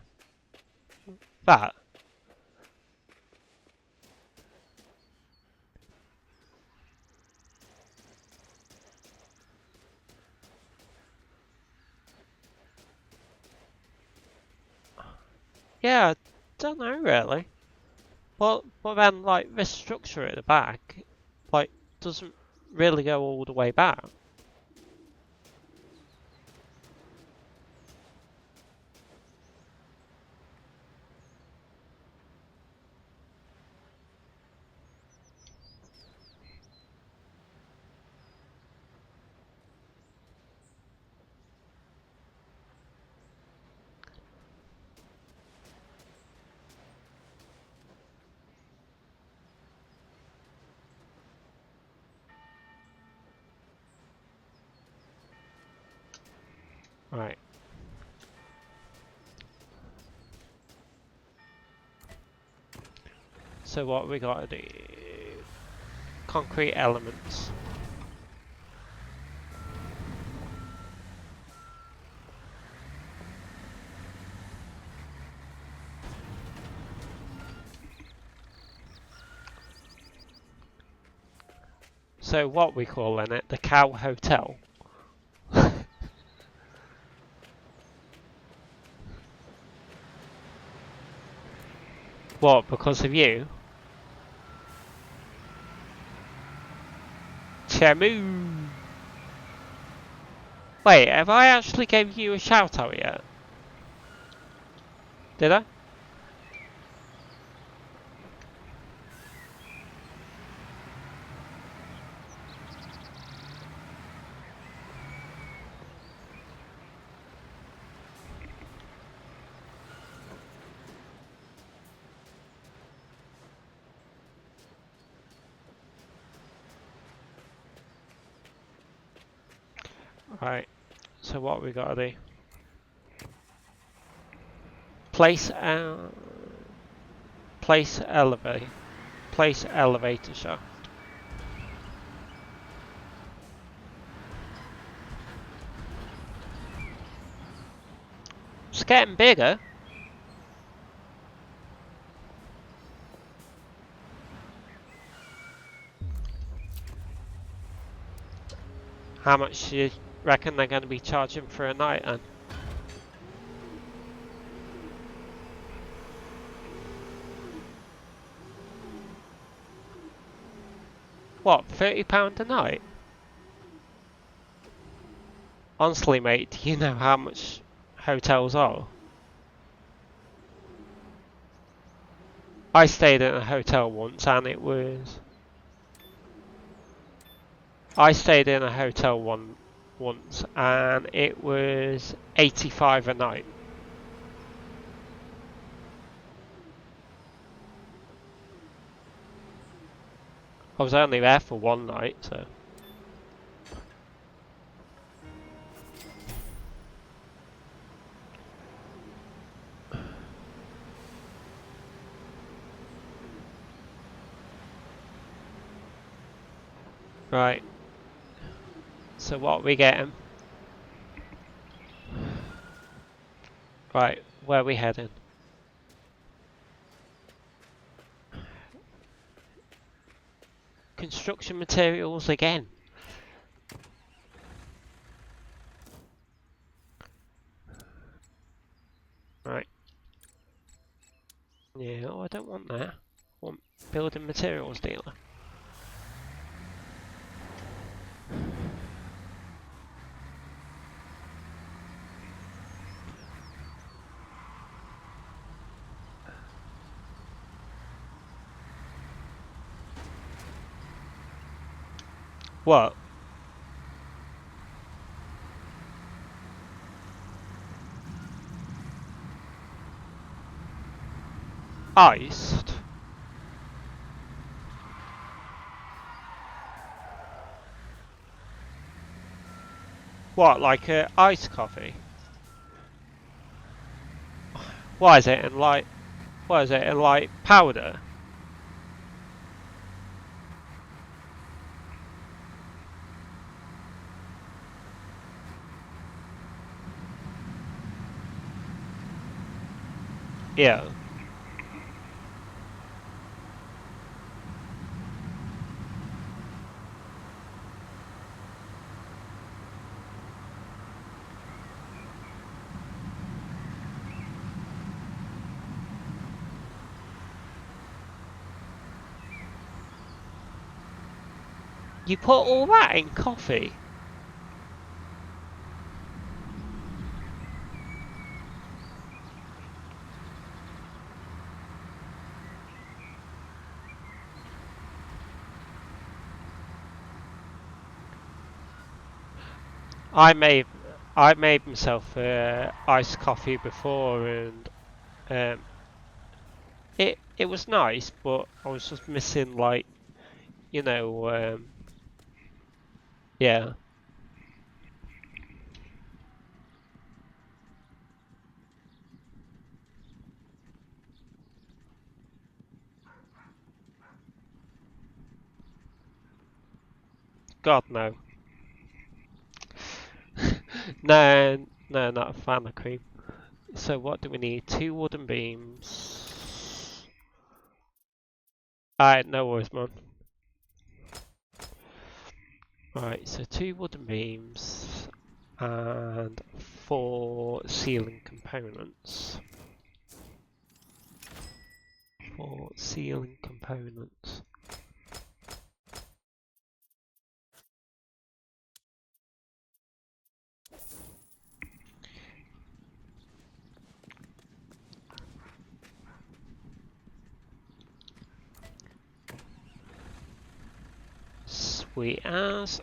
That? Yeah, I don't know really. But then like this structure at the back, like doesn't really go all the way back. Right. So what we got to do? Concrete elements. So what we calling it? The Cow Hotel? What, because of you? Chemu! Wait, have I actually gave you a shout out yet? Did I? Right, so what we gotta do? Place elevator shaft. It's getting bigger. How much do you reckon they're going to be charging for a night then? What, £30 a night? Honestly, mate, do you know how much hotels are? I stayed in a hotel once and it was... I stayed in a hotel once and it was £85 a night. I was only there for one night, so... Right. So what are we getting? Right, where are we heading? Construction materials again. Right. Yeah, oh, I don't want that. I want building materials dealer. What? Iced? What, like iced coffee? Why is it in like... What is it in like powder? Yeah. You put all that in coffee? I made myself iced coffee before, and it was nice, but I was just missing like, you know, yeah. God no. No, no, not a fan of cream. So what do we need? 2 wooden beams. Alright, no worries, man. Right, so 2 wooden beams and 4 ceiling components. 4 ceiling components. Sweet as.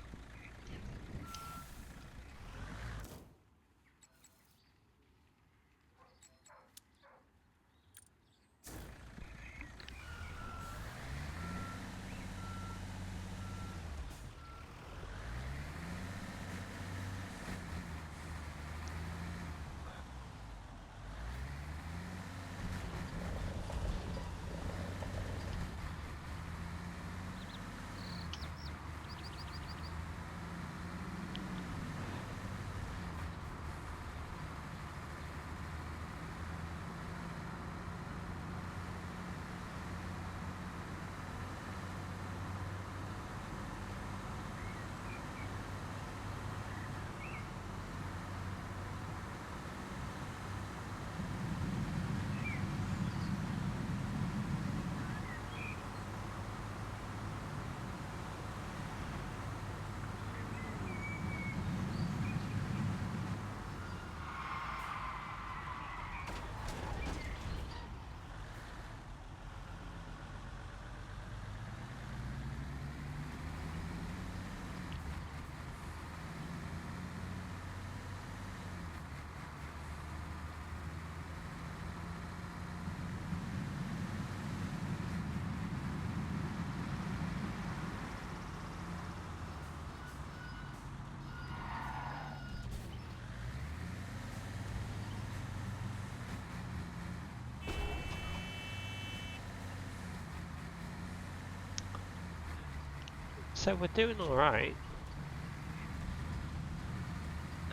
So we're doing alright.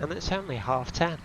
And it's only 10:30.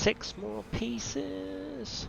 6 more pieces.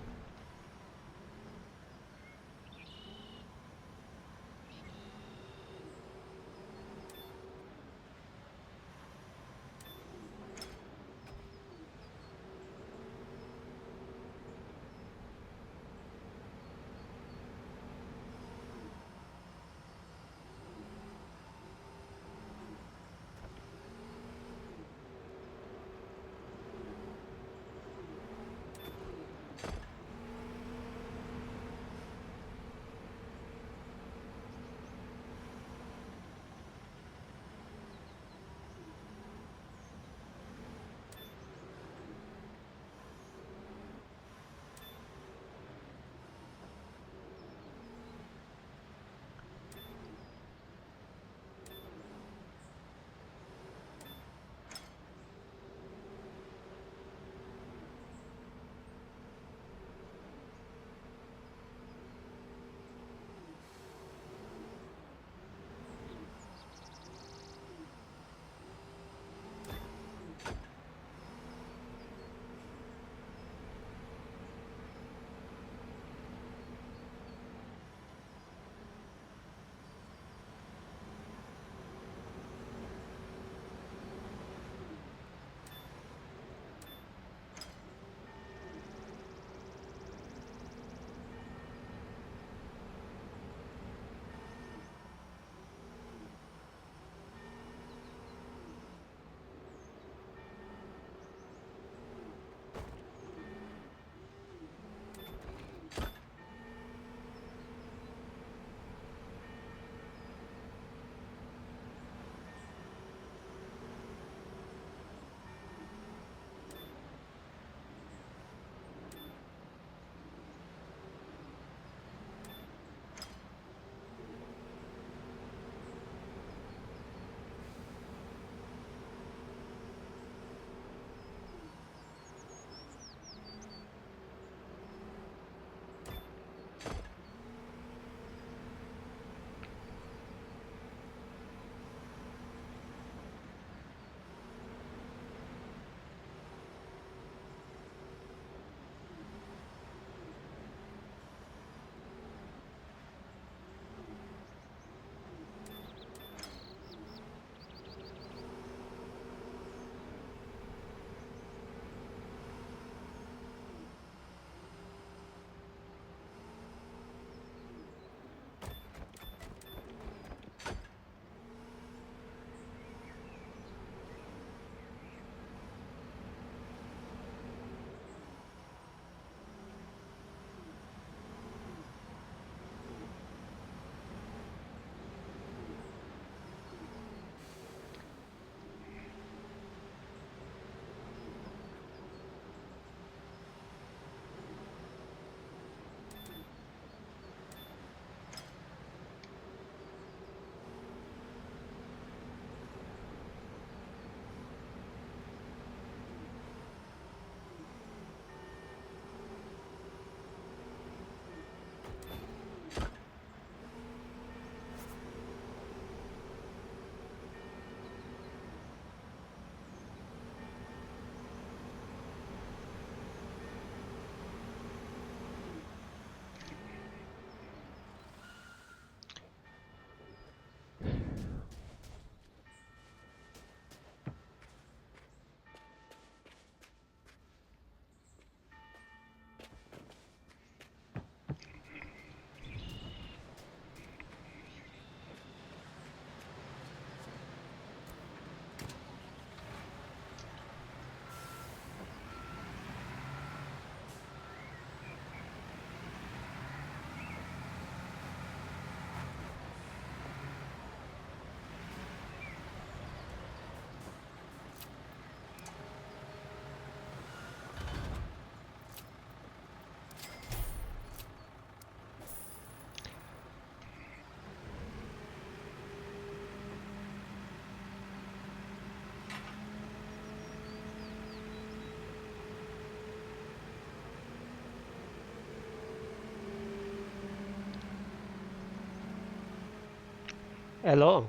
Hello.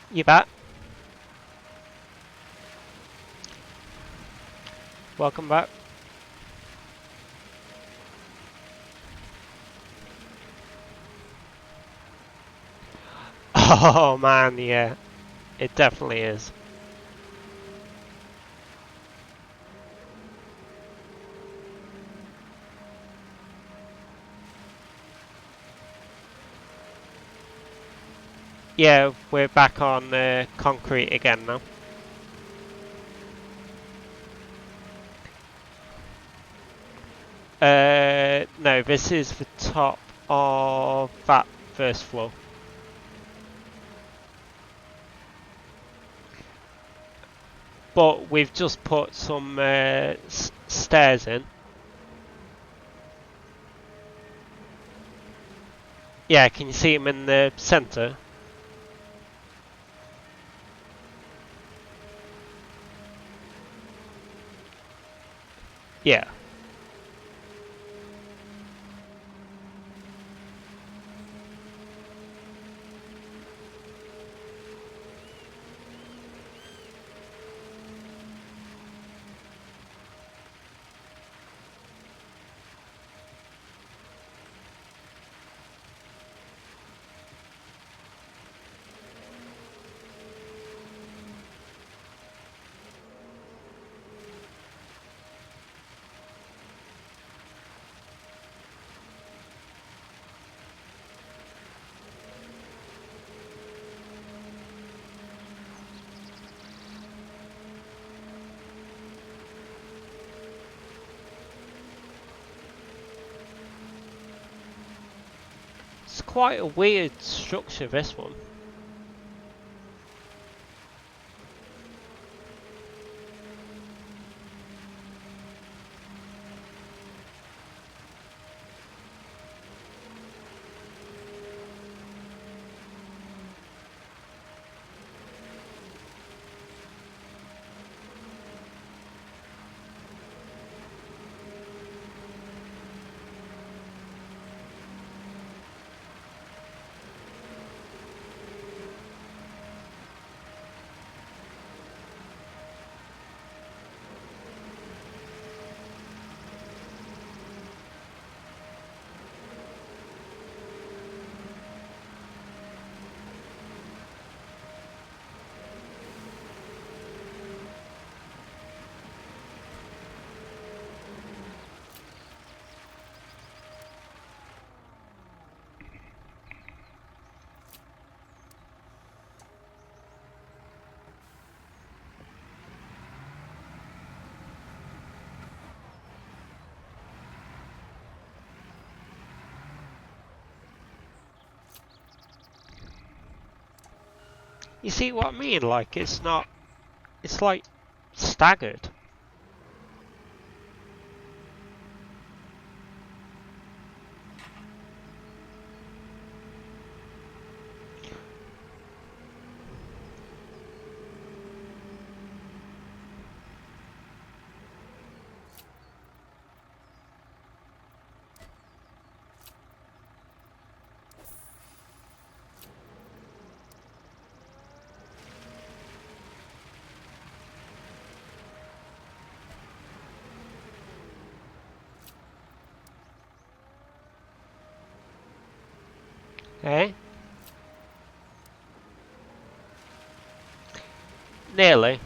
You back? Welcome back. Oh man, yeah, it definitely is. Yeah, we're back on concrete again now. No, this is the top of that first floor. But we've just put some stairs in. Yeah, can you see them in the centre? Yeah. It's quite a weird structure, this one. You see what I mean? Like, it's not... It's like staggered. Eh? Nearly.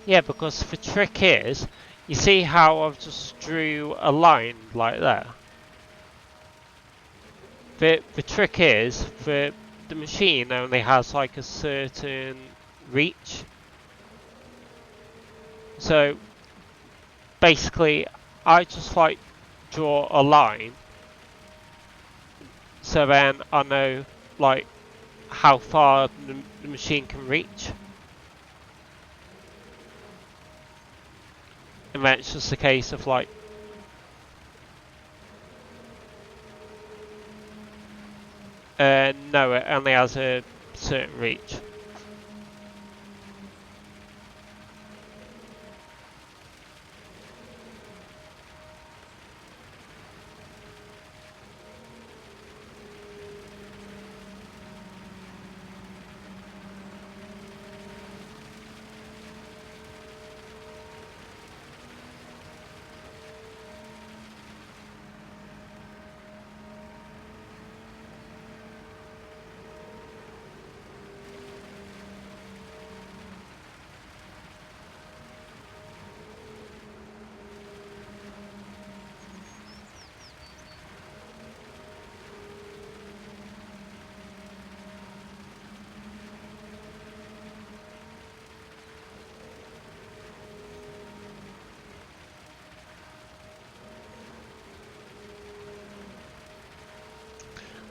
Yeah, because the trick is, you see how I've just drew a line like that? The trick is, the machine only has like a certain reach. So, basically, I just like draw a line, so then I know like how far the machine can reach. And then it's just a case of like... No, it only has a certain reach.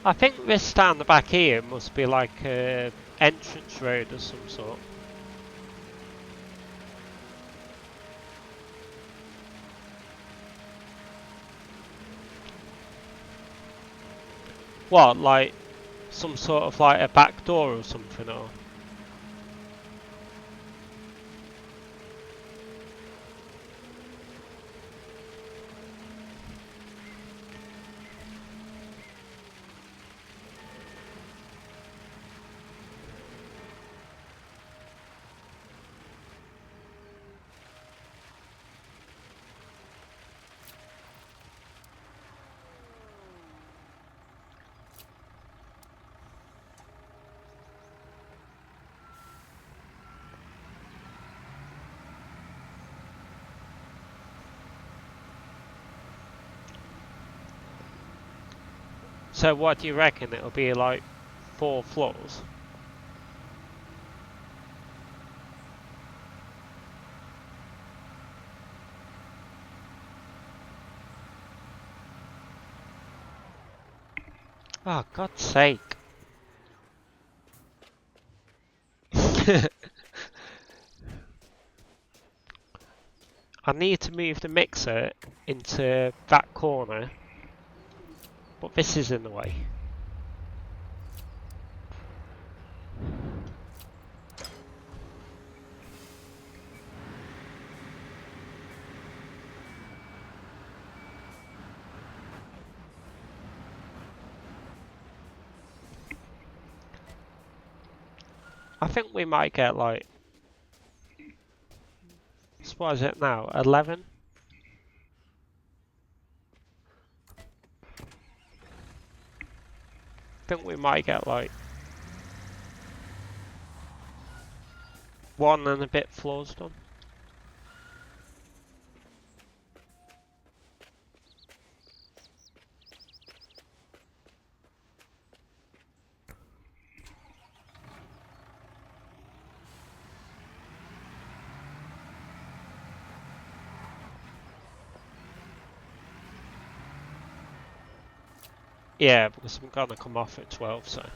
I think this down the back here must be like a entrance road of some sort. What, like some sort of like a back door or something, or? So what do you reckon? It'll be like 4 floors? Oh, God's sake. I need to move the mixer into that corner, but this is in the way. I think we might get like, so what is it now, 11? I think we might get like 1 and a bit floors done. Yeah, because I'm gonna come off at 12, so.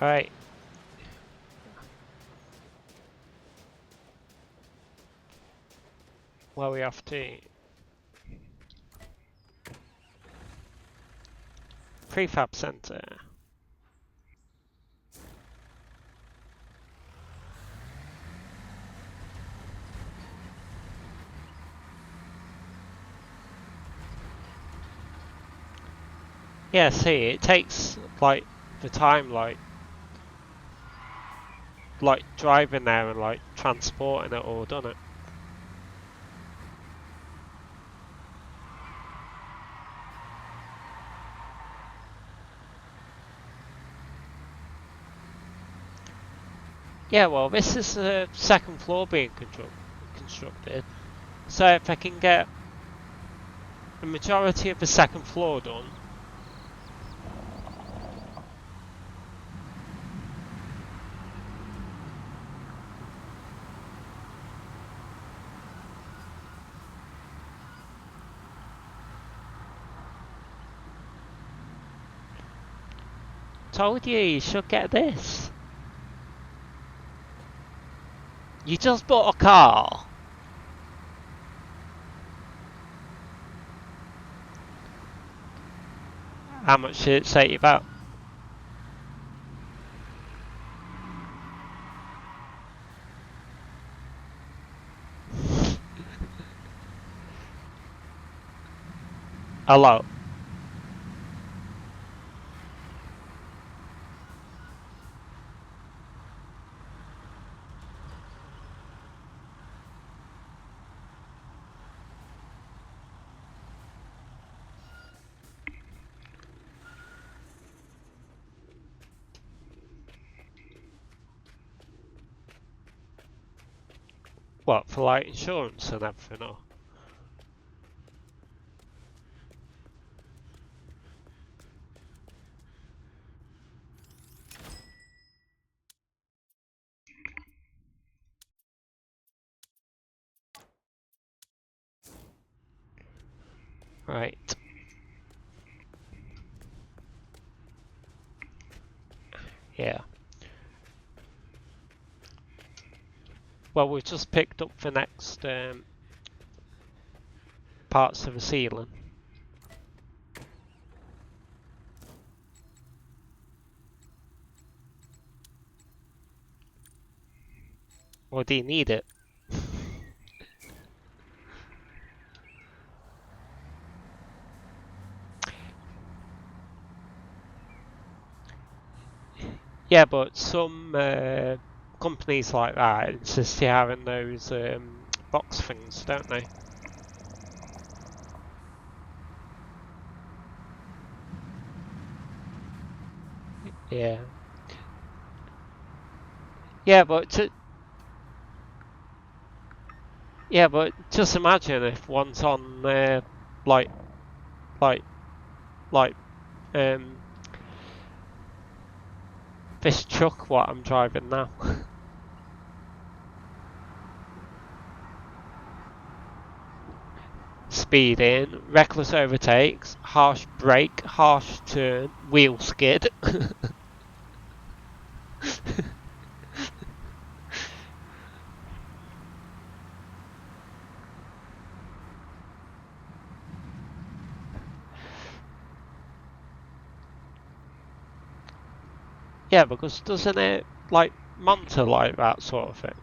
Alright. where we have to prefab center. Yeah, see, it takes like the time, like driving there and like transporting it all, doesn't it? Yeah, well, this is the second floor being constructed, so if I can get the majority of the second floor done, told you should get this. You just bought a car. How much did it say you about? A lot. What, for like insurance and everything, or? Right. Yeah. Well, we've just picked up the next parts of the ceiling. Or do you need it? Yeah, but some companies like that insist you having those box things, don't they? Yeah. Yeah, but just imagine if one's on like like like this truck what I'm driving now. Speed in, reckless overtakes, harsh brake, harsh turn, wheel skid. Yeah, because doesn't it like monitor like that sort of thing?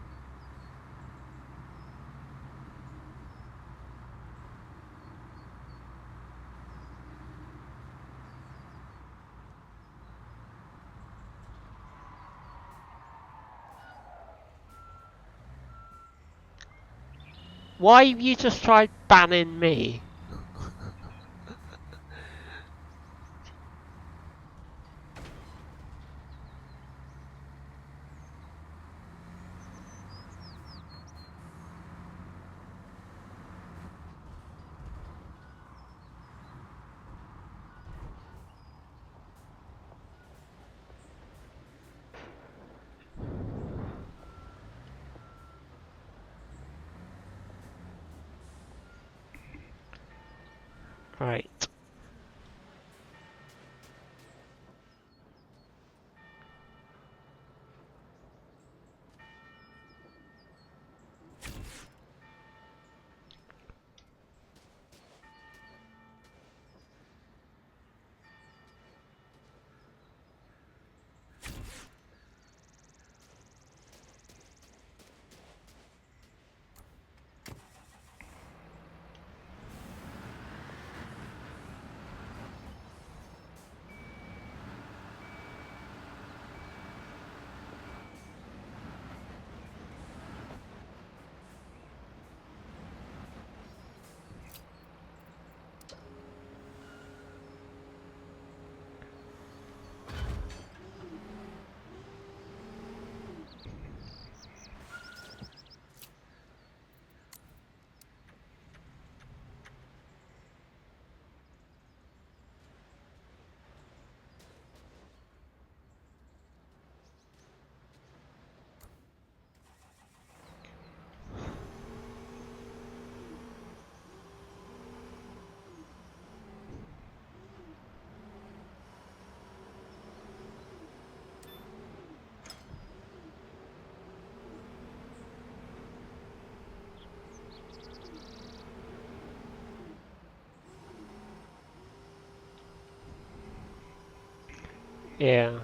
Why have you just tried banning me? Right. Yeah.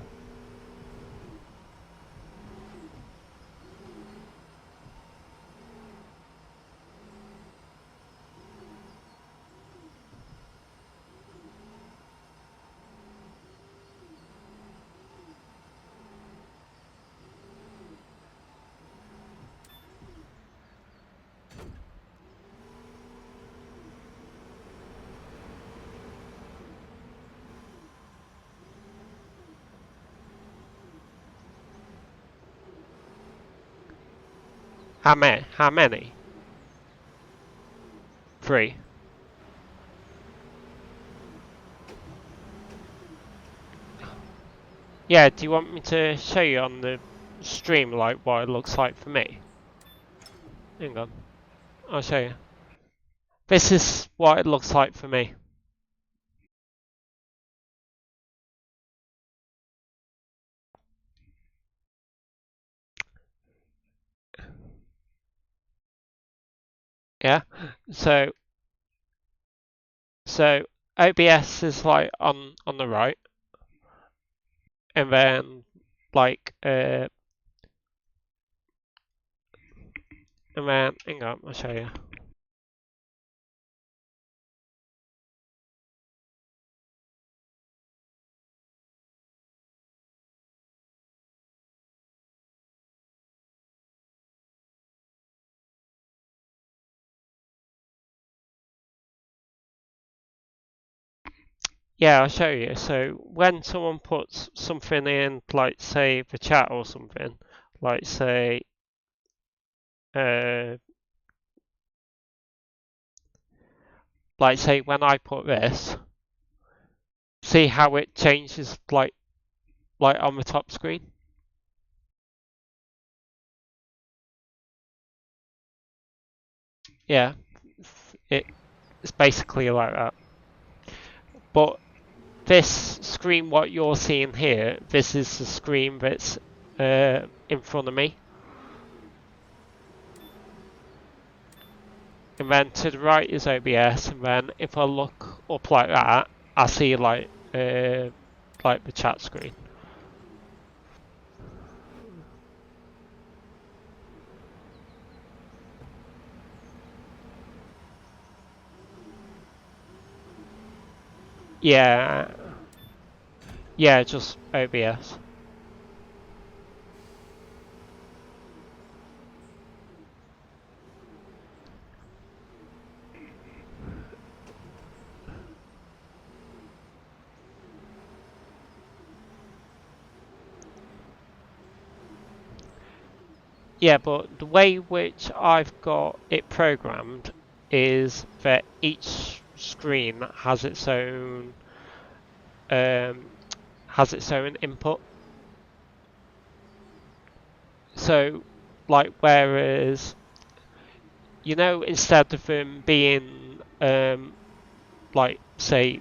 How many? How many? 3. Yeah, do you want me to show you on the stream like what it looks like for me? Hang on. I'll show you. This is what it looks like for me. Yeah. So OBS is like on the right, and then like and then hang on, I'll show you. Yeah, I'll show you. So when someone puts something in, like say the chat or something, like say uh like say when I put this, see how it changes like on the top screen? Yeah, it's basically like that. But this screen, what you're seeing here, this is the screen that's in front of me. And then to the right is OBS, and then if I look up like that, I see like the chat screen. Yeah, yeah, just OBS. Yeah, but the way which I've got it programmed is that each screen has its own input. So, like, whereas instead of them being like say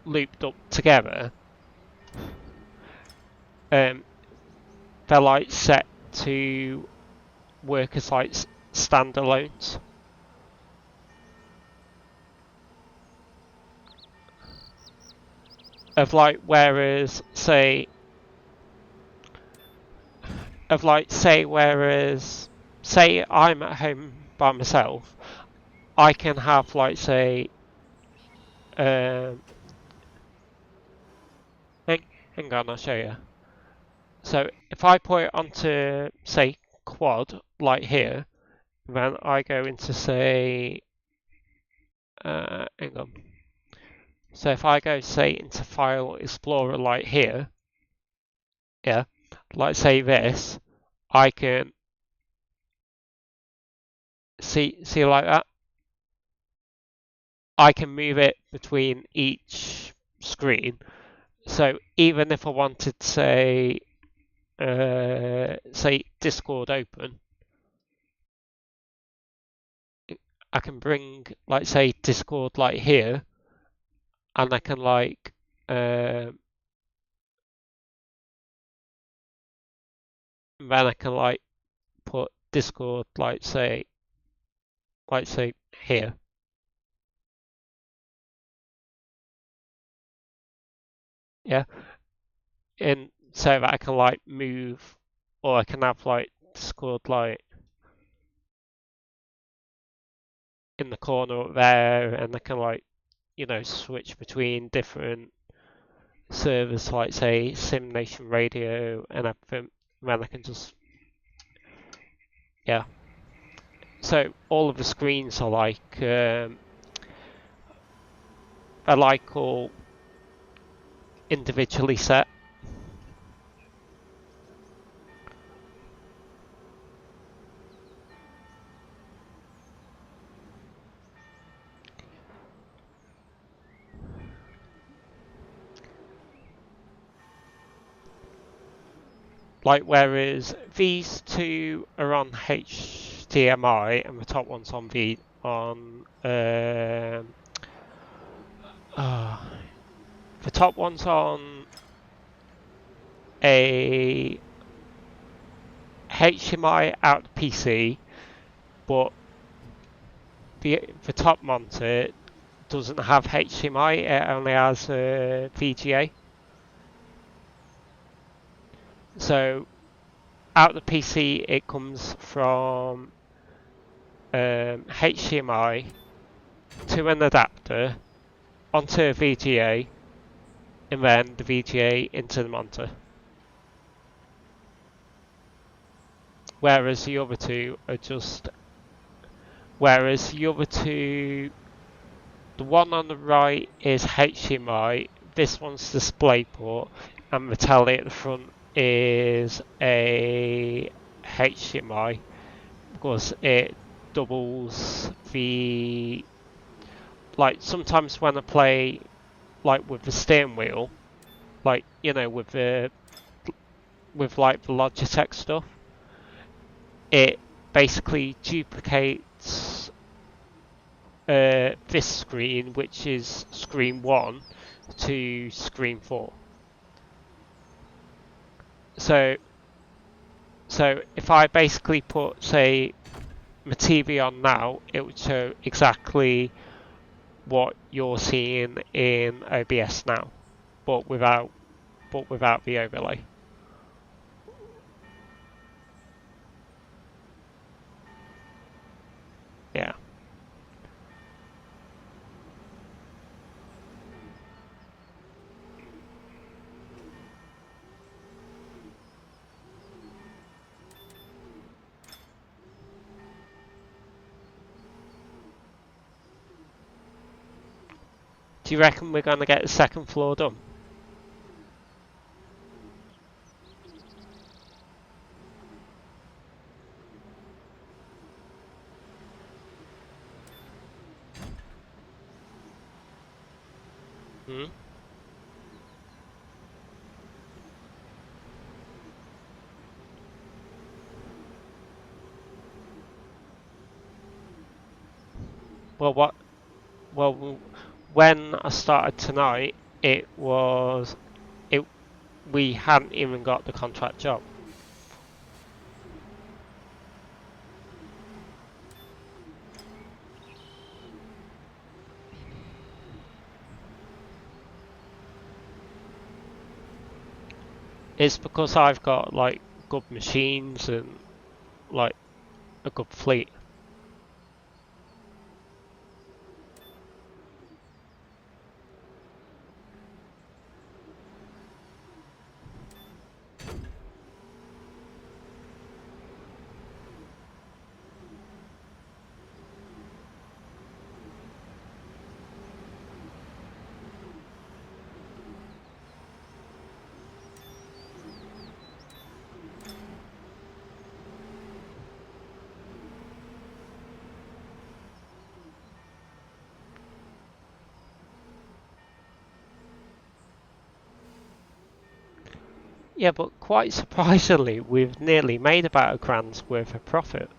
looped up together, they're like set to work as like standalones. Of like, whereas say I'm at home by myself, I can have like say um hang on, I'll show you. So if I put it onto say quad like here, then I go into say hang on. So if I go say into File Explorer like here, yeah, like say this, I can see like that. I can move it between each screen. So even if I wanted to say Discord open, I can bring like say Discord like here, and I can like then I can like put Discord like say here. Yeah. in so that I can like move, or I can have like Discord like in the corner up there, and I can like, you know, switch between different servers, like say Simulation Radio and everything. Then I can just, yeah. So all of the screens are like all individually set. Like whereas these two are on HDMI and the top one's on the top one's on a HDMI out the PC, but the top monitor doesn't have HDMI, it only has VGA. So out the PC it comes from HDMI to an adapter onto a VGA, and then the VGA into the monitor. Whereas the other two are just... the one on the right is HDMI, this one's DisplayPort, and the telly at the front is a HDMI, because it doubles the... like sometimes when I play like with the steering wheel, like, you know, with like the Logitech stuff, it basically duplicates this screen, which is screen 1, to screen 4. So if I basically put, say, my TV on now, it would show exactly what you're seeing in OBS now, but without the overlay. Yeah. Do you reckon we're gonna get the second floor done? Hmm? Well, when I started tonight, we hadn't even got the contract job. It's because I've got like good machines and like a good fleet. Yeah, but quite surprisingly, we've nearly made about £1,000 worth of profit.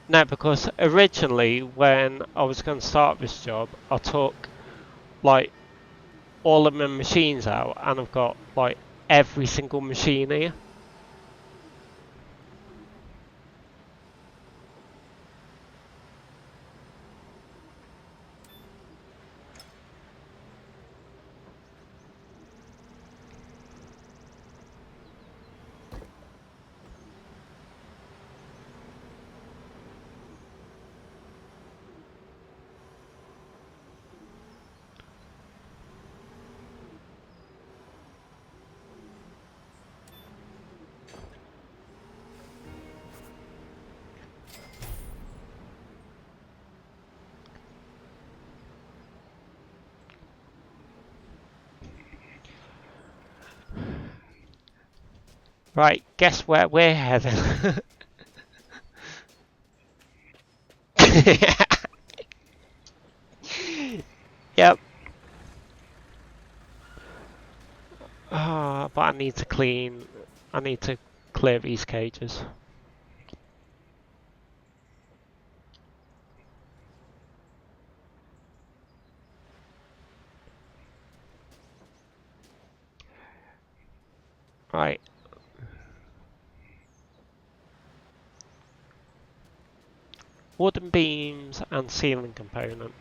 No, because originally when I was going to start this job, I took like all of my machines out, and I've got like every single machine here. Right, guess where we're heading? Yep. But I need to clear these cages. Right. Wooden beams and ceiling component.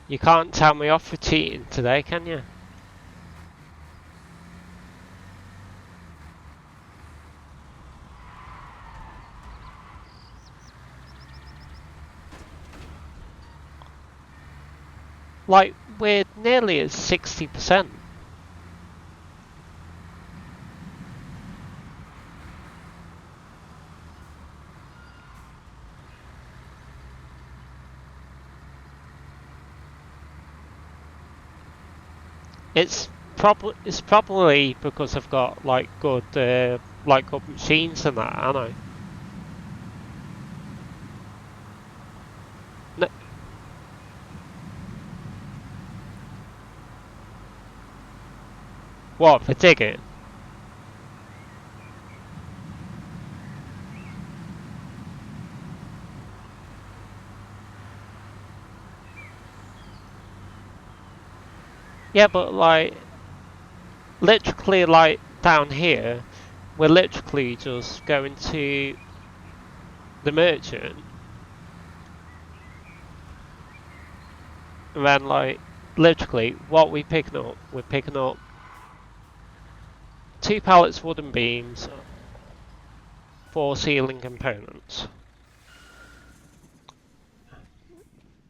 You can't tell me off for cheating today, can you? Like, we're nearly at 60%. It's probably because I've got like good machines and that, I know. No, what for digging? Yeah, but like literally like down here, we're literally just going to the merchant, and then like literally what we're picking up 2 pallets wooden beams, 4 ceiling components.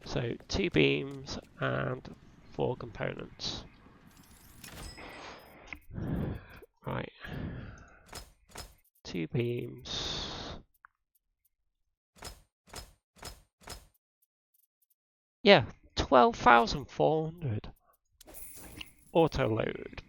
So 2 beams and 4 components. Right. 2 beams. Yeah, 12,400. Auto load.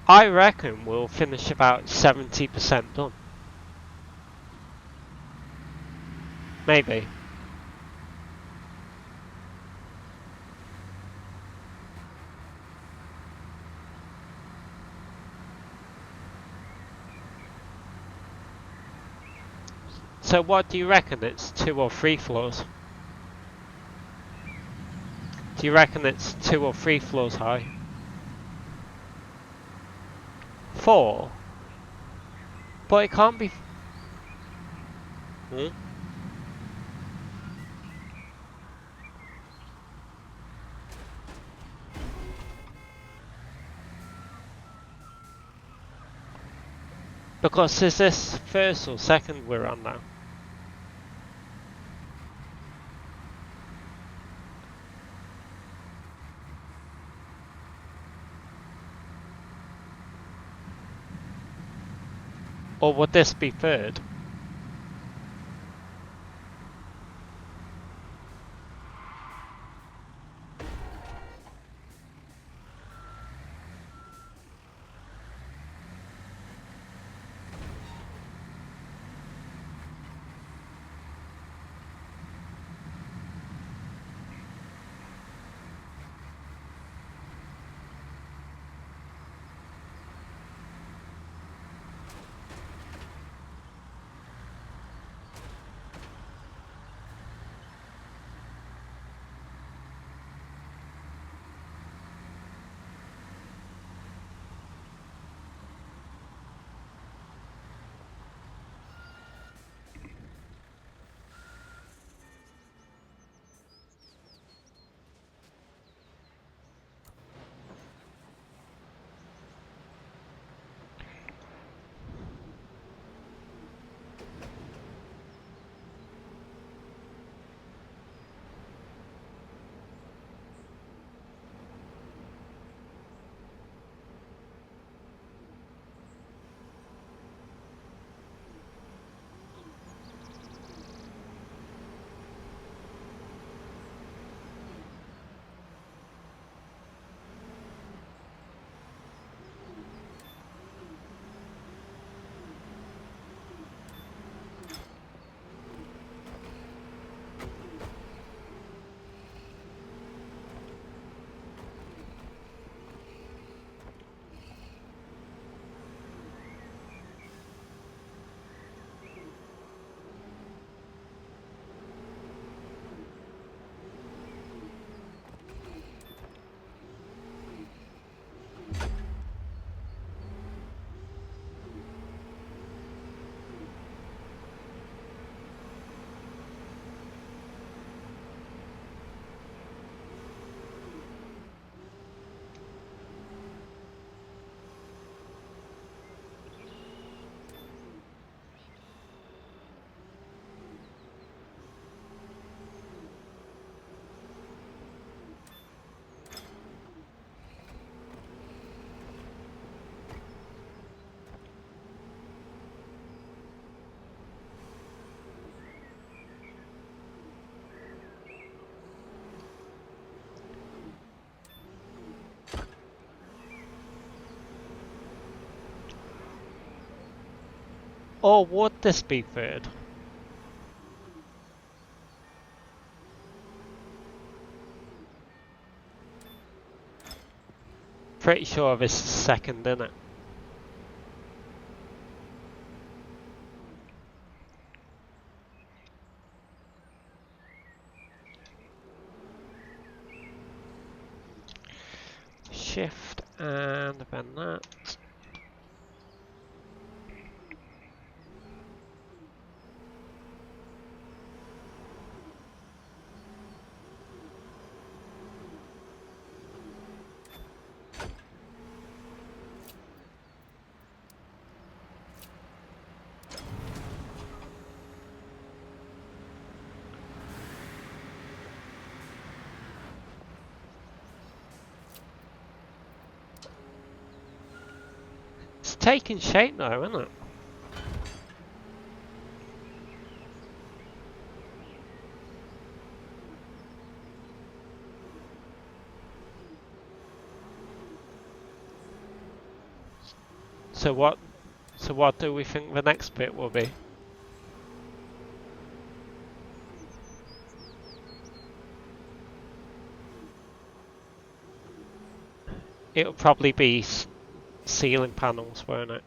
I reckon we'll finish about 70% done. Maybe. So what do you reckon? It's 2 or 3 floors? Do you reckon it's 2 or 3 floors high? 4? But it can't be... Hmm? Because is this first or second we're on now? Or would this be third? Or would this be third? Pretty sure this is second, isn't it? Shift and then that. It's taking shape though, isn't it? So what do we think the next bit will be? It'll probably be ceiling panels, won't it?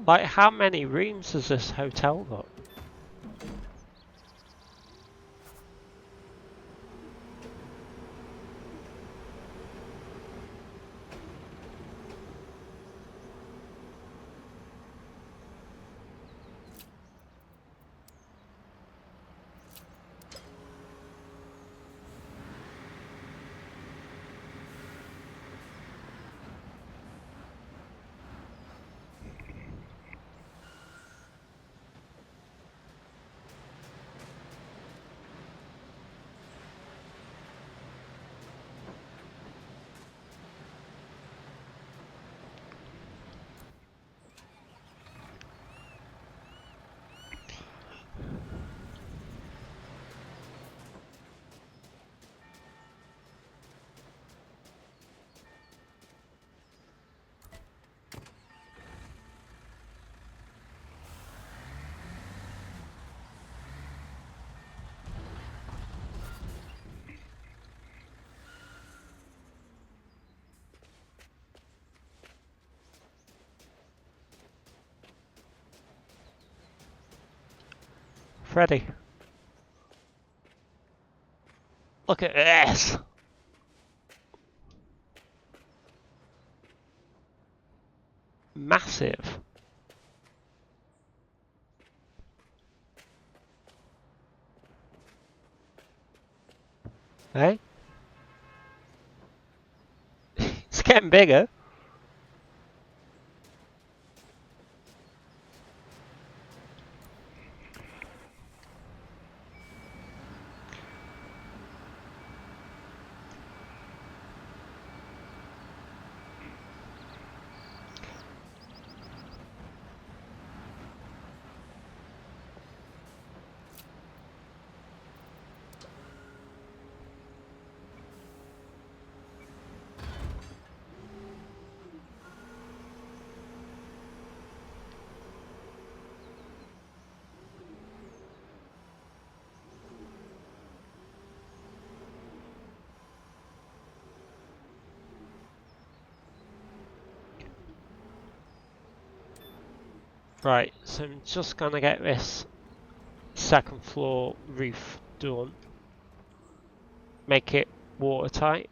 Like, how many rooms has this hotel got? Freddy. Look at this! Massive. Hey? It's getting bigger. Right, so I'm just gonna get this second floor roof done. Make it watertight.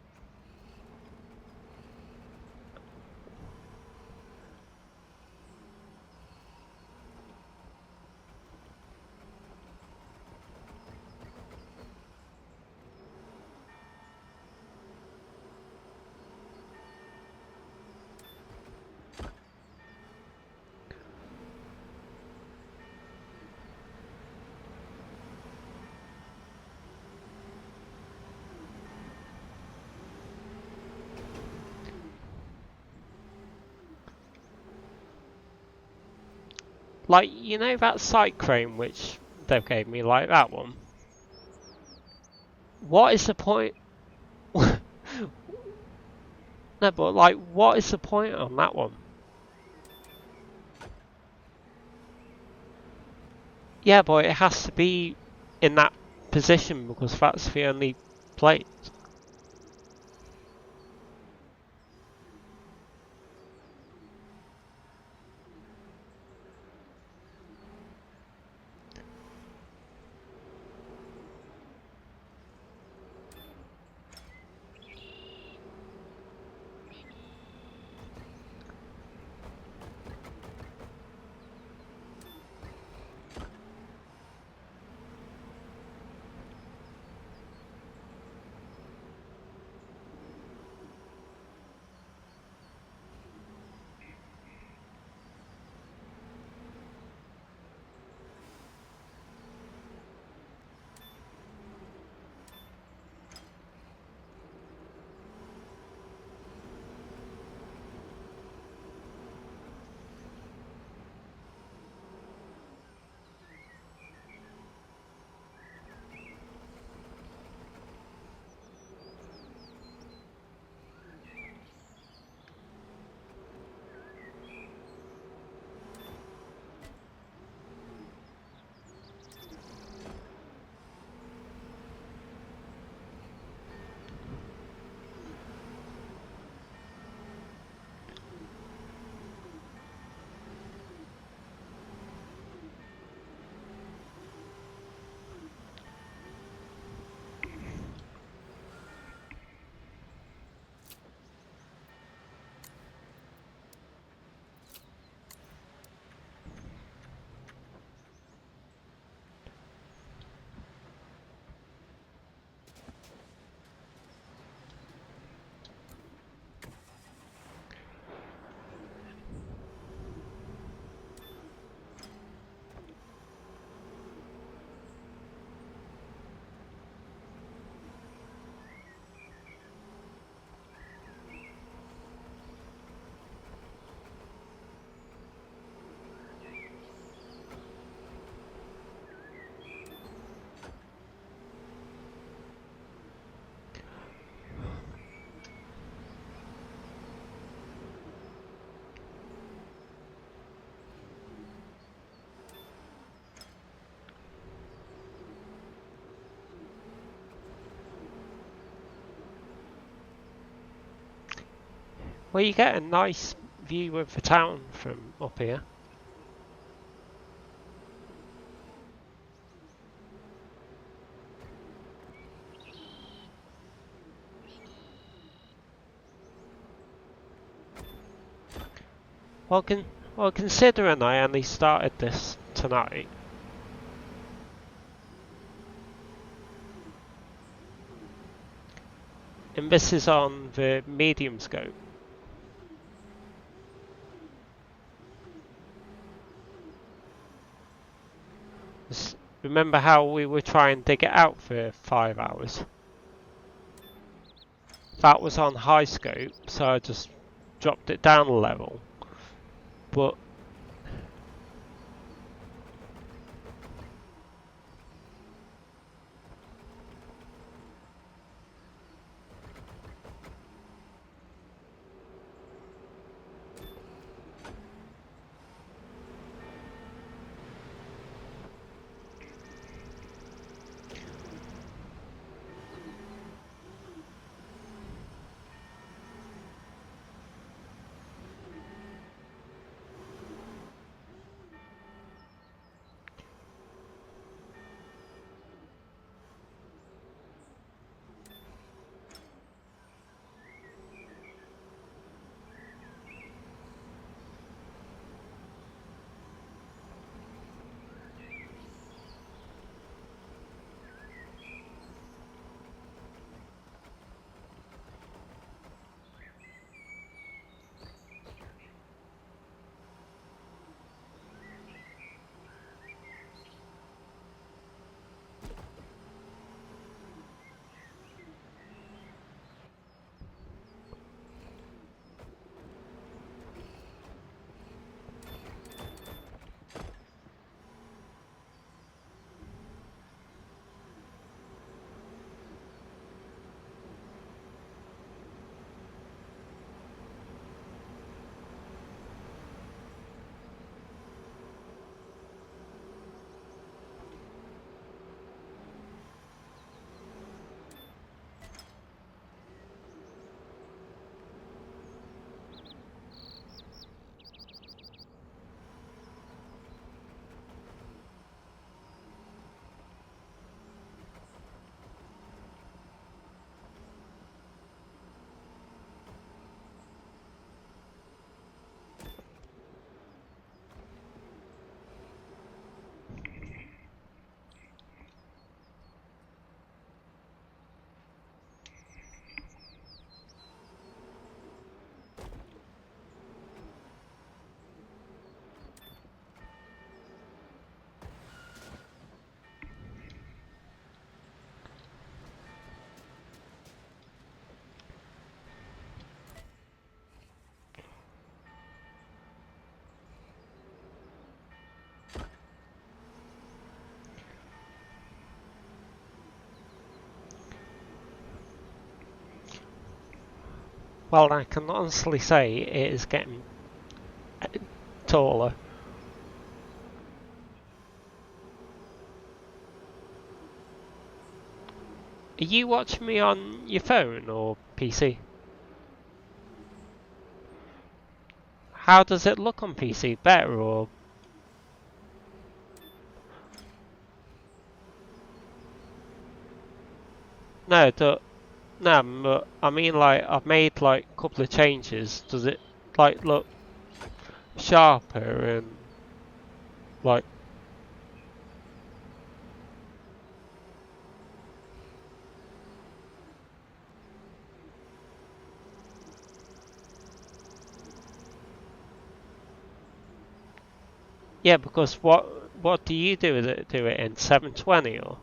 Like, you know that side crane which they gave me, like that one? What is the point? No, but like, what is the point on that one? Yeah, but it has to be in that position because that's the only plate. Well, you get a nice view of the town from up here. Well, considering I only started this tonight, and this is on the medium scope. Remember how we were trying to dig it out for 5 hours? That was on high scope, so I just dropped it down a level. But Well, I can honestly say it is getting taller. Are you watching me on your phone or PC? How does it look on PC? Better or? No, but I mean like I've made like a couple of changes. Does it like look sharper and like? Yeah, because what do you do with it? Do it in 720 or?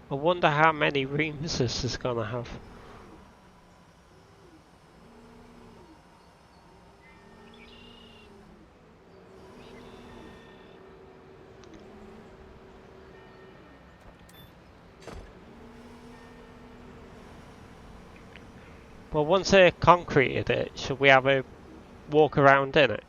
I wonder how many rooms this is gonna have. Well, once they concreted it, should we have a walk around in it?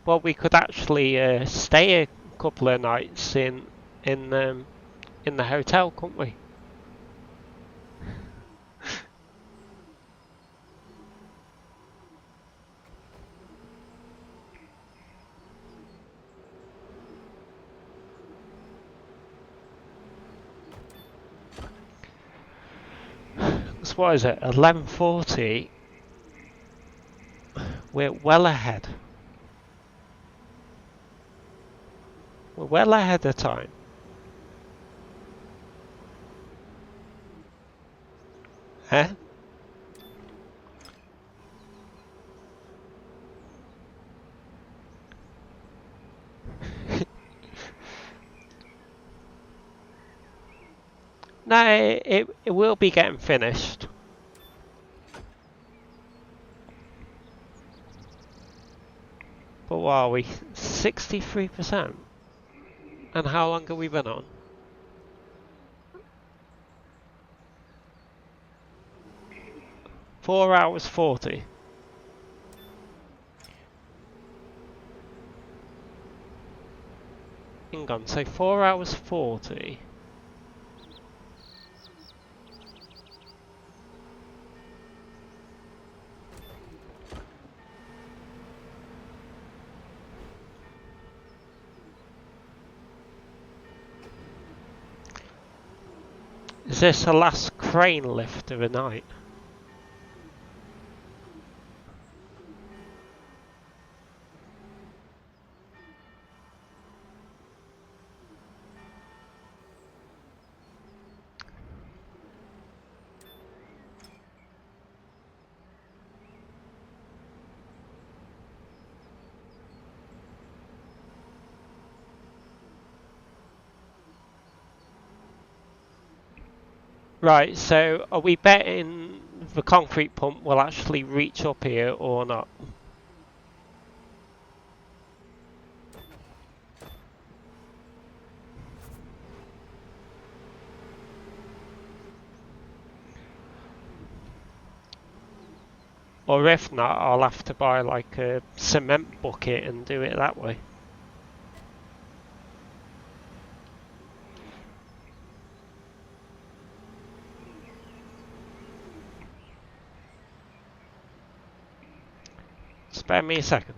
Well, we could actually stay a couple of nights in the hotel, couldn't we? So what is it? 11:40. We're well ahead. We're well ahead of time. Huh? No, it will be getting finished. But what are we? 63%? And how long have we been on? Four hours 40. Hang on, so 4 hours 40. Is this the last crane lift of the night? Right, so are we betting the concrete pump will actually reach up here or not? Or if not, I'll have to buy like a cement bucket and do it that way. Spare me a second.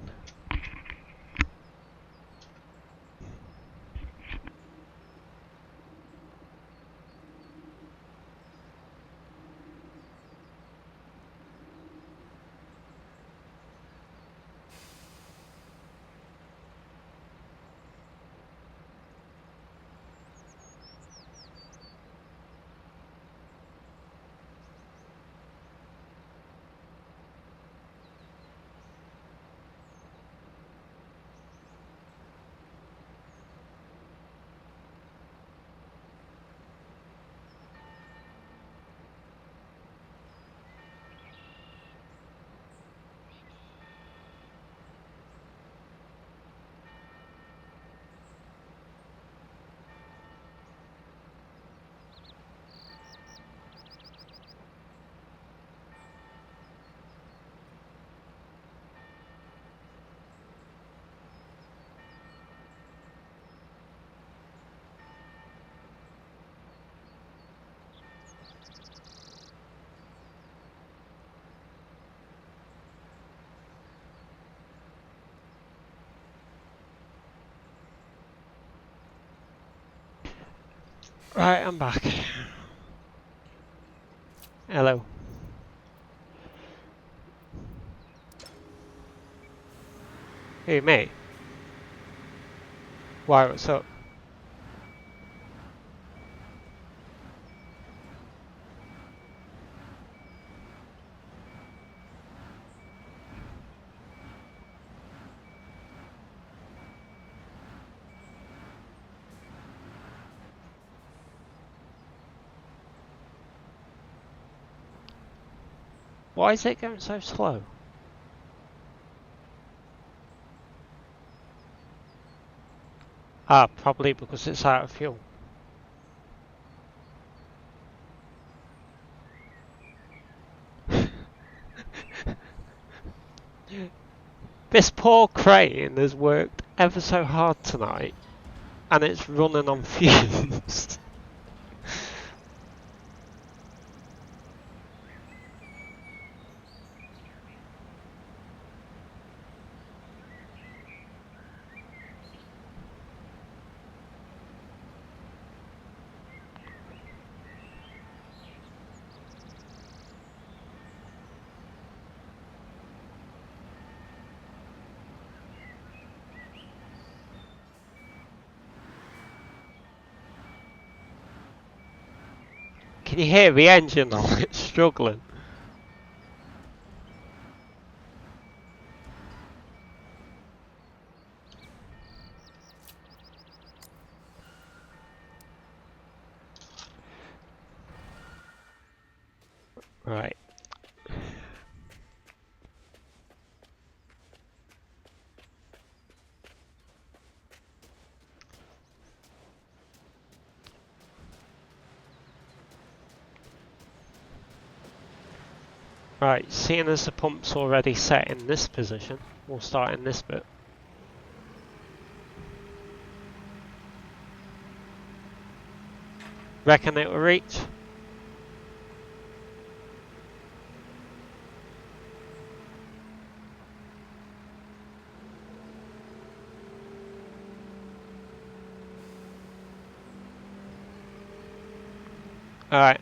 Right, I'm back. Hello. Hey, mate. Why, what's up? Why is it going so slow? Ah, probably because it's out of fuel. This poor crane has worked ever so hard tonight, and it's running on fumes. Can you hear the engine on it struggling? Right. Right, seeing as the pump's already set in this position, we'll start in this bit. Reckon it will reach? Alright.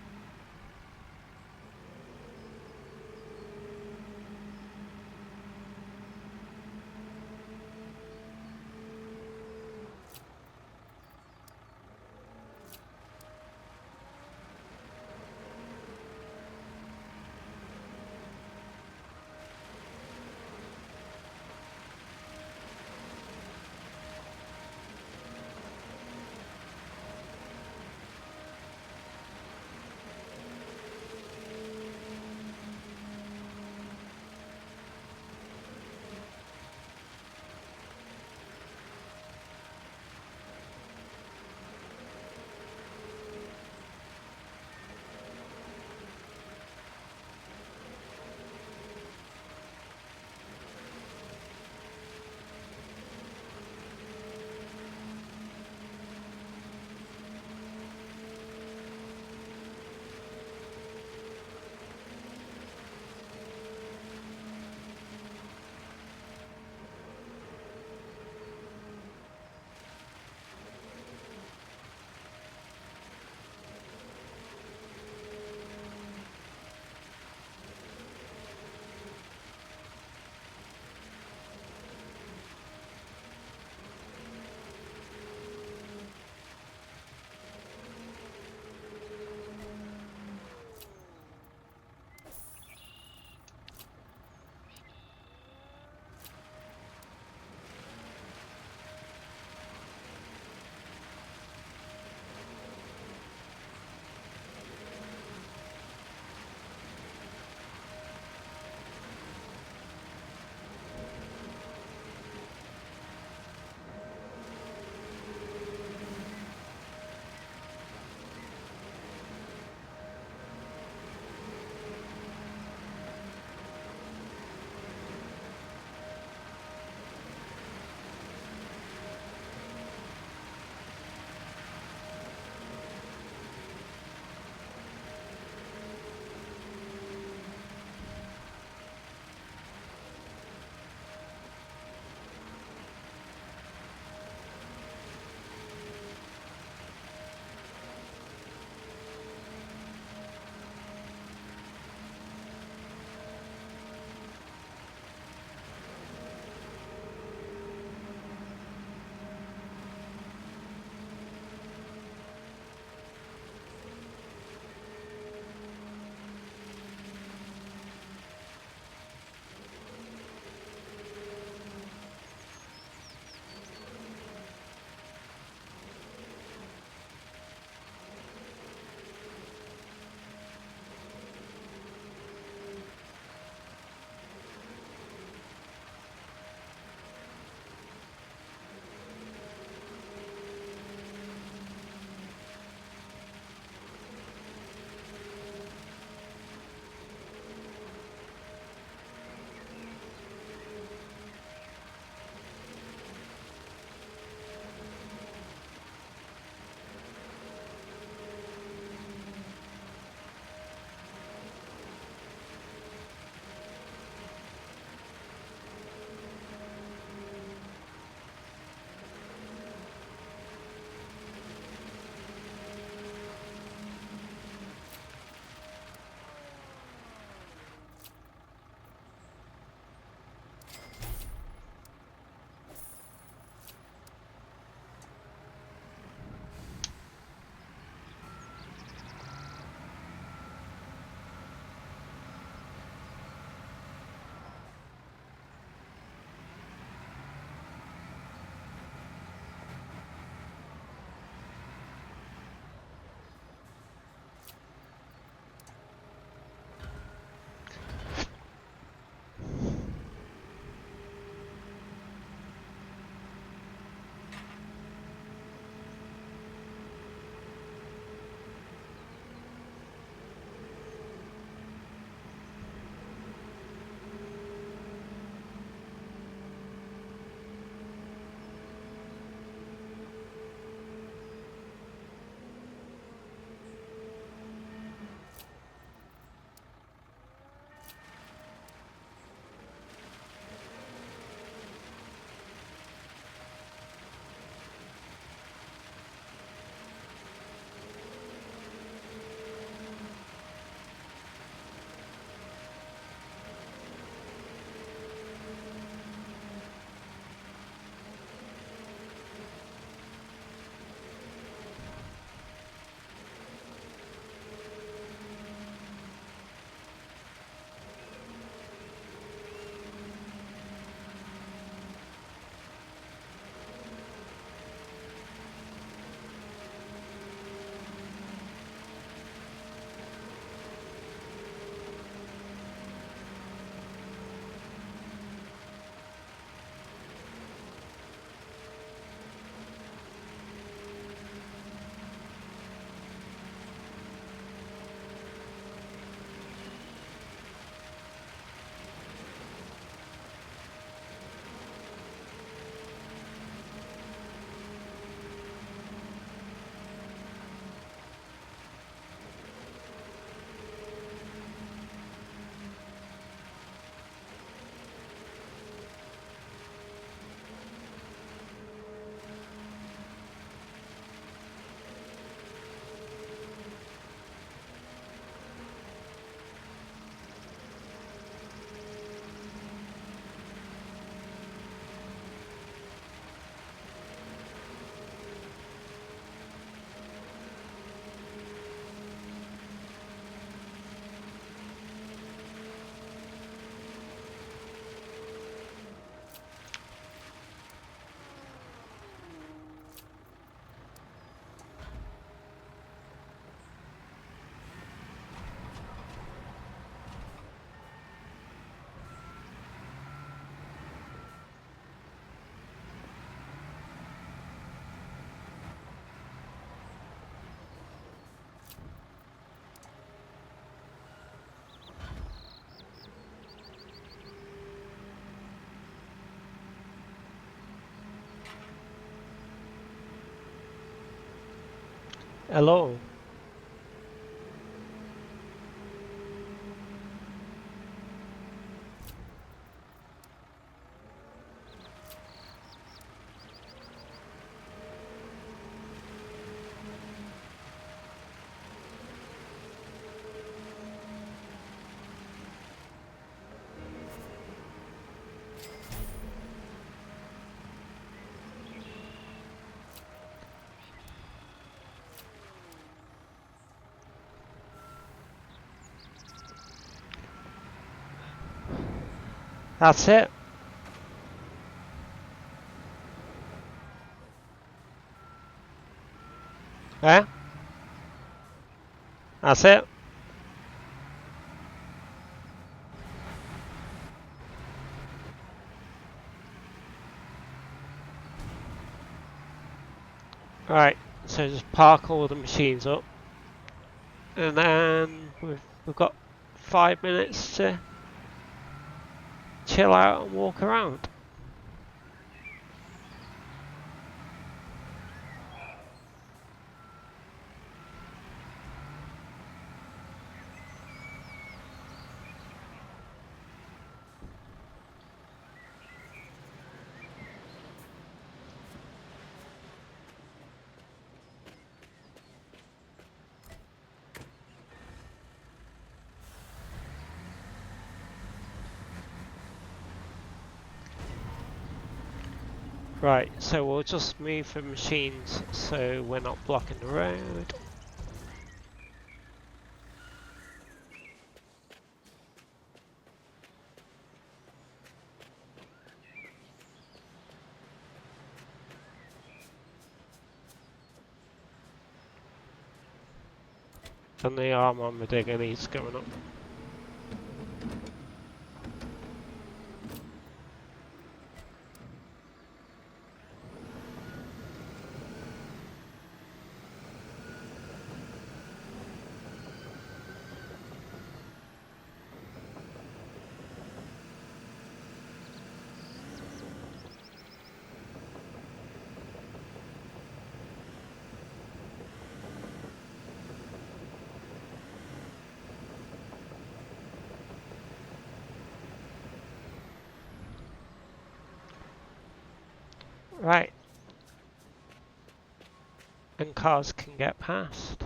Hello. That's it. Eh? That's it. Right, so just park all the machines up. And then we've got 5 minutes to chill out and walk around. Right, so we'll just move the machines so we're not blocking the road. And the arm on the digger needs going up. Right. And cars can get past.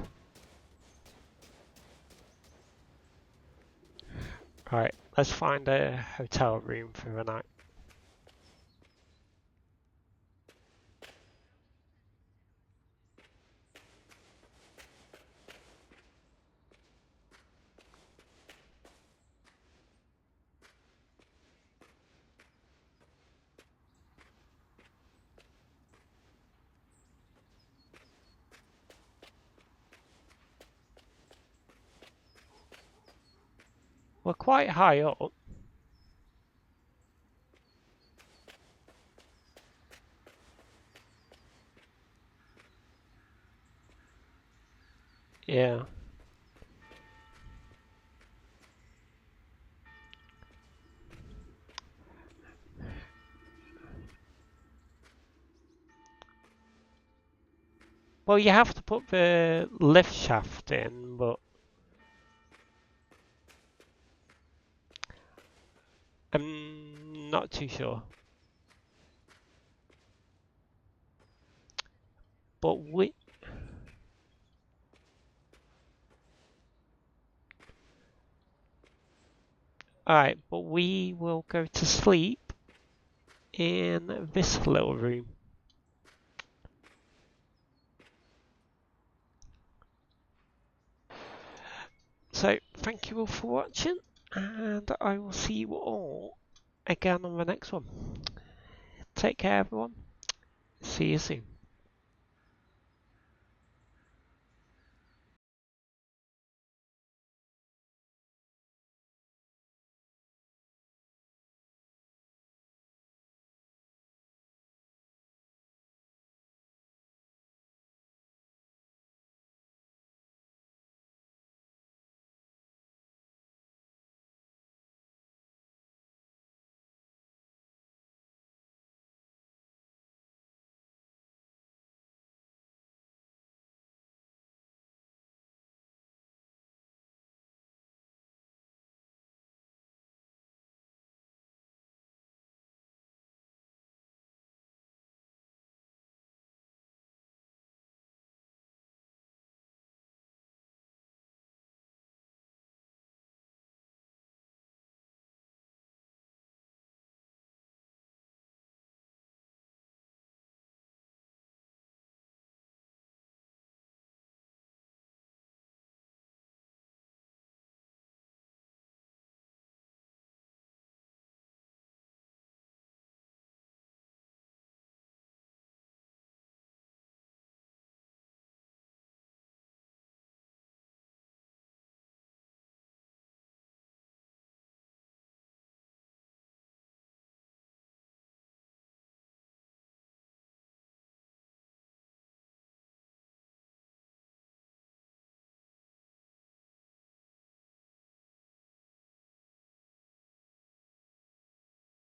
Right, let's find a hotel room for the night. We're quite high up. Yeah. Well, you have to put the lift shaft in, but I'm not too sure. But alright, but we will go to sleep in this little room. So, thank you all for watching, and I will see you all again on the next one. Take care, everyone. See you soon.